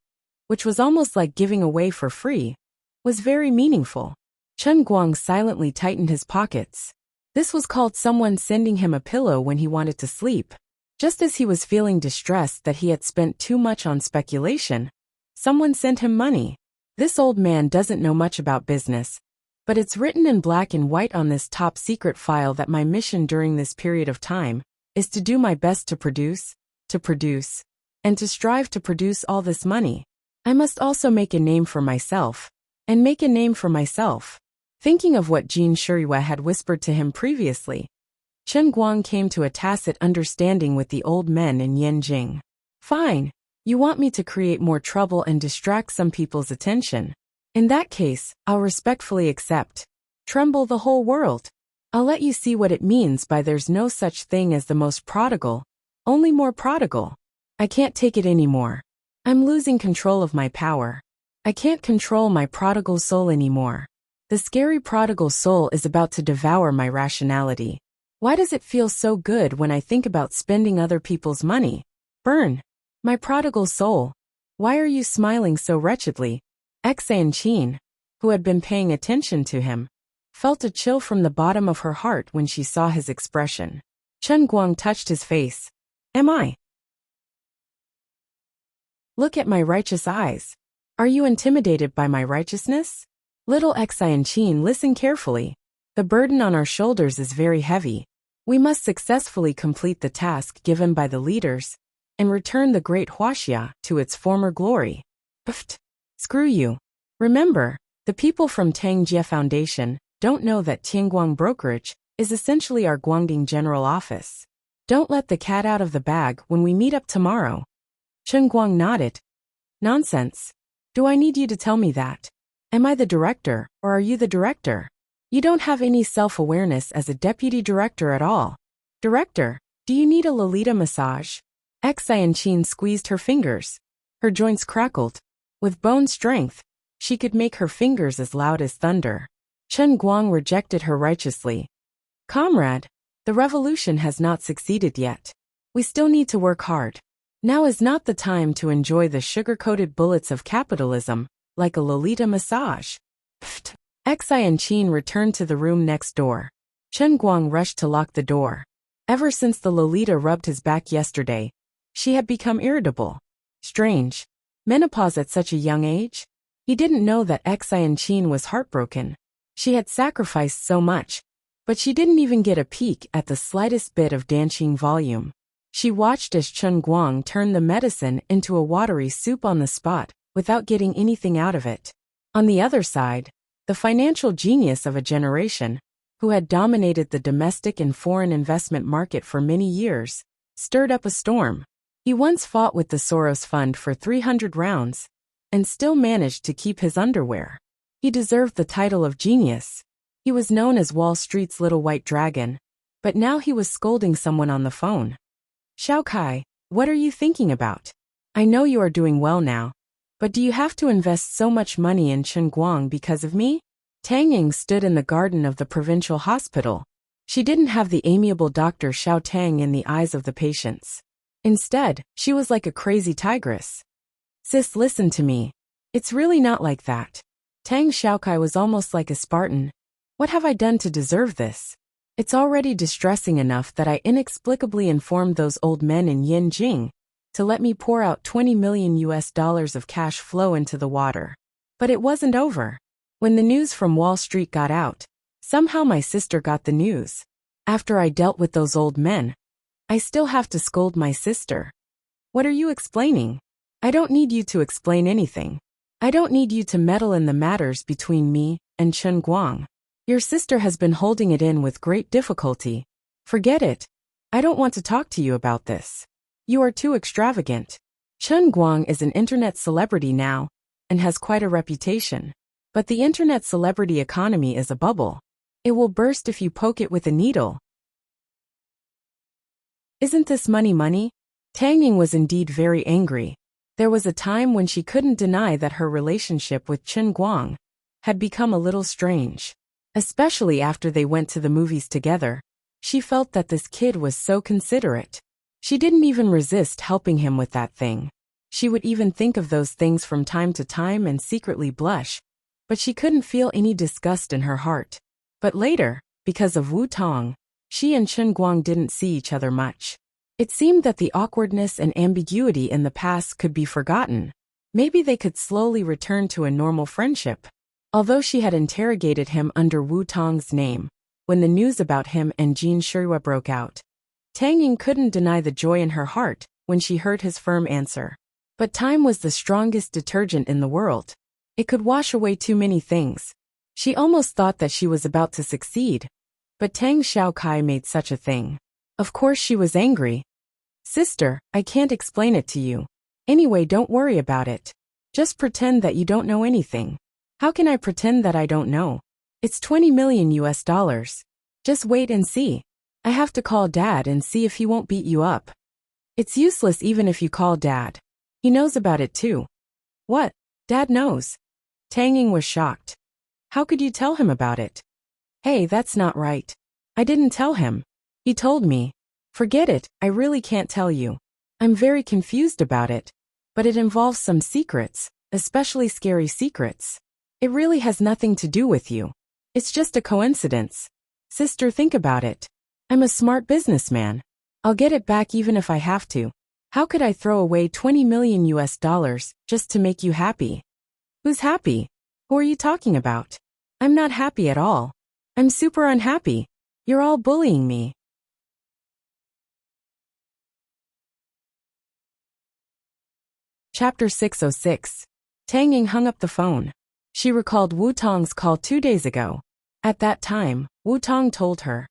which was almost like giving away for free, was very meaningful. Chen Guang silently tightened his pockets. This was called someone sending him a pillow when he wanted to sleep. Just as he was feeling distressed that he had spent too much on speculation, someone sent him money. This old man doesn't know much about business, but it's written in black and white on this top secret file that my mission during this period of time is to do my best to produce, and to strive to produce all this money. I must also make a name for myself, and make a name for myself. Thinking of what Jin Shirihua had whispered to him previously, Chen Guang came to a tacit understanding with the old men in Yanjing. Fine, you want me to create more trouble and distract some people's attention. In that case, I'll respectfully accept. Tremble the whole world. I'll let you see what it means by there's no such thing as the most prodigal, only more prodigal. I can't take it anymore. I'm losing control of my power. I can't control my prodigal soul anymore. The scary prodigal soul is about to devour my rationality. Why does it feel so good when I think about spending other people's money? Burn. My prodigal soul. Why are you smiling so wretchedly? Xianqin, who had been paying attention to him, felt a chill from the bottom of her heart when she saw his expression. Chen Guang touched his face. Am I? Look at my righteous eyes. Are you intimidated by my righteousness? Little Xianqin, listen carefully. The burden on our shoulders is very heavy. We must successfully complete the task given by the leaders, and return the great Wuxia to its former glory. Pfft. Screw you. Remember, the people from Tangjie Foundation don't know that Tianguang Brokerage is essentially our Guangding General Office. Don't let the cat out of the bag when we meet up tomorrow. Chen Guang nodded. Nonsense. Do I need you to tell me that? Am I the director, or are you the director? You don't have any self-awareness as a deputy director at all. Director, do you need a Lolita massage? Xianqin squeezed her fingers. Her joints crackled. With bone strength, she could make her fingers as loud as thunder. Chen Guang rejected her righteously. Comrade, the revolution has not succeeded yet. We still need to work hard. Now is not the time to enjoy the sugar-coated bullets of capitalism, like a Lolita massage. Pfft. Xianqin returned to the room next door. Chen Guang rushed to lock the door. Ever since the Lolita rubbed his back yesterday, she had become irritable. Strange. Menopause at such a young age? He didn't know that Xianqin was heartbroken. She had sacrificed so much, but she didn't even get a peek at the slightest bit of dancing volume. She watched as Chen Guang turned the medicine into a watery soup on the spot, without getting anything out of it. On the other side, the financial genius of a generation, who had dominated the domestic and foreign investment market for many years, stirred up a storm. He once fought with the Soros Fund for 300 rounds, and still managed to keep his underwear. He deserved the title of genius. He was known as Wall Street's little white dragon, but now he was scolding someone on the phone. Xiao Kai, what are you thinking about? I know you are doing well now, but do you have to invest so much money in Chen Guang because of me? Tang Ying stood in the garden of the provincial hospital. She didn't have the amiable Dr. Xiao Tang in the eyes of the patients. Instead, she was like a crazy tigress. Sis, listen to me. It's really not like that. Tang Xiaokai was almost like a Spartan. What have I done to deserve this? It's already distressing enough that I inexplicably informed those old men in Yinjing to let me pour out $20 million of cash flow into the water. But it wasn't over. When the news from Wall Street got out, somehow my sister got the news. After I dealt with those old men, I still have to scold my sister. What are you explaining? I don't need you to explain anything. I don't need you to meddle in the matters between me and Chen Guang. Your sister has been holding it in with great difficulty. Forget it. I don't want to talk to you about this. You are too extravagant. Chen Guang is an internet celebrity now, and has quite a reputation. But the internet celebrity economy is a bubble. It will burst if you poke it with a needle. Isn't this money? Tang Ying was indeed very angry. There was a time when she couldn't deny that her relationship with Chen Guang had become a little strange. Especially after they went to the movies together. She felt that this kid was so considerate. She didn't even resist helping him with that thing. She would even think of those things from time to time and secretly blush, but she couldn't feel any disgust in her heart. But later, because of Wu Tong, she and Chen Guang didn't see each other much. It seemed that the awkwardness and ambiguity in the past could be forgotten. Maybe they could slowly return to a normal friendship. Although she had interrogated him under Wu Tong's name, when the news about him and Jin Shirua broke out, Tang Ying couldn't deny the joy in her heart when she heard his firm answer. But time was the strongest detergent in the world. It could wash away too many things. She almost thought that she was about to succeed, but Tang Xiaokai made such a thing. Of course she was angry. Sister, I can't explain it to you. Anyway, don't worry about it. Just pretend that you don't know anything. How can I pretend that I don't know? It's $20 million. Just wait and see. I have to call Dad and see if he won't beat you up. It's useless even if you call Dad. He knows about it too. What? Dad knows? Tang Ying was shocked. How could you tell him about it? Hey, that's not right. I didn't tell him. He told me. Forget it, I really can't tell you. I'm very confused about it. But it involves some secrets, especially scary secrets. It really has nothing to do with you. It's just a coincidence. Sister, think about it. I'm a smart businessman. I'll get it back even if I have to. How could I throw away $20 million just to make you happy? Who's happy? Who are you talking about? I'm not happy at all. I'm super unhappy. You're all bullying me. Chapter 606. Tang Ying hung up the phone. She recalled Wu Tong's call 2 days ago. At that time, Wu Tong told her,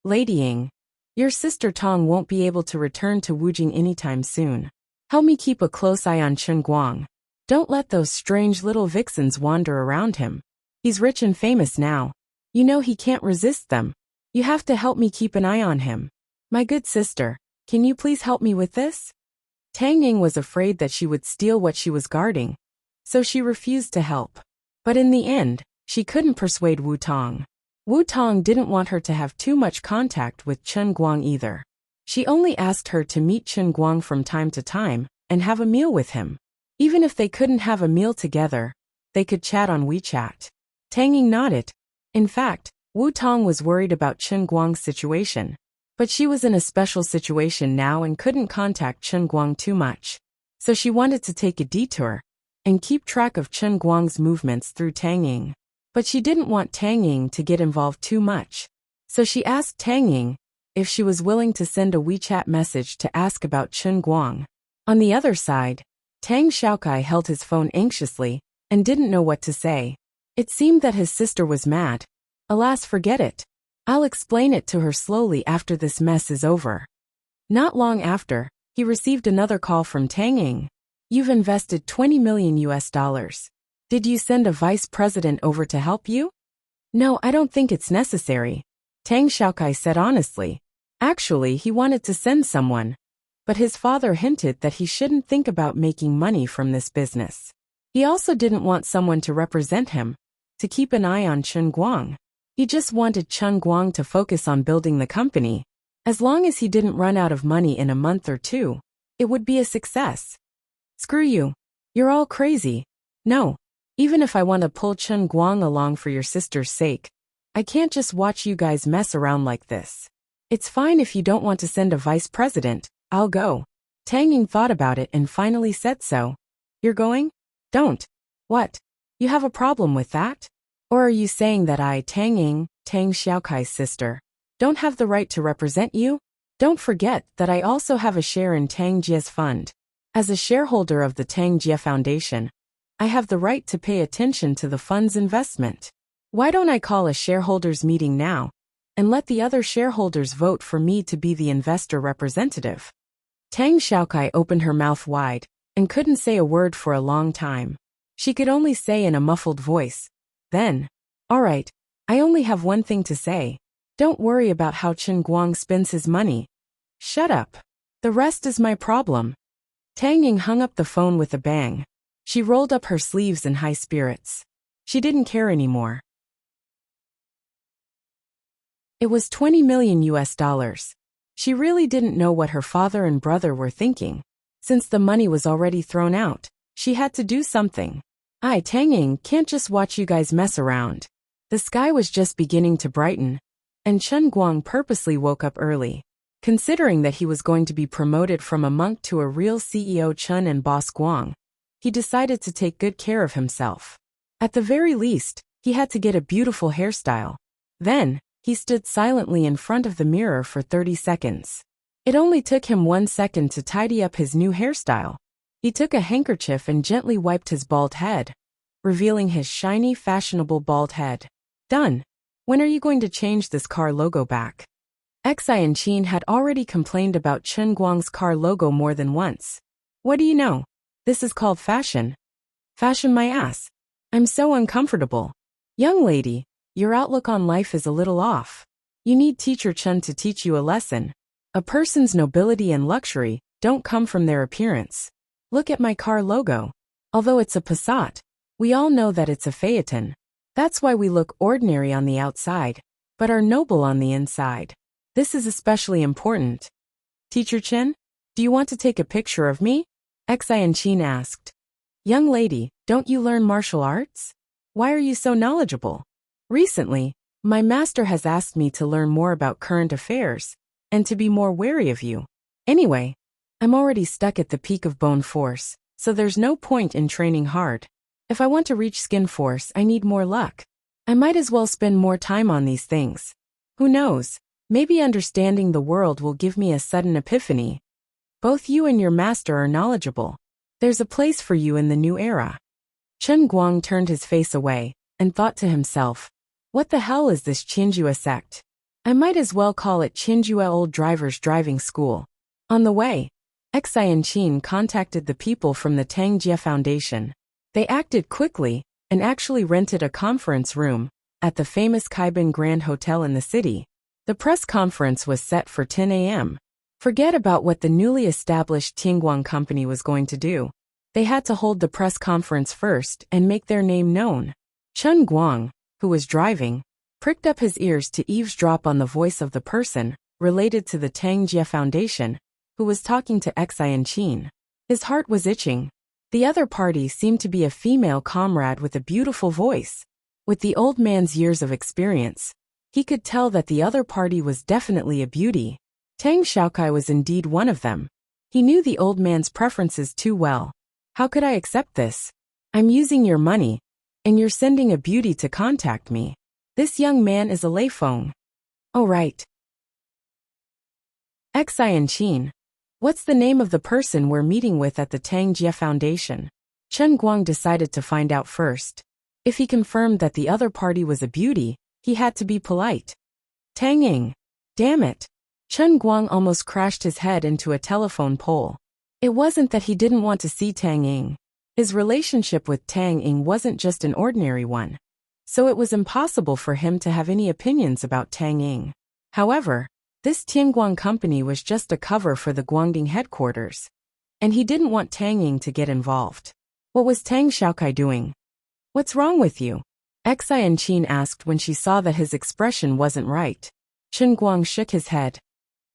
"Lady Ying, your sister Tong won't be able to return to Wujing anytime soon. Help me keep a close eye on Chen Guang. Don't let those strange little vixens wander around him. He's rich and famous now. You know he can't resist them. You have to help me keep an eye on him. My good sister, can you please help me with this?" Tang Ying was afraid that she would steal what she was guarding, so she refused to help. But in the end, she couldn't persuade Wu Tong. Wu Tong didn't want her to have too much contact with Chen Guang either. She only asked her to meet Chen Guang from time to time and have a meal with him. Even if they couldn't have a meal together, they could chat on WeChat. Tang Ying nodded. In fact, Wu Tong was worried about Chen Guang's situation. But she was in a special situation now and couldn't contact Chen Guang too much. So she wanted to take a detour and keep track of Chen Guang's movements through Tang Ying. But she didn't want Tang Ying to get involved too much. So she asked Tang Ying if she was willing to send a WeChat message to ask about Chen Guang. On the other side, Tang Xiaokai held his phone anxiously and didn't know what to say. It seemed that his sister was mad. Alas, forget it. I'll explain it to her slowly after this mess is over. Not long after, he received another call from Tang Ying. You've invested $20 million US. Did you send a vice president over to help you? No, I don't think it's necessary, Tang Xiaokai said honestly. Actually, he wanted to send someone, but his father hinted that he shouldn't think about making money from this business. He also didn't want someone to represent him, to keep an eye on Chen Guang. He just wanted Chen Guang to focus on building the company. As long as he didn't run out of money in a month or two, it would be a success. Screw you. You're all crazy. No. Even if I want to pull Chen Guang along for your sister's sake, I can't just watch you guys mess around like this. It's fine if you don't want to send a vice president, I'll go. Tang Ying thought about it and finally said so. You're going? Don't. What? You have a problem with that? Or are you saying that I, Tang Ying, Tang Xiaokai's sister, don't have the right to represent you? Don't forget that I also have a share in Tang Jie's fund. As a shareholder of the Tang Jie Foundation, I have the right to pay attention to the fund's investment. Why don't I call a shareholders meeting now and let the other shareholders vote for me to be the investor representative? Tang Xiaokai opened her mouth wide and couldn't say a word for a long time. She could only say in a muffled voice, "Then, all right, I only have one thing to say. Don't worry about how Chen Guang spends his money. Shut up. The rest is my problem." Tang Ying hung up the phone with a bang. She rolled up her sleeves in high spirits. She didn't care anymore. It was $20 million US. She really didn't know what her father and brother were thinking. Since the money was already thrown out, she had to do something. I, Tang Ying, can't just watch you guys mess around. The sky was just beginning to brighten, and Chen Guang purposely woke up early. Considering that he was going to be promoted from a monk to a real CEO Chen and boss Guang, he decided to take good care of himself. At the very least, he had to get a beautiful hairstyle. Then, he stood silently in front of the mirror for 30 seconds. It only took him 1 second to tidy up his new hairstyle. He took a handkerchief and gently wiped his bald head, revealing his shiny, fashionable bald head. Done. When are you going to change this car logo back? Xi and Qin had already complained about Chen Guang's car logo more than once. What do you know? This is called fashion. Fashion my ass. I'm so uncomfortable. Young lady, your outlook on life is a little off. You need Teacher Chen to teach you a lesson. A person's nobility and luxury don't come from their appearance. Look at my car logo. Although it's a Passat, we all know that it's a Phaeton. That's why we look ordinary on the outside, but are noble on the inside. This is especially important. Teacher Chen, do you want to take a picture of me? Xi and Qin asked. Young lady, don't you learn martial arts? Why are you so knowledgeable? Recently, my master has asked me to learn more about current affairs, and to be more wary of you. Anyway, I'm already stuck at the peak of bone force, so there's no point in training hard. If I want to reach skin force, I need more luck. I might as well spend more time on these things. Who knows, maybe understanding the world will give me a sudden epiphany. Both you and your master are knowledgeable. There's a place for you in the new era. Chen Guang turned his face away and thought to himself, what the hell is this Qinjue sect? I might as well call it Qinjue Old Drivers Driving School. On the way, Xian Qin contacted the people from the Tangjia Foundation. They acted quickly and actually rented a conference room at the famous Kaibin Grand Hotel in the city. The press conference was set for 10 a.m. Forget about what the newly established Tianguang company was going to do. They had to hold the press conference first and make their name known. Chen Guang, who was driving, pricked up his ears to eavesdrop on the voice of the person related to the Tangjia Foundation, who was talking to Xian Qin. His heart was itching. The other party seemed to be a female comrade with a beautiful voice. With the old man's years of experience, he could tell that the other party was definitely a beauty. Tang Xiaokai was indeed one of them. He knew the old man's preferences too well. How could I accept this? I'm using your money, and you're sending a beauty to contact me. This young man is a Lei Feng. Oh right. Xian Qin. What's the name of the person we're meeting with at the Tangjia Foundation? Chen Guang decided to find out first. If he confirmed that the other party was a beauty, he had to be polite. Tang Ying. Damn it. Chen Guang almost crashed his head into a telephone pole. It wasn't that he didn't want to see Tang Ying. His relationship with Tang Ying wasn't just an ordinary one, so it was impossible for him to have any opinions about Tang Ying. However, this Tianguang company was just a cover for the Guangding headquarters, and he didn't want Tang Ying to get involved. What was Tang Xiaokai doing? What's wrong with you? Xian Qin asked when she saw that his expression wasn't right. Chen Guang shook his head.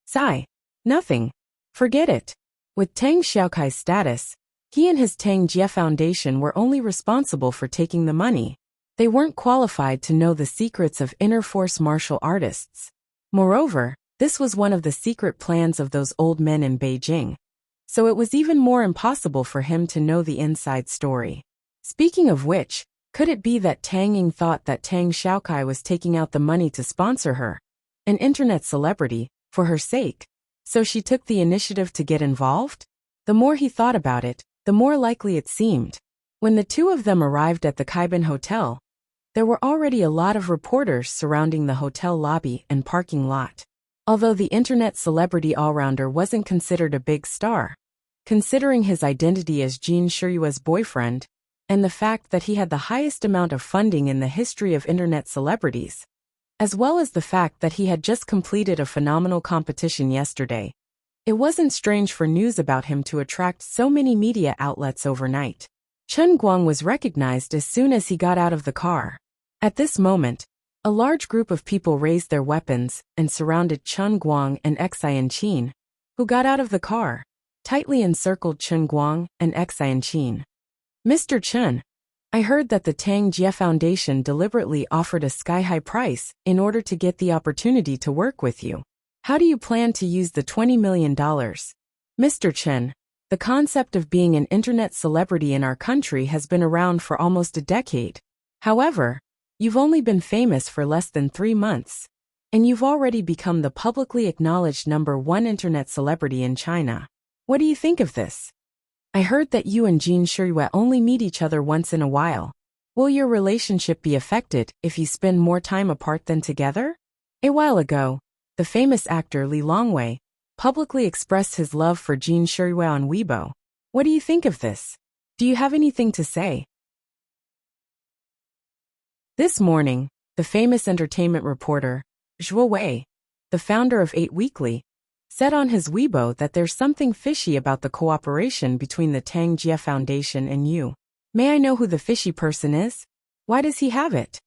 Sigh. Nothing. Forget it. With Tang Xiaokai's status, he and his Tangjia Foundation were only responsible for taking the money. They weren't qualified to know the secrets of inner force martial artists. Moreover, this was one of the secret plans of those old men in Beijing, so it was even more impossible for him to know the inside story. Speaking of which, could it be that Tang Ying thought that Tang Xiaokai was taking out the money to sponsor her, an internet celebrity, for her sake, so she took the initiative to get involved? The more he thought about it, the more likely it seemed. When the two of them arrived at the Kaibin Hotel, there were already a lot of reporters surrounding the hotel lobby and parking lot. Although the internet celebrity all-rounder wasn't considered a big star, considering his identity as Jin Shiyue's boyfriend, and the fact that he had the highest amount of funding in the history of internet celebrities, as well as the fact that he had just completed a phenomenal competition yesterday, it wasn't strange for news about him to attract so many media outlets overnight. Chen Guang was recognized as soon as he got out of the car. At this moment, a large group of people raised their weapons and surrounded Chen Guang and Xian Qin, who got out of the car, tightly encircled Chen Guang and Xian Qin. Mr. Chen, I heard that the Tangjia Foundation deliberately offered a sky-high price in order to get the opportunity to work with you. How do you plan to use the $20 million? Mr. Chen, the concept of being an internet celebrity in our country has been around for almost a decade. However, you've only been famous for less than 3 months, and you've already become the publicly acknowledged #1 internet celebrity in China. What do you think of this? I heard that you and Jin Shiyue only meet each other once in a while. Will your relationship be affected if you spend more time apart than together? A while ago, the famous actor Li Longwei publicly expressed his love for Jin Shiyue on Weibo. What do you think of this? Do you have anything to say? This morning, the famous entertainment reporter, Zhuo Wei, the founder of 8 Weekly, said on his Weibo that there's something fishy about the cooperation between the Tangjia Foundation and you. May I know who the fishy person is? Why does he have it?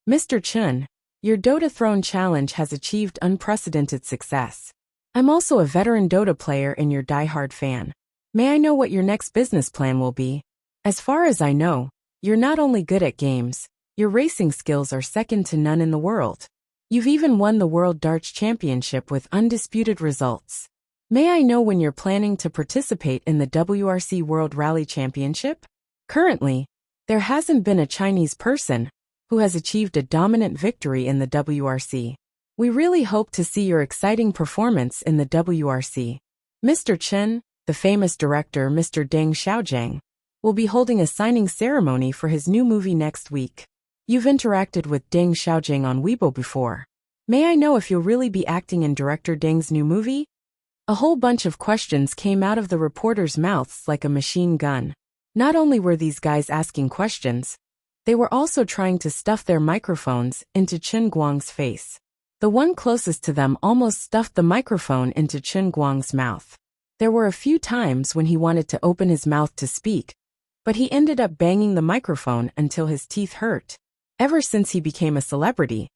Mr. Chen, your Dota Throne challenge has achieved unprecedented success. I'm also a veteran Dota player and your diehard fan. May I know what your next business plan will be? As far as I know, you're not only good at games, your racing skills are second to none in the world. You've even won the World Darts Championship with undisputed results. May I know when you're planning to participate in the WRC World Rally Championship? Currently, there hasn't been a Chinese person who has achieved a dominant victory in the WRC. We really hope to see your exciting performance in the WRC. Mr. Chen, the famous director Mr. Deng Xiaojiang, will be holding a signing ceremony for his new movie next week. You've interacted with Deng Xiaojiang on Weibo before. May I know if you'll really be acting in director Deng's new movie? A whole bunch of questions came out of the reporters' mouths like a machine gun. Not only were these guys asking questions, they were also trying to stuff their microphones into Chen Guang's face. The one closest to them almost stuffed the microphone into Chen Guang's mouth. There were a few times when he wanted to open his mouth to speak, but he ended up banging the microphone until his teeth hurt. Ever since he became a celebrity,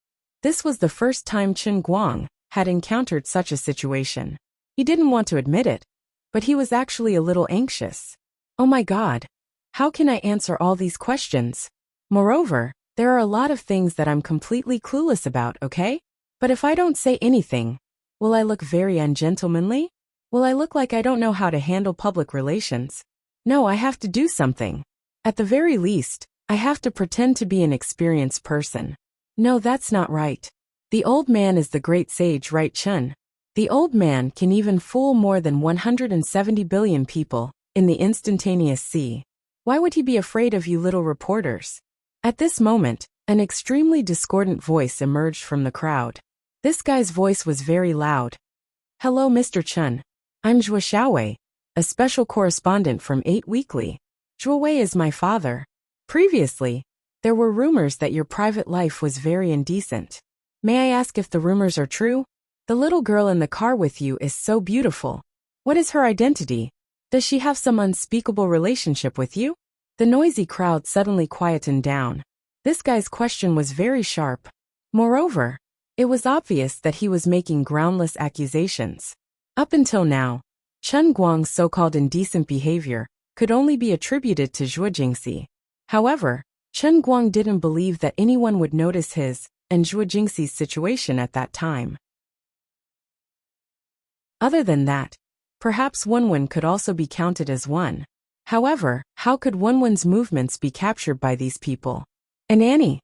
this was the first time Chen Guang had encountered such a situation. He didn't want to admit it, but he was actually a little anxious. Oh my God, how can I answer all these questions? Moreover, there are a lot of things that I'm completely clueless about, okay? But if I don't say anything, will I look very ungentlemanly? Will I look like I don't know how to handle public relations? No, I have to do something. At the very least, I have to pretend to be an experienced person. No, that's not right. The old man is the great sage, right, Chen? The old man can even fool more than 170 billion people in the instantaneous sea. Why would he be afraid of you little reporters? At this moment, an extremely discordant voice emerged from the crowd. This guy's voice was very loud. Hello, Mr. Chen. I'm Zhuo Xiaowei, a special correspondent from 8 Weekly. Zhuo Wei is my father. Previously, there were rumors that your private life was very indecent. May I ask if the rumors are true? The little girl in the car with you is so beautiful. What is her identity? Does she have some unspeakable relationship with you? The noisy crowd suddenly quietened down. This guy's question was very sharp. Moreover, it was obvious that he was making groundless accusations. Up until now, Chen Guang's so-called indecent behavior could only be attributed to Zhuo Jingxi. However, Chen Guang didn't believe that anyone would notice his and Zhuo Jingxi's situation at that time. Other than that, perhaps Wenwen could also be counted as one. However, how could Wenwen's movements be captured by these people? And Annie?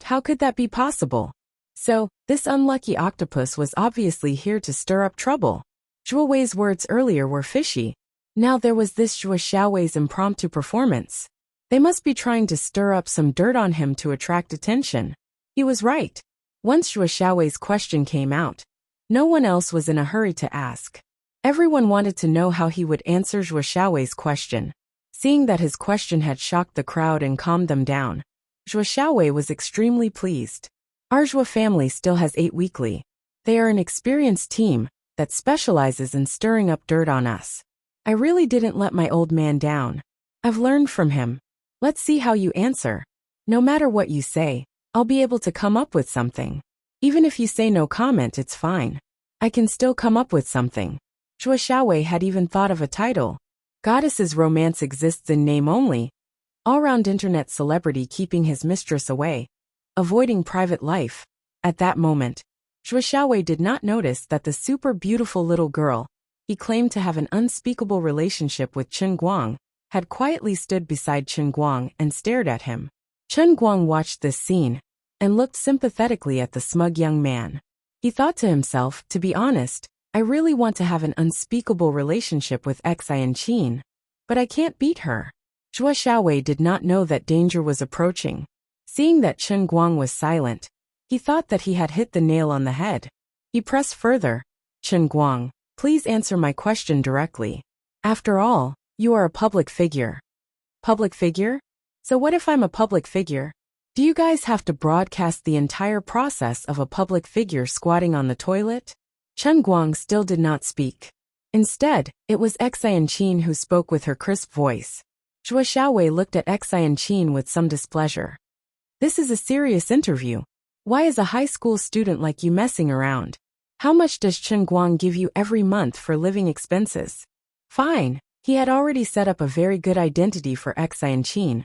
How could that be possible? So, this unlucky octopus was obviously here to stir up trouble. Zhuo Wei's words earlier were fishy. Now there was this Zhuo Xiaowei's impromptu performance. They must be trying to stir up some dirt on him to attract attention. He was right. Once Zhuo Xiaowei's question came out, no one else was in a hurry to ask. Everyone wanted to know how he would answer Zhuo Xiaowei's question. Seeing that his question had shocked the crowd and calmed them down, Zhuo Xiaowei was extremely pleased. Our Zhuo family still has 8 Weekly. They are an experienced team that specializes in stirring up dirt on us. I really didn't let my old man down. I've learned from him. Let's see how you answer. No matter what you say, I'll be able to come up with something. Even if you say no comment, it's fine. I can still come up with something. Zhuo Xiaowei had even thought of a title. Goddess's Romance Exists in Name Only. All-round internet celebrity keeping his mistress away. Avoiding private life. At that moment, Zhuo Xiaowei did not notice that the super beautiful little girl he claimed to have an unspeakable relationship with Chen Guang had quietly stood beside Chen Guang and stared at him. Chen Guang watched this scene and looked sympathetically at the smug young man. He thought to himself, to be honest, I really want to have an unspeakable relationship with Xianqin, but I can't beat her. Zhuo Xiaowei did not know that danger was approaching. Seeing that Chen Guang was silent, he thought that he had hit the nail on the head. He pressed further. Chen Guang, please answer my question directly. After all, you are a public figure. Public figure? So what if I'm a public figure? Do you guys have to broadcast the entire process of a public figure squatting on the toilet? Chen Guang still did not speak. Instead, it was Xianqin who spoke with her crisp voice. Zhuo Xiaowei looked at Xianqin with some displeasure. This is a serious interview. Why is a high school student like you messing around? How much does Chen Guang give you every month for living expenses? Fine, he had already set up a very good identity for Xianqin,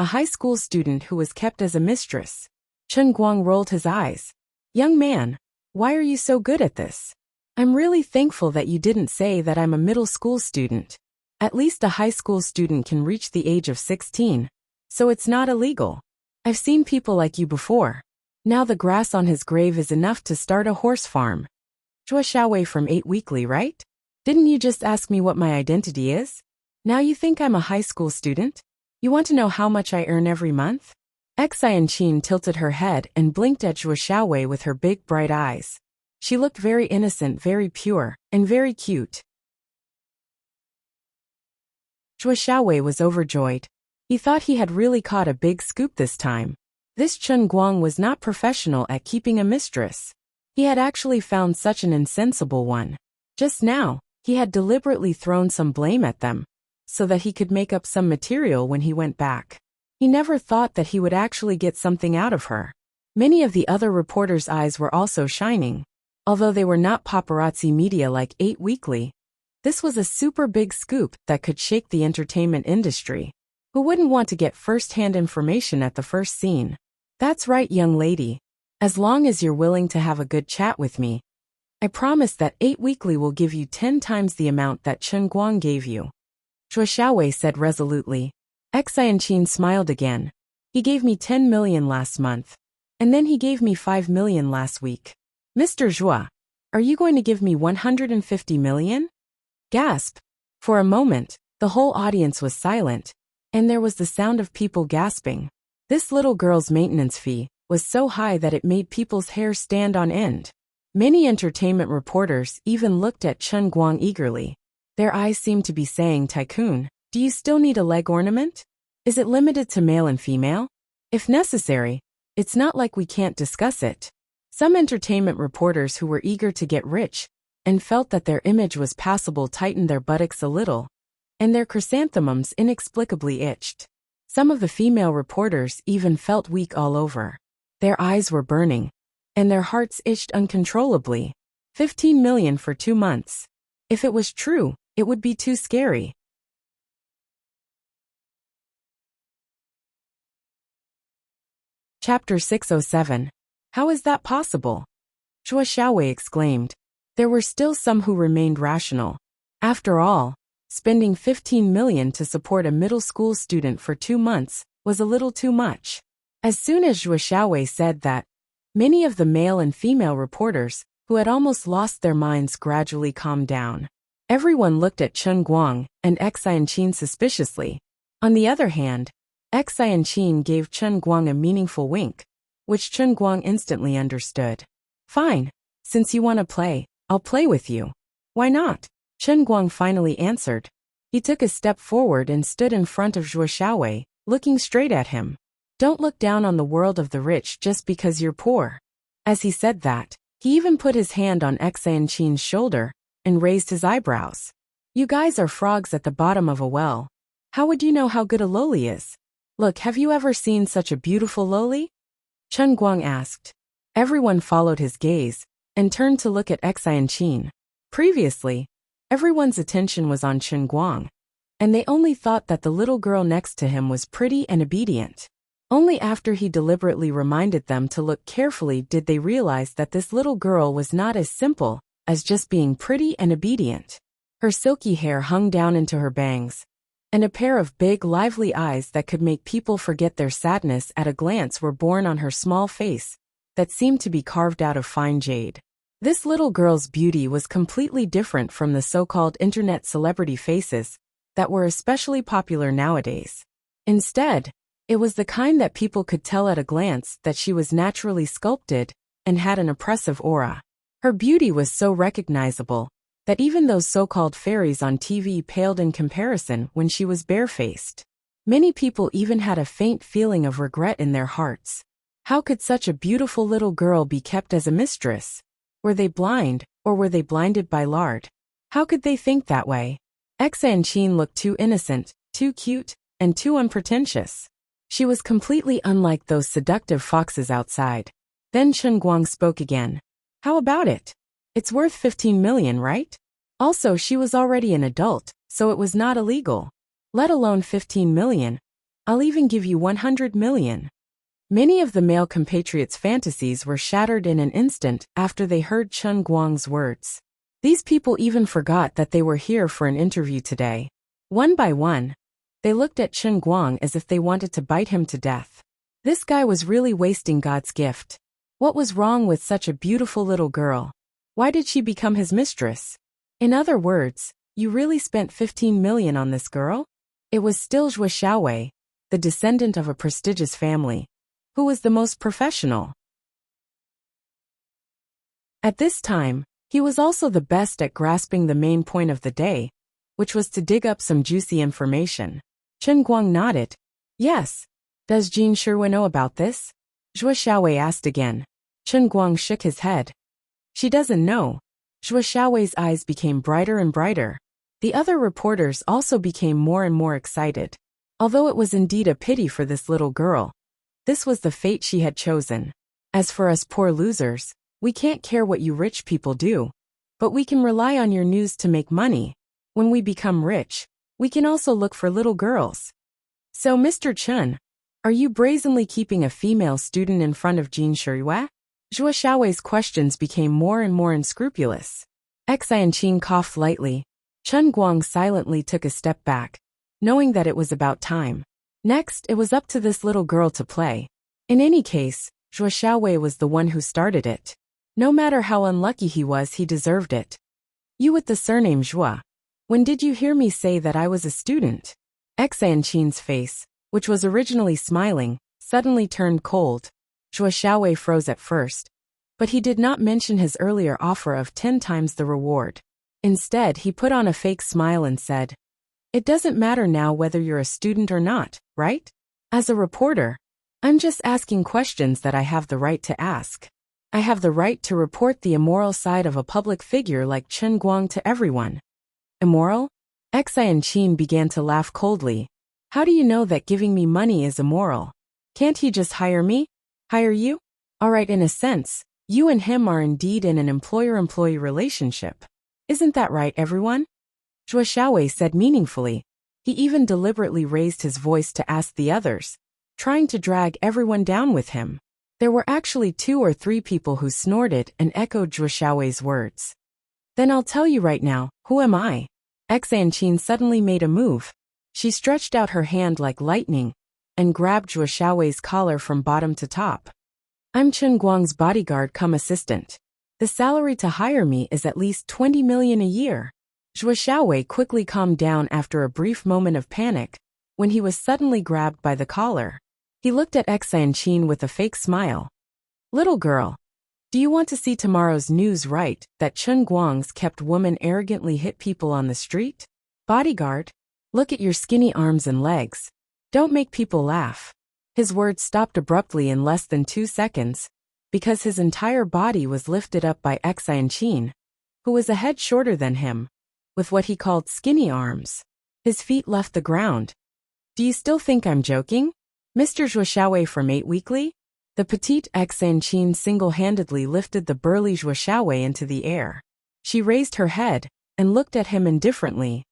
a high school student who was kept as a mistress. Chen Guang rolled his eyes. Young man, why are you so good at this? I'm really thankful that you didn't say that I'm a middle school student. At least a high school student can reach the age of 16, so it's not illegal. I've seen people like you before. Now the grass on his grave is enough to start a horse farm. Zhuo Xiaowei from 8 Weekly, right? Didn't you just ask me what my identity is? Now you think I'm a high school student? You want to know how much I earn every month? Xianqin tilted her head and blinked at Zhuo Xiaowei with her big bright eyes. She looked very innocent, very pure, and very cute. Zhuo Xiaowei was overjoyed. He thought he had really caught a big scoop this time. This Chen Guang was not professional at keeping a mistress. He had actually found such an insensible one. Just now, he had deliberately thrown some blame at them, so that he could make up some material when he went back. He never thought that he would actually get something out of her. Many of the other reporters' eyes were also shining. Although they were not paparazzi media like 8 Weekly, this was a super big scoop that could shake the entertainment industry. Who wouldn't want to get first-hand information at the first scene? That's right, young lady. As long as you're willing to have a good chat with me, I promise that 8 Weekly will give you 10 times the amount that Chen Guang gave you. Zhuo Xiaowei said resolutely. Xianqin smiled again. He gave me 10 million last month. And then he gave me 5 million last week. Mr. Zhuo, are you going to give me 150 million? Gasp. For a moment, the whole audience was silent, and there was the sound of people gasping. This little girl's maintenance fee was so high that it made people's hair stand on end. Many entertainment reporters even looked at Chen Guang eagerly. Their eyes seemed to be saying, Tycoon, do you still need a leg ornament? Is it limited to male and female? If necessary, it's not like we can't discuss it. Some entertainment reporters who were eager to get rich and felt that their image was passable tightened their buttocks a little, and their chrysanthemums inexplicably itched. Some of the female reporters even felt weak all over. Their eyes were burning, and their hearts itched uncontrollably. 15 million for 2 months. If it was true, it would be too scary. Chapter 607. How is that possible? Zhuo Xiaowei exclaimed. There were still some who remained rational. After all, spending 15 million to support a middle school student for 2 months was a little too much. As soon as Zhuo Xiaowei said that, many of the male and female reporters, who had almost lost their minds, gradually calmed down. Everyone looked at Chen Guang and Xianqin suspiciously. On the other hand, Xianqin gave Chen Guang a meaningful wink, which Chen Guang instantly understood. Fine. Since you want to play, I'll play with you. Why not? Chen Guang finally answered. He took a step forward and stood in front of Zhuo Xiaowei, looking straight at him. Don't look down on the world of the rich just because you're poor. As he said that, he even put his hand on Xianqin's shoulder and raised his eyebrows. You guys are frogs at the bottom of a well. How would you know how good a loli is? Look, have you ever seen such a beautiful loli? Chen Guang asked. Everyone followed his gaze and turned to look at Xianqin. Previously, everyone's attention was on Chen Guang, and they only thought that the little girl next to him was pretty and obedient. Only after he deliberately reminded them to look carefully did they realize that this little girl was not as simple as just being pretty and obedient. Her silky hair hung down into her bangs, and a pair of big, lively eyes that could make people forget their sadness at a glance were born on her small face that seemed to be carved out of fine jade. This little girl's beauty was completely different from the so-called internet celebrity faces that were especially popular nowadays. Instead, it was the kind that people could tell at a glance that she was naturally sculpted and had an oppressive aura. Her beauty was so recognizable that even those so-called fairies on TV paled in comparison when she was barefaced. Many people even had a faint feeling of regret in their hearts. How could such a beautiful little girl be kept as a mistress? Were they blind, or were they blinded by lard? How could they think that way? Xianqin looked too innocent, too cute, and too unpretentious. She was completely unlike those seductive foxes outside. Then Chen Guang spoke again. How about it? It's worth 15 million, right? Also, she was already an adult, so it was not illegal. Let alone 15 million. I'll even give you 100 million. Many of the male compatriots' fantasies were shattered in an instant after they heard Chen Guang's words. These people even forgot that they were here for an interview today. One by one, they looked at Chen Guang as if they wanted to bite him to death. This guy was really wasting God's gift. What was wrong with such a beautiful little girl? Why did she become his mistress? In other words, you really spent 15 million on this girl? It was still Zhuo Xiaowei, the descendant of a prestigious family, who was the most professional. At this time, he was also the best at grasping the main point of the day, which was to dig up some juicy information. Chen Guang nodded. Yes. Does Jin Shihui know about this? Zhuo Xiaowei asked again. Chen Guang shook his head. She doesn't know. Zhuo Xiaowei's eyes became brighter and brighter. The other reporters also became more and more excited. Although it was indeed a pity for this little girl, this was the fate she had chosen. As for us poor losers, we can't care what you rich people do, but we can rely on your news to make money. When we become rich, we can also look for little girls. So Mr. Chen, are you brazenly keeping a female student in front of Jin Shihui? Zhuo Xiaowei's questions became more and more unscrupulous. Xianqin coughed lightly. Chen Guang silently took a step back, knowing that it was about time. Next, it was up to this little girl to play. In any case, Zhuo Xiaowei was the one who started it. No matter how unlucky he was, he deserved it. You with the surname Zhuo. When did you hear me say that I was a student? Xianqin's face, which was originally smiling, suddenly turned cold. Zhuo Xiaowei froze at first, but he did not mention his earlier offer of 10 times the reward. Instead, he put on a fake smile and said, "It doesn't matter now whether you're a student or not, right? As a reporter, I'm just asking questions that I have the right to ask. I have the right to report the immoral side of a public figure like Chen Guang to everyone." Immoral? Xianqin began to laugh coldly. How do you know that giving me money is immoral? Can't he just hire me? Hire you? Alright, in a sense, you and him are indeed in an employer-employee relationship. Isn't that right, everyone? Zhuo Xiaowei said meaningfully. He even deliberately raised his voice to ask the others, trying to drag everyone down with him. There were actually 2 or 3 people who snorted and echoed Zhuo Xiaowei's words. Then I'll tell you right now, who am I? Xianqin suddenly made a move. She stretched out her hand like lightning and grabbed Zhuo Xiaowei's collar from bottom to top. I'm Chen Guang's bodyguard cum assistant. The salary to hire me is at least 20 million a year. Zhuo Xiaowei quickly calmed down after a brief moment of panic, when he was suddenly grabbed by the collar. He looked at Xianqin with a fake smile. Little girl, do you want to see tomorrow's news right that Chen Guang's kept woman arrogantly hit people on the street? Bodyguard, look at your skinny arms and legs. Don't make people laugh. His words stopped abruptly in less than 2 seconds, because his entire body was lifted up by Xianqin, who was a head shorter than him, with what he called skinny arms. His feet left the ground. Do you still think I'm joking? Mr. Zhuo Xiaowei from 8 Weekly? The petite Xianqin single-handedly lifted the burly Zhuo Xiaowei into the air. She raised her head and looked at him indifferently.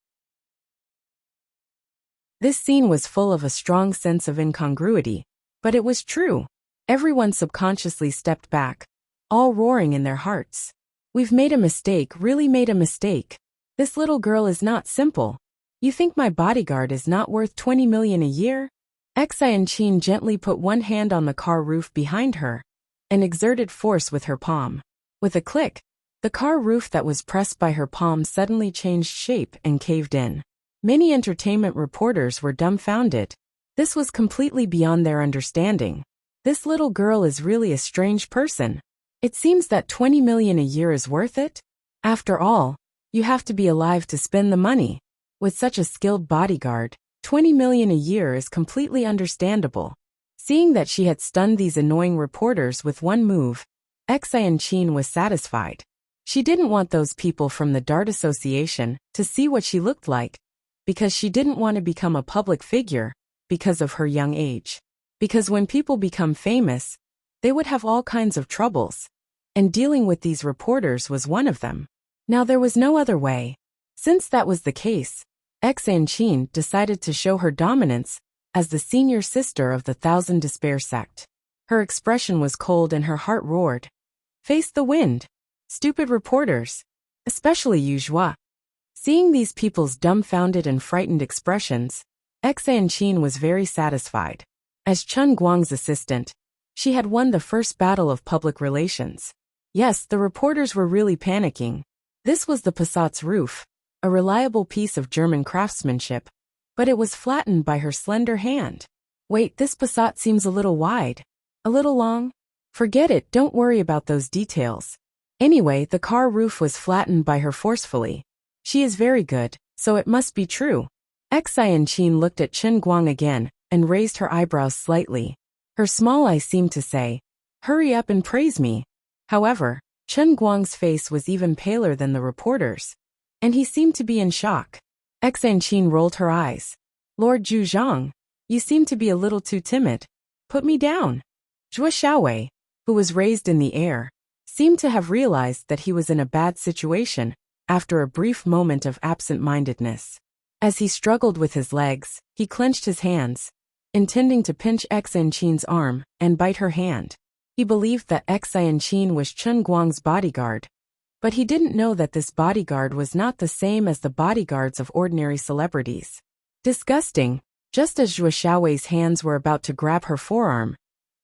This scene was full of a strong sense of incongruity, but it was true. Everyone subconsciously stepped back, all roaring in their hearts. We've made a mistake, really made a mistake. This little girl is not simple. You think my bodyguard is not worth 20 million a year? Xianqin gently put one hand on the car roof behind her and exerted force with her palm. With a click, the car roof that was pressed by her palm suddenly changed shape and caved in. Many entertainment reporters were dumbfounded. This was completely beyond their understanding. This little girl is really a strange person. It seems that 20 million a year is worth it. After all, you have to be alive to spend the money. With such a skilled bodyguard, 20 million a year is completely understandable. Seeing that she had stunned these annoying reporters with one move, Xianqin was satisfied. She didn't want those people from the Dart Association to see what she looked like, because she didn't want to become a public figure because of her young age. Because when people become famous, they would have all kinds of troubles, and dealing with these reporters was one of them. Now there was no other way. Since that was the case, Xianqin decided to show her dominance as the senior sister of the Thousand Despair sect. Her expression was cold and her heart roared. Face the wind. Stupid reporters. Especially you, Zhuo. Seeing these people's dumbfounded and frightened expressions, Xianqin was very satisfied. As Chen Guang's assistant, she had won the first battle of public relations. Yes, the reporters were really panicking. This was the Passat's roof, a reliable piece of German craftsmanship, but it was flattened by her slender hand. Wait, this Passat seems a little wide. A little long? Forget it, don't worry about those details. Anyway, the car roof was flattened by her forcefully. She is very good, so it must be true. Xianqin looked at Chen Guang again, and raised her eyebrows slightly. Her small eyes seemed to say, "Hurry up and praise me." However, Chen Guang's face was even paler than the reporter's, and he seemed to be in shock. Xianqin rolled her eyes. "Lord Zhuzhang, you seem to be a little too timid. Put me down." Zhuo Xiaowei, who was raised in the air, seemed to have realized that he was in a bad situation after a brief moment of absent-mindedness. As he struggled with his legs, he clenched his hands, intending to pinch Xianqin's arm and bite her hand. He believed that Xianqin was Chen Guang's bodyguard, but he didn't know that this bodyguard was not the same as the bodyguards of ordinary celebrities. Disgusting! Just as Zhuo Xiaowei's hands were about to grab her forearm,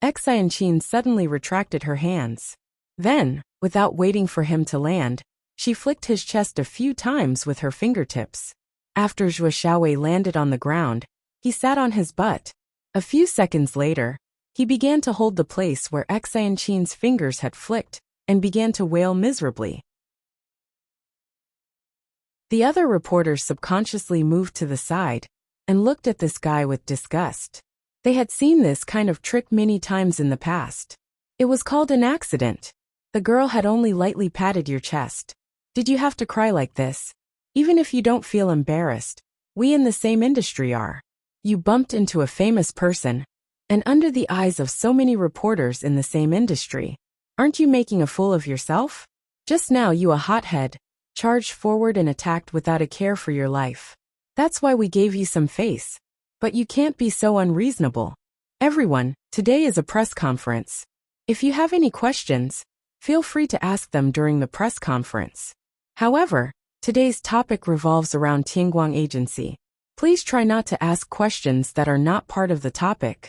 Xianqin suddenly retracted her hands. Then, without waiting for him to land, she flicked his chest a few times with her fingertips. After Zhuo Xiaowei landed on the ground, he sat on his butt. A few seconds later, he began to hold the place where Xianqin's fingers had flicked, and began to wail miserably. The other reporters subconsciously moved to the side, and looked at this guy with disgust. They had seen this kind of trick many times in the past. It was called an accident. The girl had only lightly patted your chest. Did you have to cry like this? Even if you don't feel embarrassed, we in the same industry are. You bumped into a famous person, and under the eyes of so many reporters in the same industry, aren't you making a fool of yourself? Just now you a hothead, charged forward and attacked without a care for your life. That's why we gave you some face. But you can't be so unreasonable. Everyone, today is a press conference. If you have any questions, feel free to ask them during the press conference. However, today's topic revolves around Tianguang Agency. Please try not to ask questions that are not part of the topic.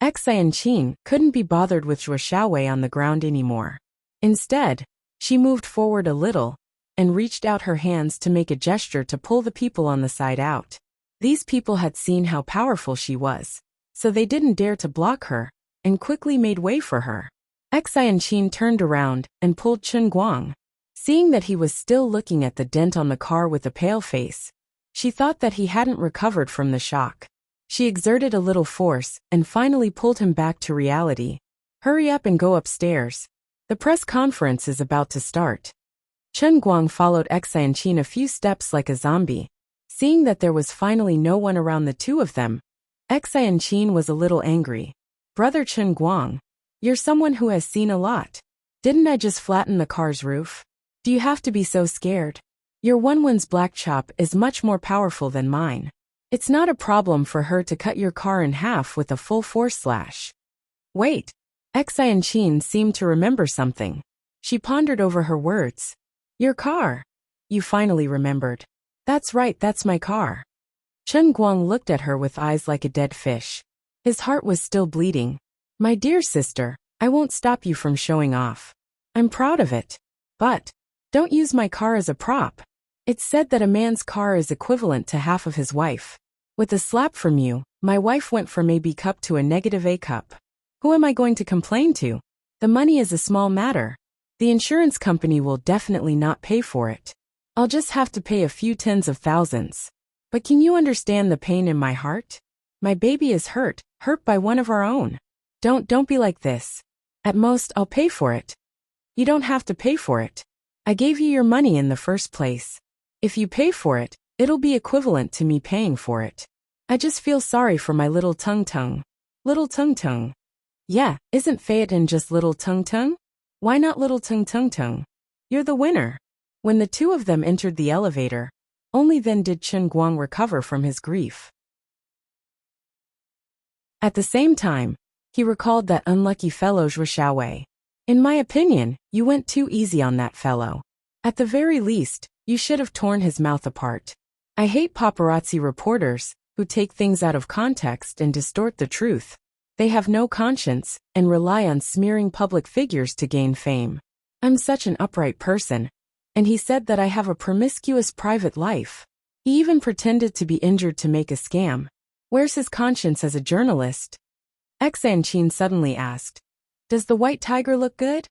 Xianqin couldn't be bothered with Zhuo Xiaowei on the ground anymore. Instead, she moved forward a little, and reached out her hands to make a gesture to pull the people on the side out. These people had seen how powerful she was, so they didn't dare to block her, and quickly made way for her. Xianqin turned around and pulled Chen Guang. Seeing that he was still looking at the dent on the car with a pale face, she thought that he hadn't recovered from the shock. She exerted a little force and finally pulled him back to reality. "Hurry up and go upstairs. The press conference is about to start." Chen Guang followed Xianqin a few steps like a zombie. Seeing that there was finally no one around the two of them, Xianqin was a little angry. "Brother Chen Guang, you're someone who has seen a lot. Didn't I just flatten the car's roof? Do you have to be so scared? Your Wenwen's black chop is much more powerful than mine. It's not a problem for her to cut your car in half with a full force slash." Wait. Xianqin seemed to remember something. She pondered over her words. "Your car. You finally remembered. That's right, that's my car." Chen Guang looked at her with eyes like a dead fish. His heart was still bleeding. "My dear sister, I won't stop you from showing off. I'm proud of it. But don't use my car as a prop. It's said that a man's car is equivalent to half of his wife. With a slap from you, my wife went from a B cup to a negative A cup. Who am I going to complain to? The money is a small matter. The insurance company will definitely not pay for it. I'll just have to pay a few tens of thousands. But can you understand the pain in my heart? My baby is hurt by one of our own. Don't be like this. At most, I'll pay for it." "You don't have to pay for it. I gave you your money in the first place. If you pay for it, it'll be equivalent to me paying for it. I just feel sorry for my little tung-tung." "Little tung-tung?" "Yeah, isn't Phaeton just little tung-tung? Why not little tung-tung-tung? You're the winner." When the two of them entered the elevator, only then did Chen Guang recover from his grief. At the same time, he recalled that unlucky fellow Zhuo Xiaowei. "In my opinion, you went too easy on that fellow. At the very least, you should have torn his mouth apart. I hate paparazzi reporters who take things out of context and distort the truth. They have no conscience and rely on smearing public figures to gain fame. I'm such an upright person, And he said that I have a promiscuous private life. He even pretended to be injured to make a scam. Where's his conscience as a journalist? Xanchin suddenly asked. Does the white tiger look good?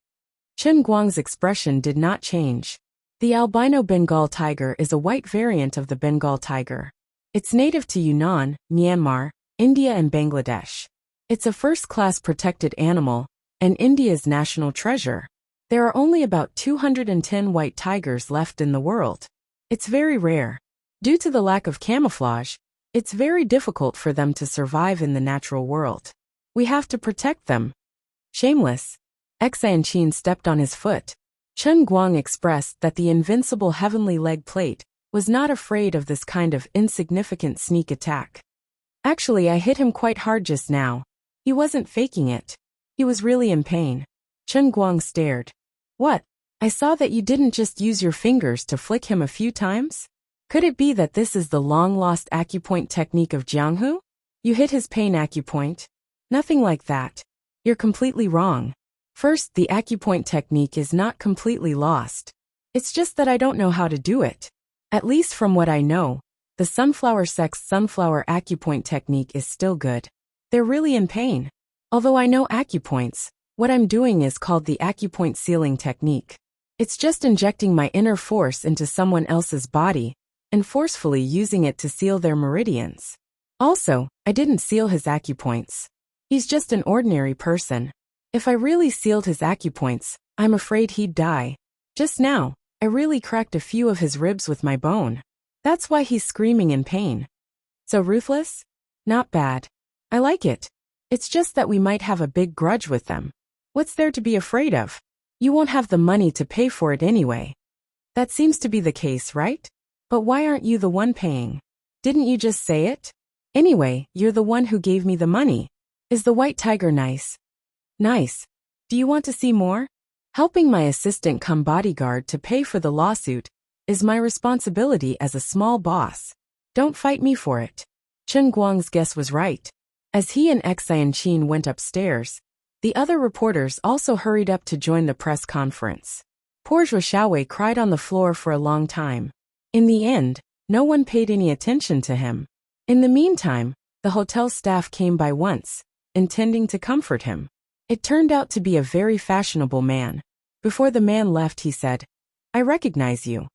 Chen Guang's expression did not change. The albino Bengal tiger is a white variant of the Bengal tiger. It's native to Yunnan, Myanmar, India and Bangladesh. It's a first-class protected animal, and India's national treasure. There are only about 210 white tigers left in the world. It's very rare. Due to the lack of camouflage, it's very difficult for them to survive in the natural world. We have to protect them. Shameless. Xanchin stepped on his foot. Chen Guang expressed that the invincible heavenly leg plate was not afraid of this kind of insignificant sneak attack. Actually, I hit him quite hard just now. He wasn't faking it. He was really in pain. Chen Guang stared. What? I saw that you didn't just use your fingers to flick him a few times? Could it be that this is the long-lost acupoint technique of Jianghu? You hit his pain acupoint? Nothing like that. You're completely wrong. First, the acupoint technique is not completely lost. It's just that I don't know how to do it. At least from what I know, the sunflower sex sunflower acupoint technique is still good. They're really in pain. Although I know acupoints, what I'm doing is called the acupoint sealing technique. It's just injecting my inner force into someone else's body and forcefully using it to seal their meridians. Also, I didn't seal his acupoints. He's just an ordinary person. If I really sealed his acupoints, I'm afraid he'd die. Just now, I really cracked a few of his ribs with my bone. That's why he's screaming in pain. So ruthless? Not bad. I like it. It's just that we might have a big grudge with them. What's there to be afraid of? You won't have the money to pay for it anyway. That seems to be the case, right? But why aren't you the one paying? Didn't you just say it? Anyway, you're the one who gave me the money. Is the white tiger nice? Nice. Do you want to see more? Helping my assistant come bodyguard to pay for the lawsuit is my responsibility as a small boss. Don't fight me for it. Chen Guang's guess was right. As he and Xanchin went upstairs, the other reporters also hurried up to join the press conference. Poor Zhuo Xiaowei cried on the floor for a long time. In the end, no one paid any attention to him. In the meantime, the hotel staff came by once, intending to comfort him. It turned out to be a very fashionable man. Before the man left, he said, I recognize you.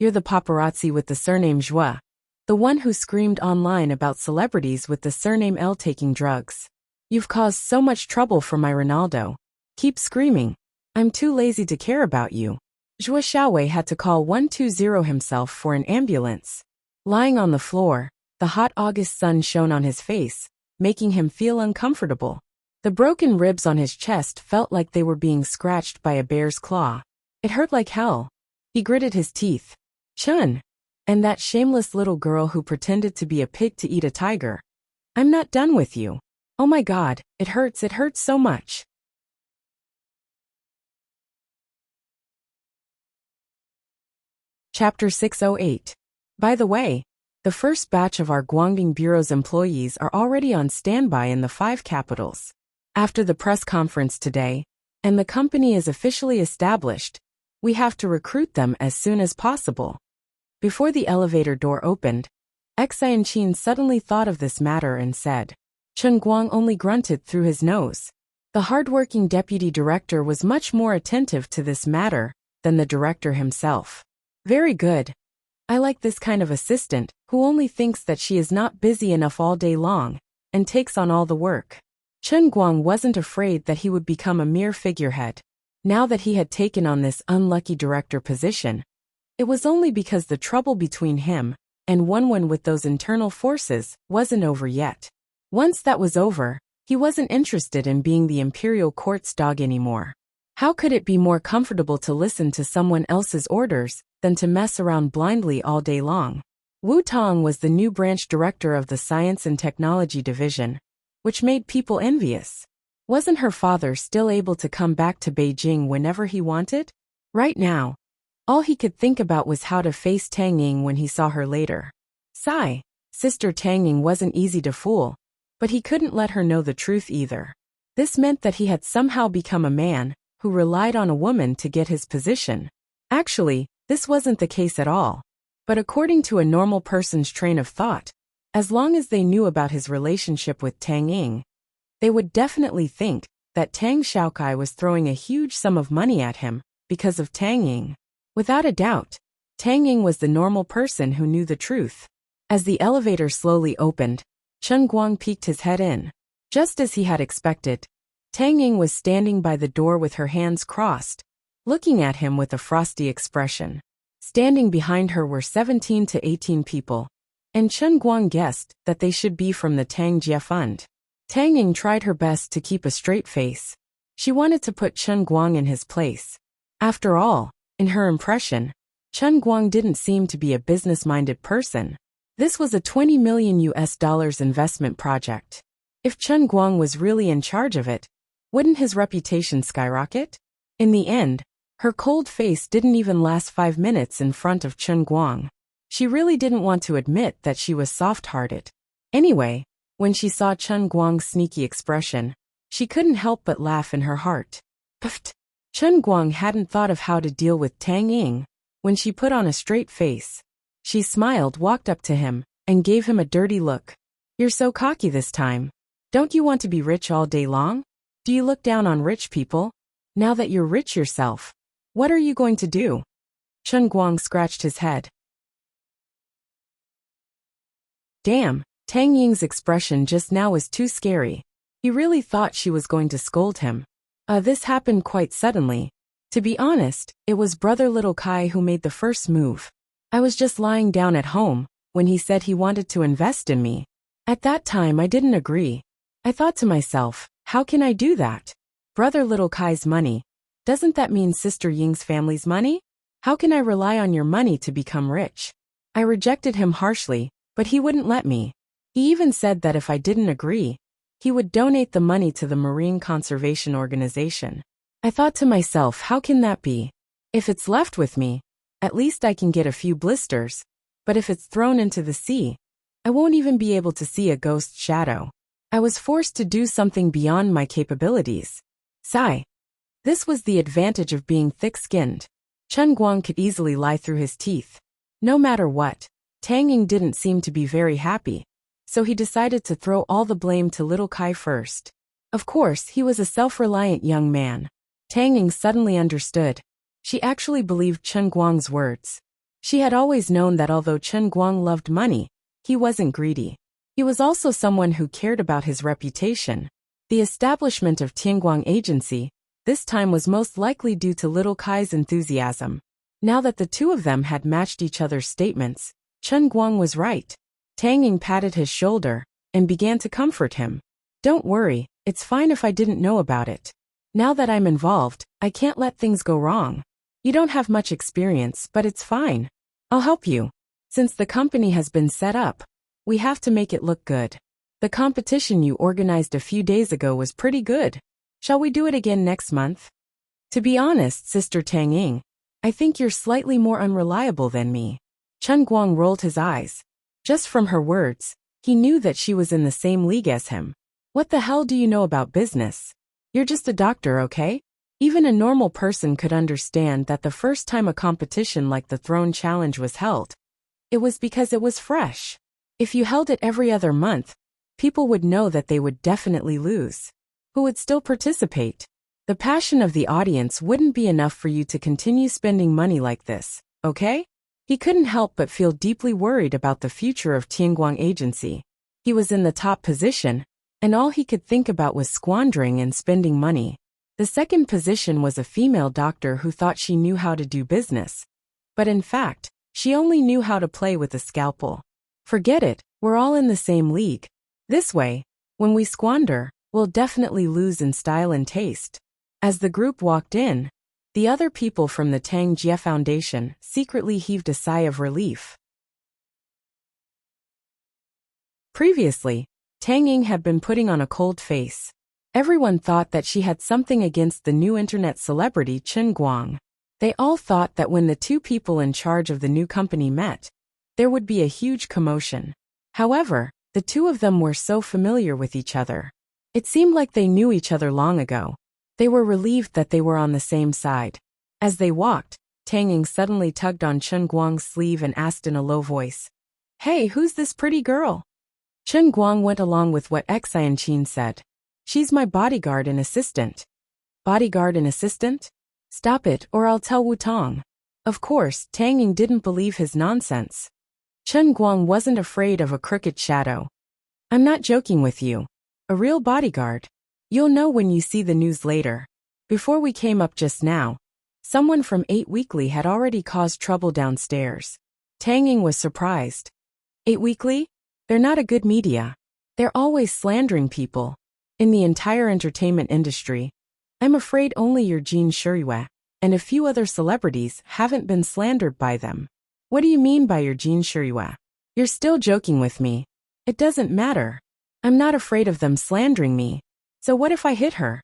You're the paparazzi with the surname Zhua. The one who screamed online about celebrities with the surname L taking drugs. You've caused so much trouble for my Ronaldo. Keep screaming. I'm too lazy to care about you. Zhuo Xiaowei had to call 120 himself for an ambulance. Lying on the floor, the hot August sun shone on his face, making him feel uncomfortable. The broken ribs on his chest felt like they were being scratched by a bear's claw. It hurt like hell. He gritted his teeth. Chun. And that shameless little girl who pretended to be a pig to eat a tiger. I'm not done with you. Oh my God, it hurts so much. Chapter 608. By the way, the first batch of our Guangdong Bureau's employees are already on standby in the 5 capitals. After the press conference today, and the company is officially established, we have to recruit them as soon as possible. Before the elevator door opened, Xanchin suddenly thought of this matter and said. Chen Guang only grunted through his nose. The hardworking deputy director was much more attentive to this matter than the director himself. Very good. I like this kind of assistant who only thinks that she is not busy enough all day long and takes on all the work. Chen Guang wasn't afraid that he would become a mere figurehead. Now that he had taken on this unlucky director position, it was only because the trouble between him and Wenwen with those internal forces wasn't over yet. Once that was over, he wasn't interested in being the imperial court's dog anymore. How could it be more comfortable to listen to someone else's orders than to mess around blindly all day long? Wu Tong was the new branch director of the Science and Technology Division, which made people envious. Wasn't her father still able to come back to Beijing whenever he wanted? Right now, all he could think about was how to face Tang Ying when he saw her later. Sigh. Sister Tang Ying wasn't easy to fool, but he couldn't let her know the truth either. This meant that he had somehow become a man who relied on a woman to get his position. Actually, this wasn't the case at all. But according to a normal person's train of thought, as long as they knew about his relationship with Tang Ying, they would definitely think that Tang Xiaokai was throwing a huge sum of money at him because of Tang Ying. Without a doubt, Tang Ying was the normal person who knew the truth. As the elevator slowly opened, Chen Guang peeked his head in. Just as he had expected, Tang Ying was standing by the door with her hands crossed, looking at him with a frosty expression. Standing behind her were 17 to 18 people, and Chen Guang guessed that they should be from the Tang Jie Fund. Tang Ying tried her best to keep a straight face. She wanted to put Chen Guang in his place. After all, in her impression, Chen Guang didn't seem to be a business-minded person. This was a $20 million investment project. If Chen Guang was really in charge of it, wouldn't his reputation skyrocket? In the end, her cold face didn't even last 5 minutes in front of Chen Guang. She really didn't want to admit that she was soft-hearted. Anyway, when she saw Chen Guang's sneaky expression, she couldn't help but laugh in her heart. Pfft! Chen Guang hadn't thought of how to deal with Tang Ying when she put on a straight face. She smiled, walked up to him, and gave him a dirty look. You're so cocky this time. Don't you want to be rich all day long? Do you look down on rich people? Now that you're rich yourself, what are you going to do? Chen Guang scratched his head. Damn, Tang Ying's expression just now was too scary. He really thought she was going to scold him. This happened quite suddenly. To be honest, it was brother Little Kai who made the first move. I was just lying down at home when he said he wanted to invest in me. At that time I didn't agree. I thought to myself, how can I do that? Brother Little Kai's money. Doesn't that mean Sister Ying's family's money? How can I rely on your money to become rich? I rejected him harshly, but he wouldn't let me. He even said that if I didn't agree, he would donate the money to the Marine Conservation Organization. I thought to myself, how can that be? If it's left with me, at least I can get a few blisters, but if it's thrown into the sea, I won't even be able to see a ghost shadow. I was forced to do something beyond my capabilities. Sigh. This was the advantage of being thick-skinned. Chen Guang could easily lie through his teeth. No matter what, Tang Ying didn't seem to be very happy, so he decided to throw all the blame to Little Kai first. Of course, he was a self-reliant young man. Tang Ying suddenly understood. She actually believed Chen Guang's words. She had always known that although Chen Guang loved money, he wasn't greedy. He was also someone who cared about his reputation. The establishment of Tianguang Agency, this time was most likely due to Little Kai's enthusiasm. Now that the two of them had matched each other's statements, Chen Guang was right. Tang Ying patted his shoulder and began to comfort him. Don't worry, it's fine if I didn't know about it. Now that I'm involved, I can't let things go wrong. You don't have much experience, but it's fine. I'll help you. Since the company has been set up, we have to make it look good. The competition you organized a few days ago was pretty good. Shall we do it again next month? To be honest, Sister Tang Ying, I think you're slightly more unreliable than me. Chen Guang rolled his eyes. Just from her words, he knew that she was in the same league as him. What the hell do you know about business? You're just a doctor, okay? Even a normal person could understand that the first time a competition like the Throne Challenge was held, it was because it was fresh. If you held it every other month, people would know that they would definitely lose. Who would still participate? The passion of the audience wouldn't be enough for you to continue spending money like this, okay? He couldn't help but feel deeply worried about the future of Tianguang Agency. He was in the top position, and all he could think about was squandering and spending money. The second position was a female doctor who thought she knew how to do business. But in fact, she only knew how to play with a scalpel. Forget it, we're all in the same league. This way, when we squander, we'll definitely lose in style and taste. As the group walked in, the other people from the Tang Jie Foundation secretly heaved a sigh of relief. Previously, Tang Ying had been putting on a cold face. Everyone thought that she had something against the new internet celebrity Chen Guang. They all thought that when the two people in charge of the new company met, there would be a huge commotion. However, the two of them were so familiar with each other. It seemed like they knew each other long ago. They were relieved that they were on the same side. As they walked, Tang Ying suddenly tugged on Chen Guang's sleeve and asked in a low voice, "Hey, who's this pretty girl?" Chen Guang went along with what Xianqin said. "She's my bodyguard and assistant." "Bodyguard and assistant? Stop it, or I'll tell Wu Tong." Of course, Tang Ying didn't believe his nonsense. Chen Guang wasn't afraid of a crooked shadow. "I'm not joking with you. A real bodyguard. You'll know when you see the news later. Before we came up just now, someone from 8 Weekly had already caused trouble downstairs." Tang Ying was surprised. 8 Weekly? They're not a good media. They're always slandering people. In the entire entertainment industry, I'm afraid only your Jin Shuriyue and a few other celebrities haven't been slandered by them. What do you mean by your Jin Shuriyue? You're still joking with me. It doesn't matter. I'm not afraid of them slandering me. So what if I hit her?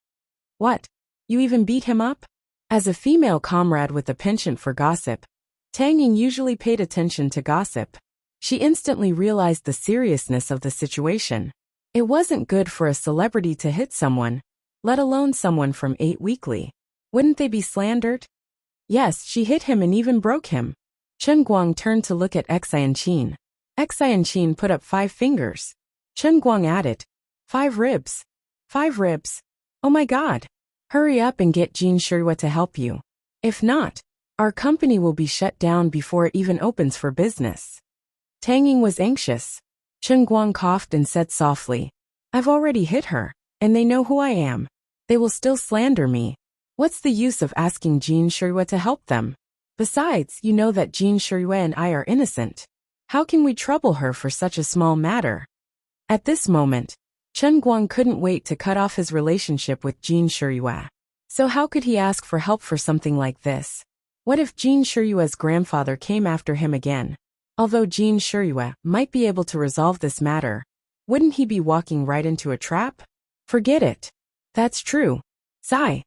What? You even beat him up? As a female comrade with a penchant for gossip, Tang Ying usually paid attention to gossip. She instantly realized the seriousness of the situation. It wasn't good for a celebrity to hit someone, let alone someone from 8 Weekly. Wouldn't they be slandered? Yes, she hit him and even broke him. Chen Guang turned to look at Xianqin. Xianqin put up 5 fingers. Chen Guang added, 5 ribs. 5 ribs. Oh my god. Hurry up and get Jin Shuriyue to help you. If not, our company will be shut down before it even opens for business. Tang Ying was anxious. Chen Guang coughed and said softly, I've already hit her, and they know who I am. They will still slander me. What's the use of asking Jin Shuriyue to help them? Besides, you know that Jin Shuriyue and I are innocent. How can we trouble her for such a small matter? At this moment, Chen Guang couldn't wait to cut off his relationship with Jin Shuriyue. So how could he ask for help for something like this? What if Jin Shuriyue's grandfather came after him again? Although Jin Shuriyue might be able to resolve this matter, wouldn't he be walking right into a trap? Forget it. That's true. Sigh.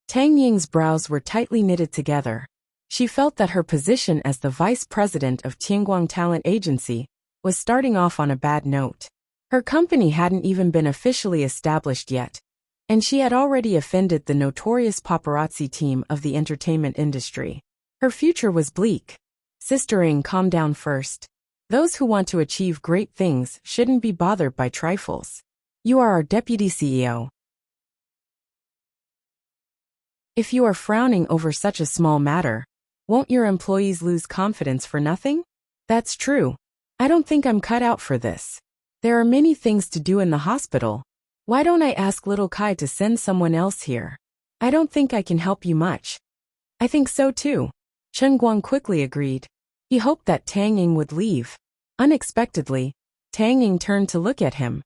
Tang Ying's brows were tightly knitted together. She felt that her position as the vice president of Tianguang Talent Agency was starting off on a bad note. Her company hadn't even been officially established yet, and she had already offended the notorious paparazzi team of the entertainment industry. Her future was bleak. Sister Ying, calm down first. Those who want to achieve great things shouldn't be bothered by trifles. You are our deputy CEO. If you are frowning over such a small matter, won't your employees lose confidence for nothing? That's true. I don't think I'm cut out for this. There are many things to do in the hospital. Why don't I ask little Kai to send someone else here? I don't think I can help you much. I think so too. Chen Guang quickly agreed. He hoped that Tang Ying would leave. Unexpectedly, Tang Ying turned to look at him.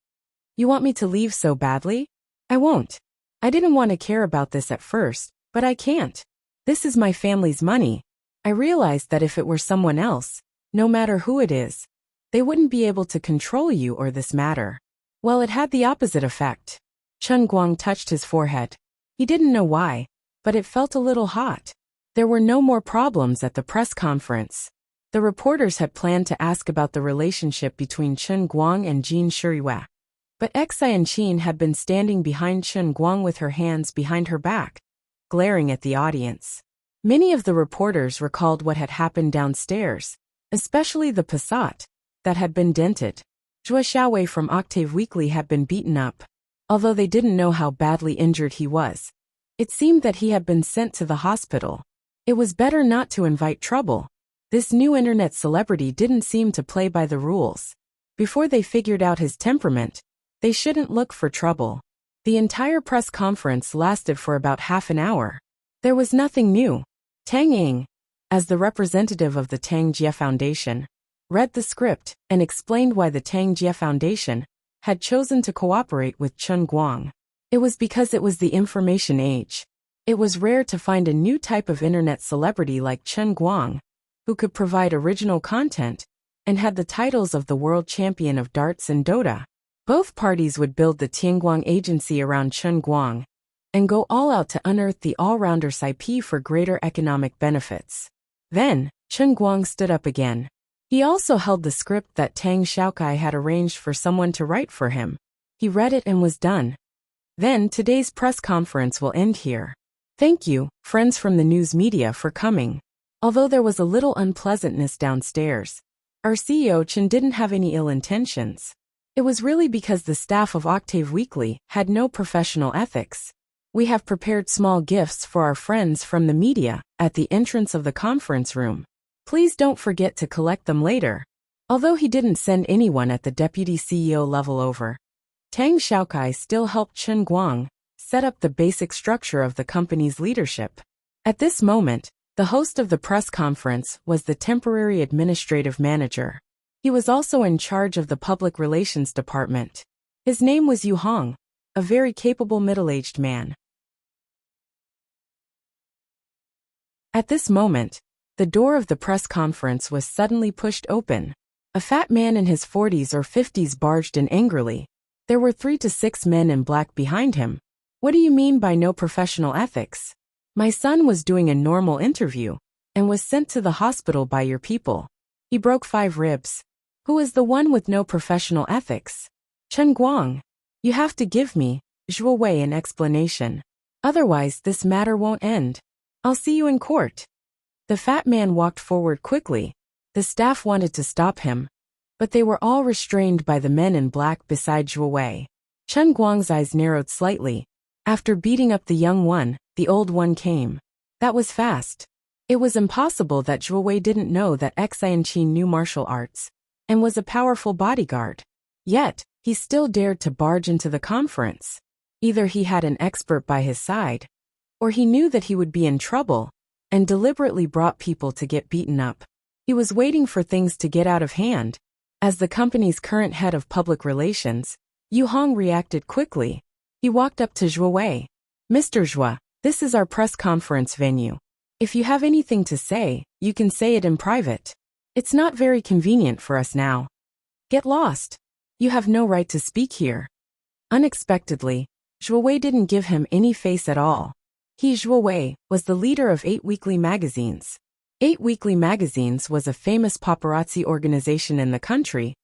You want me to leave so badly? I won't. I didn't want to care about this at first, but I can't. This is my family's money. I realized that if it were someone else, no matter who it is, they wouldn't be able to control you or this matter. Well, it had the opposite effect. Chen Guang touched his forehead. He didn't know why, but it felt a little hot. There were no more problems at the press conference. The reporters had planned to ask about the relationship between Chen Guang and Jin Shuriyue. But Xianqin had been standing behind Chen Guang with her hands behind her back, glaring at the audience. Many of the reporters recalled what had happened downstairs, especially the Passat that had been dented. Zhou Xiaowei from Octave Weekly had been beaten up. Although they didn't know how badly injured he was, it seemed that he had been sent to the hospital. It was better not to invite trouble. This new internet celebrity didn't seem to play by the rules. Before they figured out his temperament, they shouldn't look for trouble. The entire press conference lasted for about half an hour. There was nothing new. Tang Ying, as the representative of the Tang Jie Foundation, read the script and explained why the Tang Jie Foundation had chosen to cooperate with Chen Guang. It was because it was the information age. It was rare to find a new type of internet celebrity like Chen Guang, who could provide original content and had the titles of the world champion of darts and Dota. Both parties would build the Tianguang agency around Chen Guang and go all out to unearth the all-rounder's IP for greater economic benefits. Then, Chen Guang stood up again. He also held the script that Tang Xiaokai had arranged for someone to write for him. He read it and was done. Then today's press conference will end here. Thank you, friends from the news media, for coming. Although there was a little unpleasantness downstairs, our CEO Chen didn't have any ill intentions. It was really because the staff of Octave Weekly had no professional ethics. We have prepared small gifts for our friends from the media at the entrance of the conference room. Please don't forget to collect them later. Although he didn't send anyone at the deputy CEO level over, Tang Xiaokai still helped Chen Guang set up the basic structure of the company's leadership. At this moment, the host of the press conference was the temporary administrative manager. He was also in charge of the public relations department. His name was Yu Hong, a very capable middle-aged man. At this moment, the door of the press conference was suddenly pushed open. A fat man in his 40s or 50s barged in angrily. There were 3 to 6 men in black behind him. What do you mean by no professional ethics? My son was doing a normal interview and was sent to the hospital by your people. He broke 5 ribs. Who is the one with no professional ethics? Chen Guang. You have to give me, Zhuo Wei, an explanation. Otherwise this matter won't end. I'll see you in court. The fat man walked forward quickly. The staff wanted to stop him, but they were all restrained by the men in black beside Zhuo Wei. Chen Guang's eyes narrowed slightly. After beating up the young one, the old one came. That was fast. It was impossible that Zhuo Wei didn't know that Xianqi knew martial arts and was a powerful bodyguard. Yet, he still dared to barge into the conference. Either he had an expert by his side, or he knew that he would be in trouble and deliberately brought people to get beaten up. He was waiting for things to get out of hand. As the company's current head of public relations, Yu Hong reacted quickly. He walked up to Zhuo Wei. Mr. Zhuo, this is our press conference venue. If you have anything to say, you can say it in private. It's not very convenient for us now. Get lost. You have no right to speak here. Unexpectedly, Zhuo Wei didn't give him any face at all. He, Zhuo Wei, was the leader of 8 weekly magazines. 8 Weekly Magazines was a famous paparazzi organization in the country,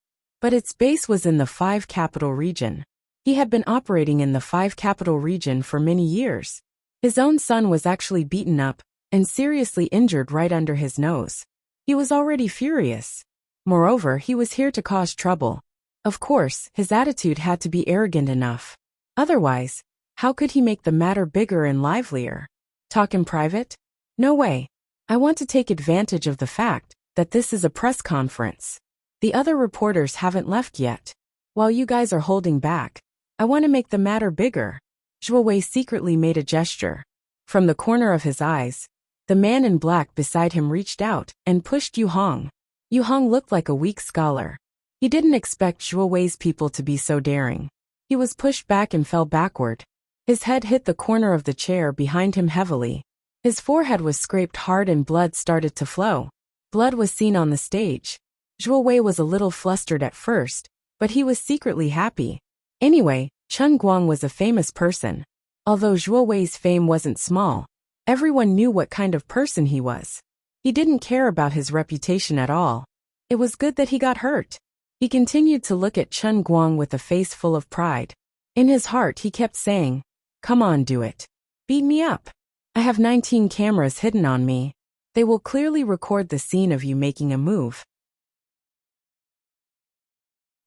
but its base was in the 5 capital region. He had been operating in the 5 capital region for many years. His own son was actually beaten up and seriously injured right under his nose. He was already furious. Moreover, he was here to cause trouble. Of course, his attitude had to be arrogant enough. Otherwise, how could he make the matter bigger and livelier? Talk in private? No way. I want to take advantage of the fact that this is a press conference. The other reporters haven't left yet. While you guys are holding back, I want to make the matter bigger. Zhuo Wei secretly made a gesture. From the corner of his eyes, the man in black beside him reached out and pushed Yu Hong. Yu Hong looked like a weak scholar. He didn't expect Zhuo Wei's people to be so daring. He was pushed back and fell backward. His head hit the corner of the chair behind him heavily. His forehead was scraped hard and blood started to flow. Blood was seen on the stage. Zhuo Wei was a little flustered at first, but he was secretly happy. Anyway, Chen Guang was a famous person. Although Zhuo Wei's fame wasn't small, everyone knew what kind of person he was. He didn't care about his reputation at all. It was good that he got hurt. He continued to look at Chen Guang with a face full of pride. In his heart he kept saying, "Come on, do it. Beat me up. I have 19 cameras hidden on me. They will clearly record the scene of you making a move.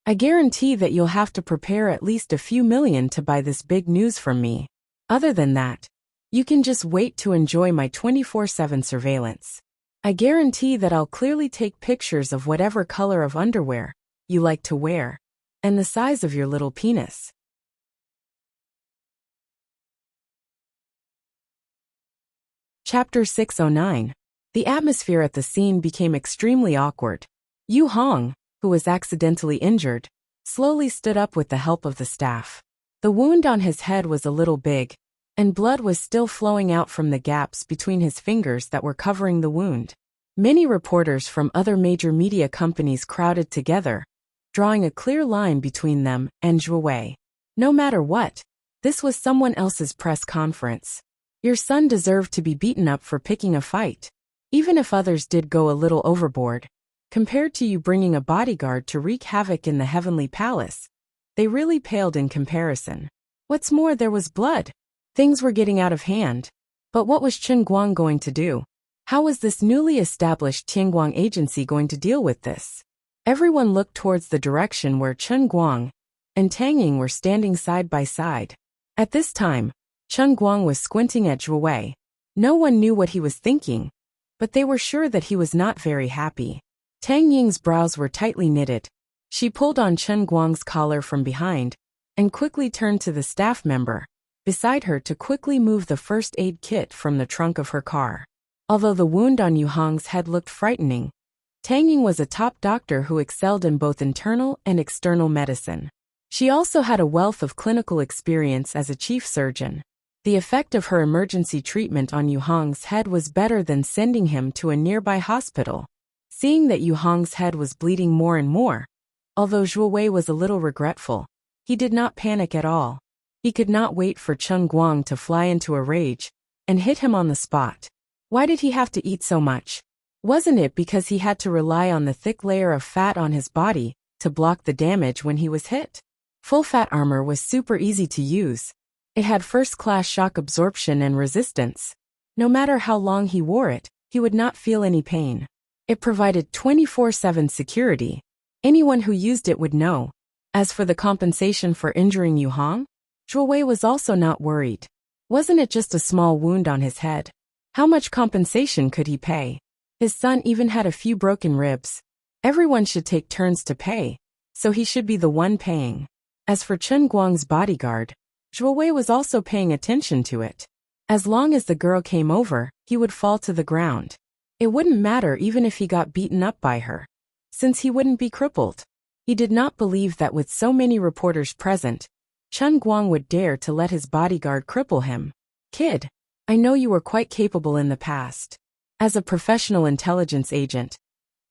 I guarantee that you'll have to prepare at least a few million to buy this big news from me. Other than that, you can just wait to enjoy my 24/7 surveillance. I guarantee that I'll clearly take pictures of whatever color of underwear you like to wear, and the size of your little penis." Chapter 609. The atmosphere at the scene became extremely awkward. Yu Hong, who was accidentally injured, slowly stood up with the help of the staff. The wound on his head was a little big, and blood was still flowing out from the gaps between his fingers that were covering the wound. Many reporters from other major media companies crowded together, drawing a clear line between them and Zhuo Wei. No matter what, this was someone else's press conference. Your son deserved to be beaten up for picking a fight. Even if others did go a little overboard, compared to you bringing a bodyguard to wreak havoc in the heavenly palace, they really paled in comparison. What's more, there was blood. Things were getting out of hand. But what was Chen Guang going to do? How was this newly established Tianguang agency going to deal with this? Everyone looked towards the direction where Chen Guang and Tang Ying were standing side by side. At this time, Chen Guang was squinting at Zhuo Wei. No one knew what he was thinking, but they were sure that he was not very happy. Tang Ying's brows were tightly knitted. She pulled on Chen Guang's collar from behind and quickly turned to the staff member beside her to quickly move the first aid kit from the trunk of her car. Although the wound on Yu Hong's head looked frightening, Tang Ying was a top doctor who excelled in both internal and external medicine. She also had a wealth of clinical experience as a chief surgeon. The effect of her emergency treatment on Yu Hong's head was better than sending him to a nearby hospital. Seeing that Yu Hong's head was bleeding more and more, although Zhuo Wei was a little regretful, he did not panic at all. He could not wait for Chen Guang to fly into a rage and hit him on the spot. Why did he have to eat so much? Wasn't it because he had to rely on the thick layer of fat on his body to block the damage when he was hit? Full fat armor was super easy to use. It had first-class shock absorption and resistance. No matter how long he wore it, he would not feel any pain. It provided 24/7 security. Anyone who used it would know. As for the compensation for injuring Yu Hong, Zhuo Wei was also not worried. Wasn't it just a small wound on his head? How much compensation could he pay? His son even had a few broken ribs. Everyone should take turns to pay, so he should be the one paying. As for Chen Guang's bodyguard, Zhuo Wei was also paying attention to it. As long as the girl came over, he would fall to the ground. It wouldn't matter even if he got beaten up by her, since he wouldn't be crippled. He did not believe that with so many reporters present, Chen Guang would dare to let his bodyguard cripple him. Kid, I know you were quite capable in the past. As a professional intelligence agent,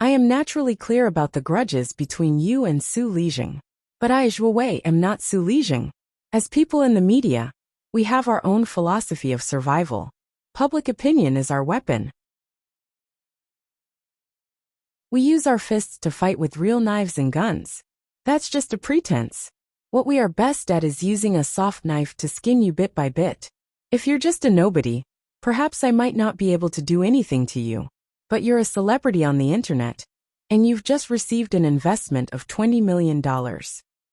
I am naturally clear about the grudges between you and Su Lijing. But I, Zhuo Wei, am not Su Lijing. As people in the media, we have our own philosophy of survival. Public opinion is our weapon. We use our fists to fight with real knives and guns. That's just a pretense. What we are best at is using a soft knife to skin you bit by bit. If you're just a nobody, perhaps I might not be able to do anything to you. But you're a celebrity on the internet, and you've just received an investment of $20 million.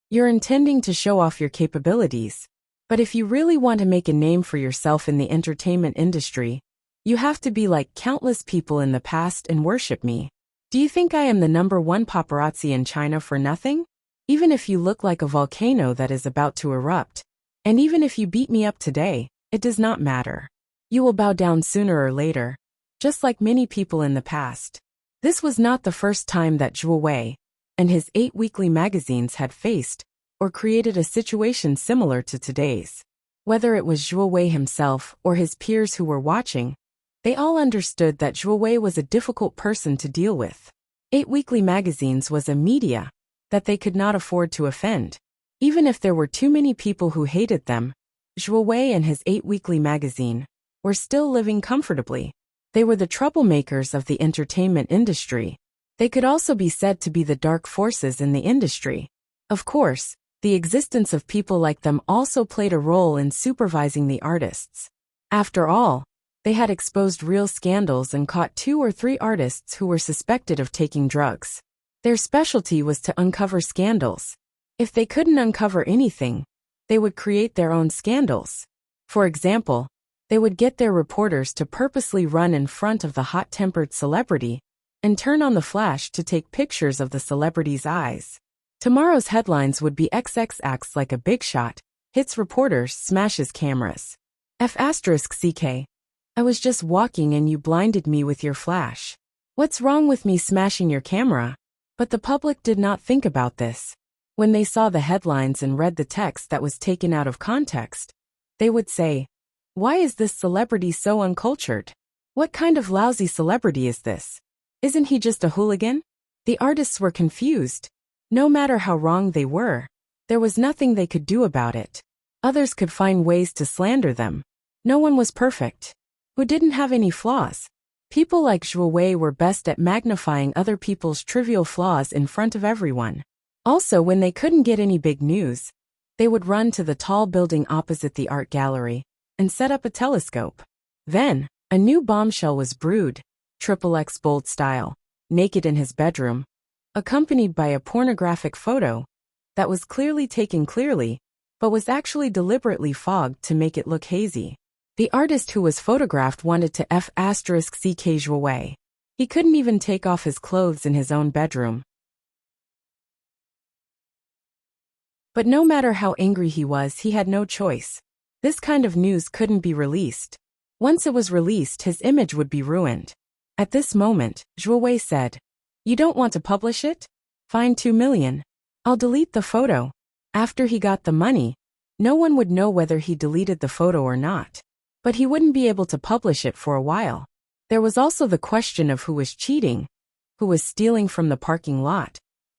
You're intending to show off your capabilities. But if you really want to make a name for yourself in the entertainment industry, you have to be like countless people in the past and worship me. Do you think I am the #1 paparazzi in China for nothing? Even if you look like a volcano that is about to erupt, and even if you beat me up today, it does not matter. You will bow down sooner or later, just like many people in the past. This was not the first time that Zhuo Wei and his 8 weekly magazines had faced or created a situation similar to today's. Whether it was Zhuo Wei himself or his peers who were watching, they all understood that Zhuo Wei was a difficult person to deal with. 8 weekly magazines was a media that they could not afford to offend. Even if there were too many people who hated them, Zhuo Wei and his 8 weekly magazine were still living comfortably. They were the troublemakers of the entertainment industry. They could also be said to be the dark forces in the industry. Of course, the existence of people like them also played a role in supervising the artists. After all, they had exposed real scandals and caught 2 or 3 artists who were suspected of taking drugs. Their specialty was to uncover scandals. If they couldn't uncover anything, they would create their own scandals. For example, they would get their reporters to purposely run in front of the hot-tempered celebrity and turn on the flash to take pictures of the celebrity's eyes. Tomorrow's headlines would be XX acts like a big shot, hits reporters, smashes cameras. F***CK. I was just walking and you blinded me with your flash. What's wrong with me smashing your camera? But the public did not think about this. When they saw the headlines and read the text that was taken out of context, they would say, "Why is this celebrity so uncultured? What kind of lousy celebrity is this? Isn't he just a hooligan?" The artists were confused. No matter how wrong they were, there was nothing they could do about it. Others could find ways to slander them. No one was perfect. Who didn't have any flaws? People like Zhuo Wei were best at magnifying other people's trivial flaws in front of everyone. Also, when they couldn't get any big news, They would run to the tall building opposite the art gallery and set up a telescope. Then, a new bombshell was brewed, XXX bold style, naked in his bedroom, accompanied by a pornographic photo that was clearly taken clearly, but was actually deliberately fogged to make it look hazy. The artist who was photographed wanted to f*** casual way. He couldn't even take off his clothes in his own bedroom. But no matter how angry he was, he had no choice. This kind of news couldn't be released. Once it was released, his image would be ruined. At this moment, Zhuo Wei said, "You don't want to publish it? Fine 2 million. I'll delete the photo." After he got the money, no one would know whether he deleted the photo or not. But he wouldn't be able to publish it for a while. There was also the question of who was cheating, who was stealing from the parking lot,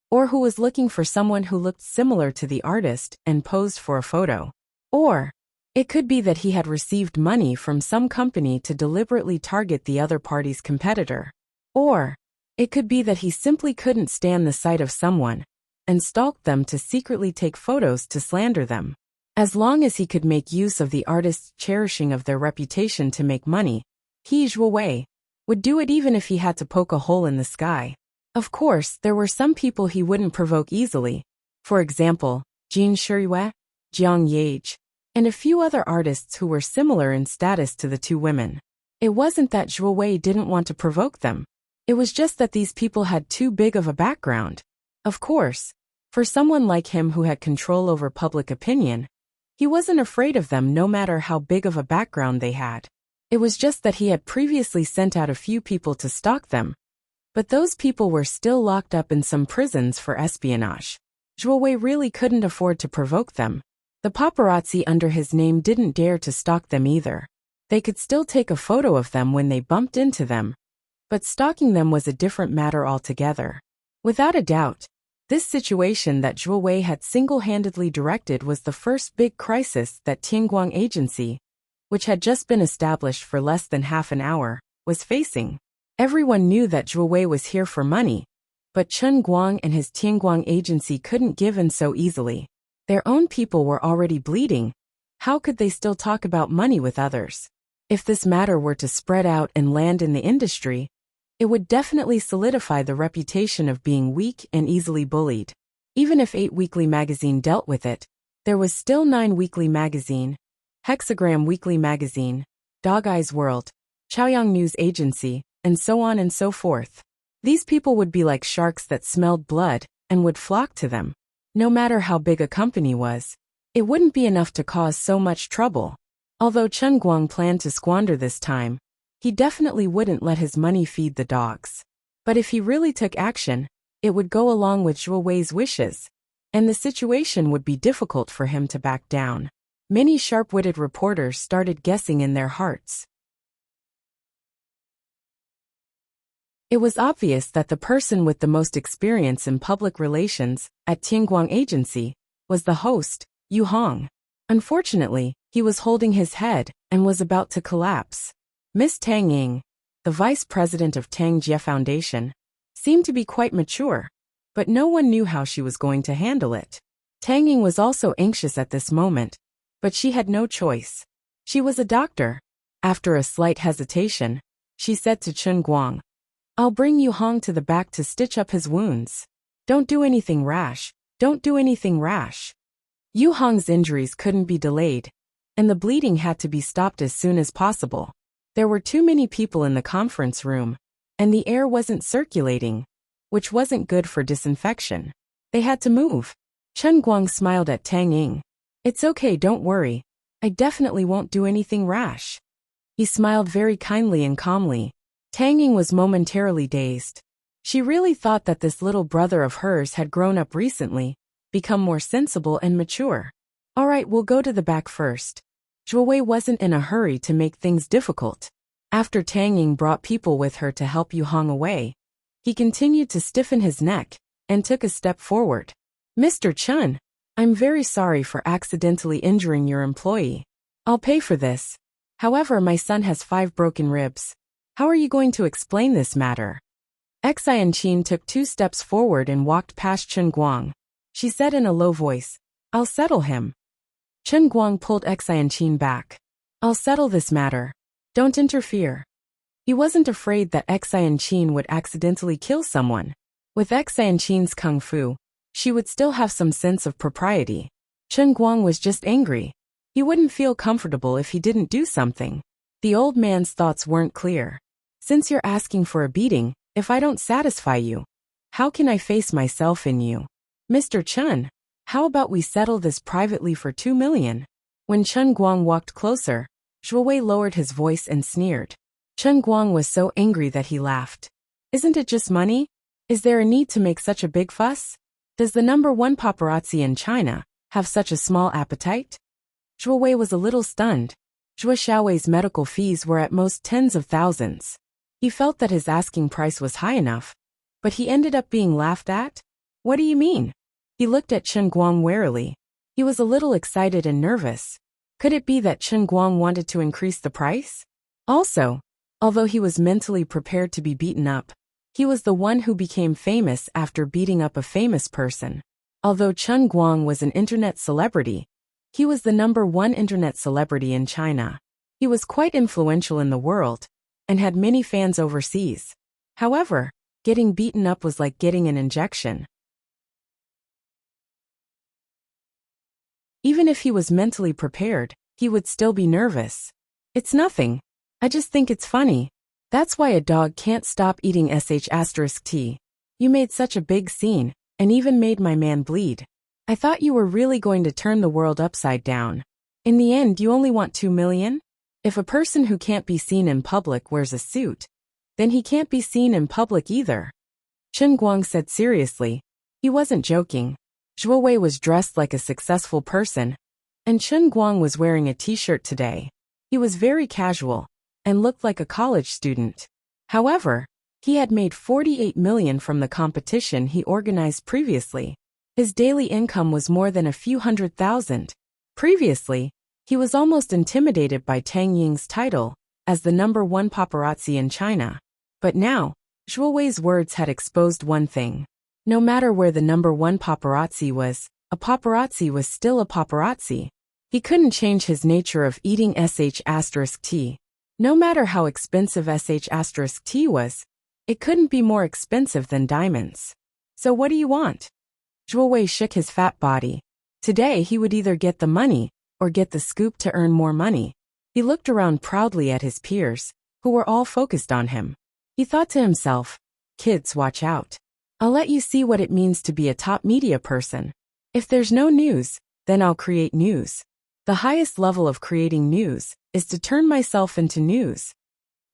or who was looking for someone who looked similar to the artist and posed for a photo. Or, it could be that he had received money from some company to deliberately target the other party's competitor. Or, it could be that he simply couldn't stand the sight of someone and stalked them to secretly take photos to slander them. As long as he could make use of the artist's cherishing of their reputation to make money, he, Zhuo Wei, would do it even if he had to poke a hole in the sky. Of course, there were some people he wouldn't provoke easily. For example, Jin Shiriyue, Jiang Yage, and a few other artists who were similar in status to the two women. It wasn't that Zhuo Wei didn't want to provoke them. It was just that these people had too big of a background. Of course, for someone like him who had control over public opinion, he wasn't afraid of them no matter how big of a background they had. It was just that he had previously sent out a few people to stalk them. But those people were still locked up in some prisons for espionage. Zhuo Wei really couldn't afford to provoke them. The paparazzi under his name didn't dare to stalk them either. They could still take a photo of them when they bumped into them. But stalking them was a different matter altogether. Without a doubt, this situation that Zhuo Wei had single-handedly directed was the first big crisis that Tianguang Agency, which had just been established for less than half an hour, was facing. Everyone knew that Zhuo Wei was here for money, but Chen Guang and his Tianguang Agency couldn't give in so easily. Their own people were already bleeding. How could they still talk about money with others? If this matter were to spread out and land in the industry, it would definitely solidify the reputation of being weak and easily bullied. Even if 8 Weekly Magazine dealt with it, there was still 9 Weekly Magazine, Hexagram Weekly Magazine, Dog Eyes World, Chaoyang News Agency, and so on and so forth. These people would be like sharks that smelled blood and would flock to them. No matter how big a company was, it wouldn't be enough to cause so much trouble. Although Chen Guang planned to squander this time, he definitely wouldn't let his money feed the dogs. But if he really took action, it would go along with Zhuo Wei's wishes, and the situation would be difficult for him to back down. Many sharp-witted reporters started guessing in their hearts. It was obvious that the person with the most experience in public relations at Tianguang Agency was the host, Yu Hong. Unfortunately, he was holding his head and was about to collapse. Miss Tang Ying, the vice president of Tang Jie Foundation, seemed to be quite mature, but no one knew how she was going to handle it. Tang Ying was also anxious at this moment, but she had no choice. She was a doctor. After a slight hesitation, she said to Chen Guang, "I'll bring Yu Hong to the back to stitch up his wounds. Don't do anything rash. Don't do anything rash." Yu Hong's injuries couldn't be delayed, and the bleeding had to be stopped as soon as possible. There were too many people in the conference room, and the air wasn't circulating, which wasn't good for disinfection. They had to move. Chen Guang smiled at Tang Ying. "It's okay, don't worry. I definitely won't do anything rash." He smiled very kindly and calmly. Tang Ying was momentarily dazed. She really thought that this little brother of hers had grown up recently, become more sensible and mature. "All right, we'll go to the back first." Zhuo Wei wasn't in a hurry to make things difficult. After Tang Ying brought people with her to help Yu Hong away, he continued to stiffen his neck and took a step forward. "Mr. Chen, I'm very sorry for accidentally injuring your employee. I'll pay for this. However, my son has 5 broken ribs. How are you going to explain this matter?" Xian Qin took 2 steps forward and walked past Chen Guang. She said in a low voice, I'll settle him. Chen Guang pulled Xianqin back. I'll settle this matter. Don't interfere. He wasn't afraid that Xianqin would accidentally kill someone. With Xianqin's kung fu, she would still have some sense of propriety. Chen Guang was just angry. He wouldn't feel comfortable if he didn't do something. The old man's thoughts weren't clear. Since you're asking for a beating, if I don't satisfy you, how can I face myself in you? Mr. Chen, how about we settle this privately for 2 million? When Chen Guang walked closer, Zhuo Wei lowered his voice and sneered. Chen Guang was so angry that he laughed. Isn't it just money? Is there a need to make such a big fuss? Does the #1 paparazzi in China have such a small appetite? Zhuo Wei was a little stunned. Zhuo Xiaowei's medical fees were at most tens of thousands. He felt that his asking price was high enough, but he ended up being laughed at? What do you mean? He looked at Chen Guang warily. He was a little excited and nervous. Could it be that Chen Guang wanted to increase the price? Also, although he was mentally prepared to be beaten up, he was the one who became famous after beating up a famous person. Although Chen Guang was an internet celebrity, he was the #1 internet celebrity in China. He was quite influential in the world and had many fans overseas. However, getting beaten up was like getting an injection. Even if he was mentally prepared, he would still be nervous. It's nothing. I just think it's funny. That's why a dog can't stop eating sh*t. You made such a big scene, and even made my man bleed. I thought you were really going to turn the world upside down. In the end, you only want 2 million? If a person who can't be seen in public wears a suit, then he can't be seen in public either. Chen Guang said seriously. He wasn't joking. Zhuo Wei was dressed like a successful person, and Chen Guang was wearing a t-shirt today. He was very casual and looked like a college student. However, he had made 48 million from the competition he organized previously. His daily income was more than a few 100,000. Previously, he was almost intimidated by Tang Ying's title as the #1 paparazzi in China. But now, Zhuo Wei's words had exposed one thing. No matter where the #1 paparazzi was, a paparazzi was still a paparazzi. He couldn't change his nature of eating sh*t. No matter how expensive sh*t was, it couldn't be more expensive than diamonds. So what do you want? Zhuo Wei shook his fat body. Today he would either get the money or get the scoop to earn more money. He looked around proudly at his peers, who were all focused on him. He thought to himself, kids, watch out. I'll let you see what it means to be a top media person. If there's no news, then I'll create news. The highest level of creating news is to turn myself into news.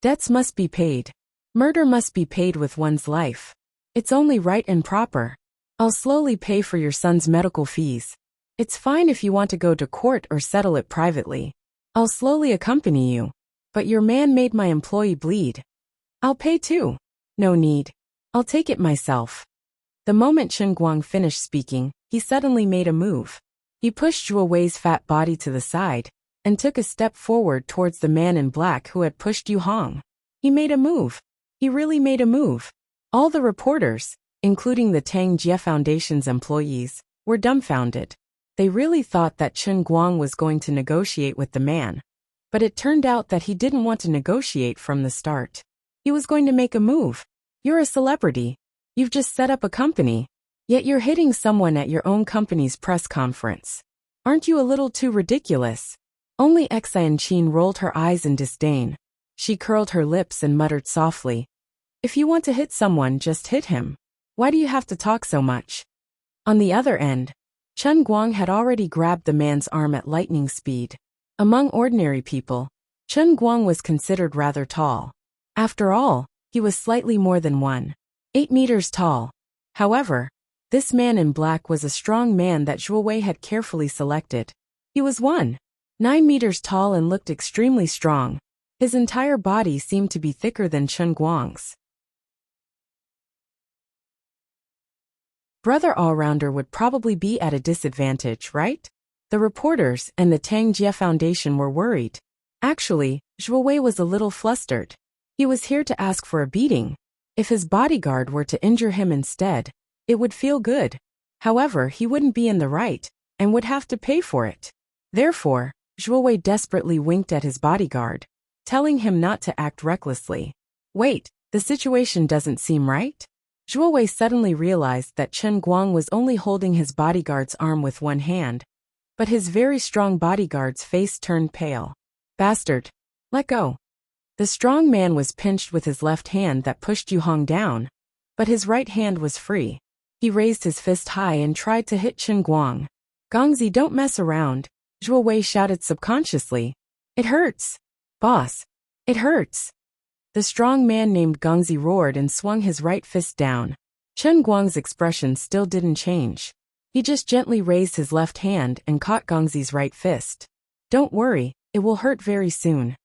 Debts must be paid. Murder must be paid with one's life. It's only right and proper. I'll slowly pay for your son's medical fees. It's fine if you want to go to court or settle it privately. I'll slowly accompany you. But your man made my employee bleed. I'll pay too. No need. I'll take it myself. The moment Chen Guang finished speaking, he suddenly made a move. He pushed Zhuo Wei's fat body to the side and took a step forward towards the man in black who had pushed Yu Hong. He made a move. He really made a move. All the reporters, including the Tang Jie Foundation's employees, were dumbfounded. They really thought that Chen Guang was going to negotiate with the man. But it turned out that he didn't want to negotiate from the start. He was going to make a move. You're a celebrity. You've just set up a company. Yet you're hitting someone at your own company's press conference. Aren't you a little too ridiculous? Only Xianqin rolled her eyes in disdain. She curled her lips and muttered softly. If you want to hit someone, just hit him. Why do you have to talk so much? On the other end, Chen Guang had already grabbed the man's arm at lightning speed. Among ordinary people, Chen Guang was considered rather tall. After all, he was slightly more than 1.8 meters tall. However, this man in black was a strong man that Zhuo Wei had carefully selected. He was 1.9 meters tall and looked extremely strong. His entire body seemed to be thicker than Chen Guang's. Brother all-rounder would probably be at a disadvantage, right? The reporters and the Tang Jie Foundation were worried. Actually, Zhuo Wei was a little flustered. He was here to ask for a beating. If his bodyguard were to injure him instead, it would feel good. However, he wouldn't be in the right, and would have to pay for it. Therefore, Zhuowei desperately winked at his bodyguard, telling him not to act recklessly. Wait, the situation doesn't seem right? Zhuowei suddenly realized that Chen Guang was only holding his bodyguard's arm with one hand, but his very strong bodyguard's face turned pale. Bastard! Let go! The strong man was pinched with his left hand that pushed Yu Hong down, but his right hand was free. He raised his fist high and tried to hit Chen Guang. Gongzi, don't mess around, Zhuowei shouted subconsciously. It hurts! Boss! It hurts! The strong man named Gongzi roared and swung his right fist down. Chen Guang's expression still didn't change. He just gently raised his left hand and caught Gongzi's right fist. Don't worry, it will hurt very soon.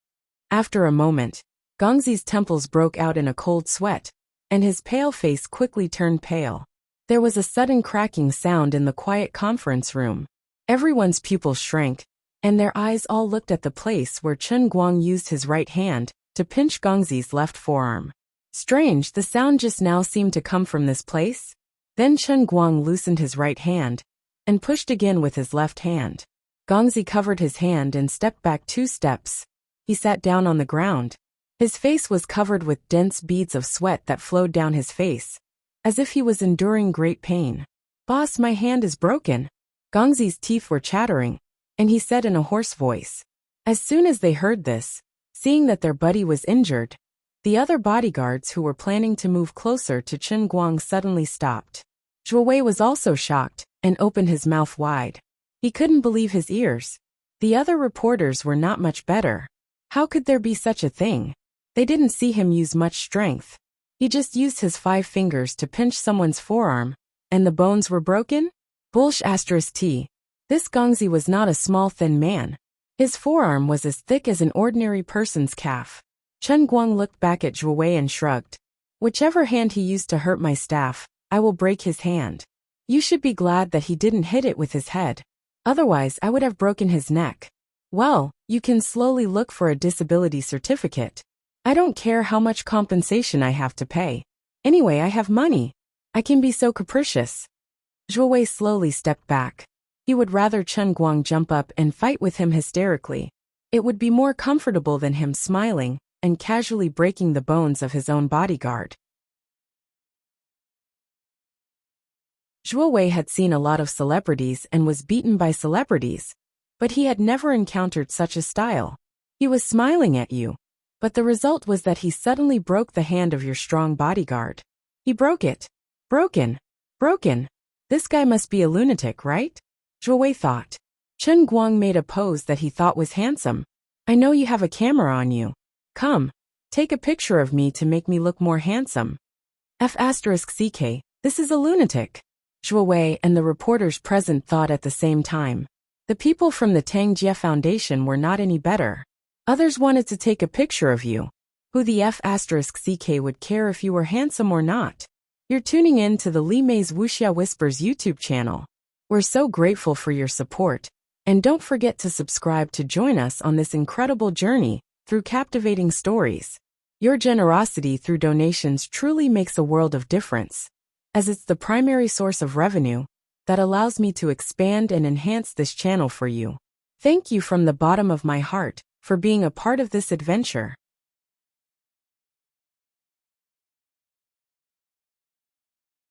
After a moment, Gongzi's temples broke out in a cold sweat, and his pale face quickly turned pale. There was a sudden cracking sound in the quiet conference room. Everyone's pupils shrank, and their eyes all looked at the place where Chen Guang used his right hand to pinch Gongzi's left forearm. Strange, the sound just now seemed to come from this place. Then Chen Guang loosened his right hand and pushed again with his left hand. Gongzi covered his hand and stepped back 2 steps. He sat down on the ground. His face was covered with dense beads of sweat that flowed down his face, as if he was enduring great pain. Boss, my hand is broken. Gongzi's teeth were chattering, and he said in a hoarse voice. As soon as they heard this, seeing that their buddy was injured, the other bodyguards who were planning to move closer to Chen Guang suddenly stopped. Zhuowei was also shocked and opened his mouth wide. He couldn't believe his ears. The other reporters were not much better. How could there be such a thing? They didn't see him use much strength. He just used his 5 fingers to pinch someone's forearm, and the bones were broken? T. This Gongzi was not a small thin man. His forearm was as thick as an ordinary person's calf. Chen Guang looked back at Zhuowei and shrugged. Whichever hand he used to hurt my staff, I will break his hand. You should be glad that he didn't hit it with his head. Otherwise, I would have broken his neck. Well, you can slowly look for a disability certificate. I don't care how much compensation I have to pay. Anyway, I have money. I can be so capricious. Zhuowei slowly stepped back. He would rather Chen Guang jump up and fight with him hysterically. It would be more comfortable than him smiling and casually breaking the bones of his own bodyguard. Zhuowei had seen a lot of celebrities and was beaten by celebrities, but he had never encountered such a style. He was smiling at you, but the result was that he suddenly broke the hand of your strong bodyguard. He broke it. Broken. This guy must be a lunatic, right? Zhuowei thought. Chen Guang made a pose that he thought was handsome. I know you have a camera on you. Come, take a picture of me to make me look more handsome. F***ck, this is a lunatic. Zhuowei and the reporters present thought at the same time. The people from the Tang Jie Foundation were not any better. Others wanted to take a picture of you. Who the F***ck would care if you were handsome or not? You're tuning in to the Li Mei's Wuxia Whispers YouTube channel. We're so grateful for your support, and don't forget to subscribe to join us on this incredible journey through captivating stories. Your generosity through donations truly makes a world of difference, as it's the primary source of revenue that allows me to expand and enhance this channel for you. Thank you from the bottom of my heart for being a part of this adventure.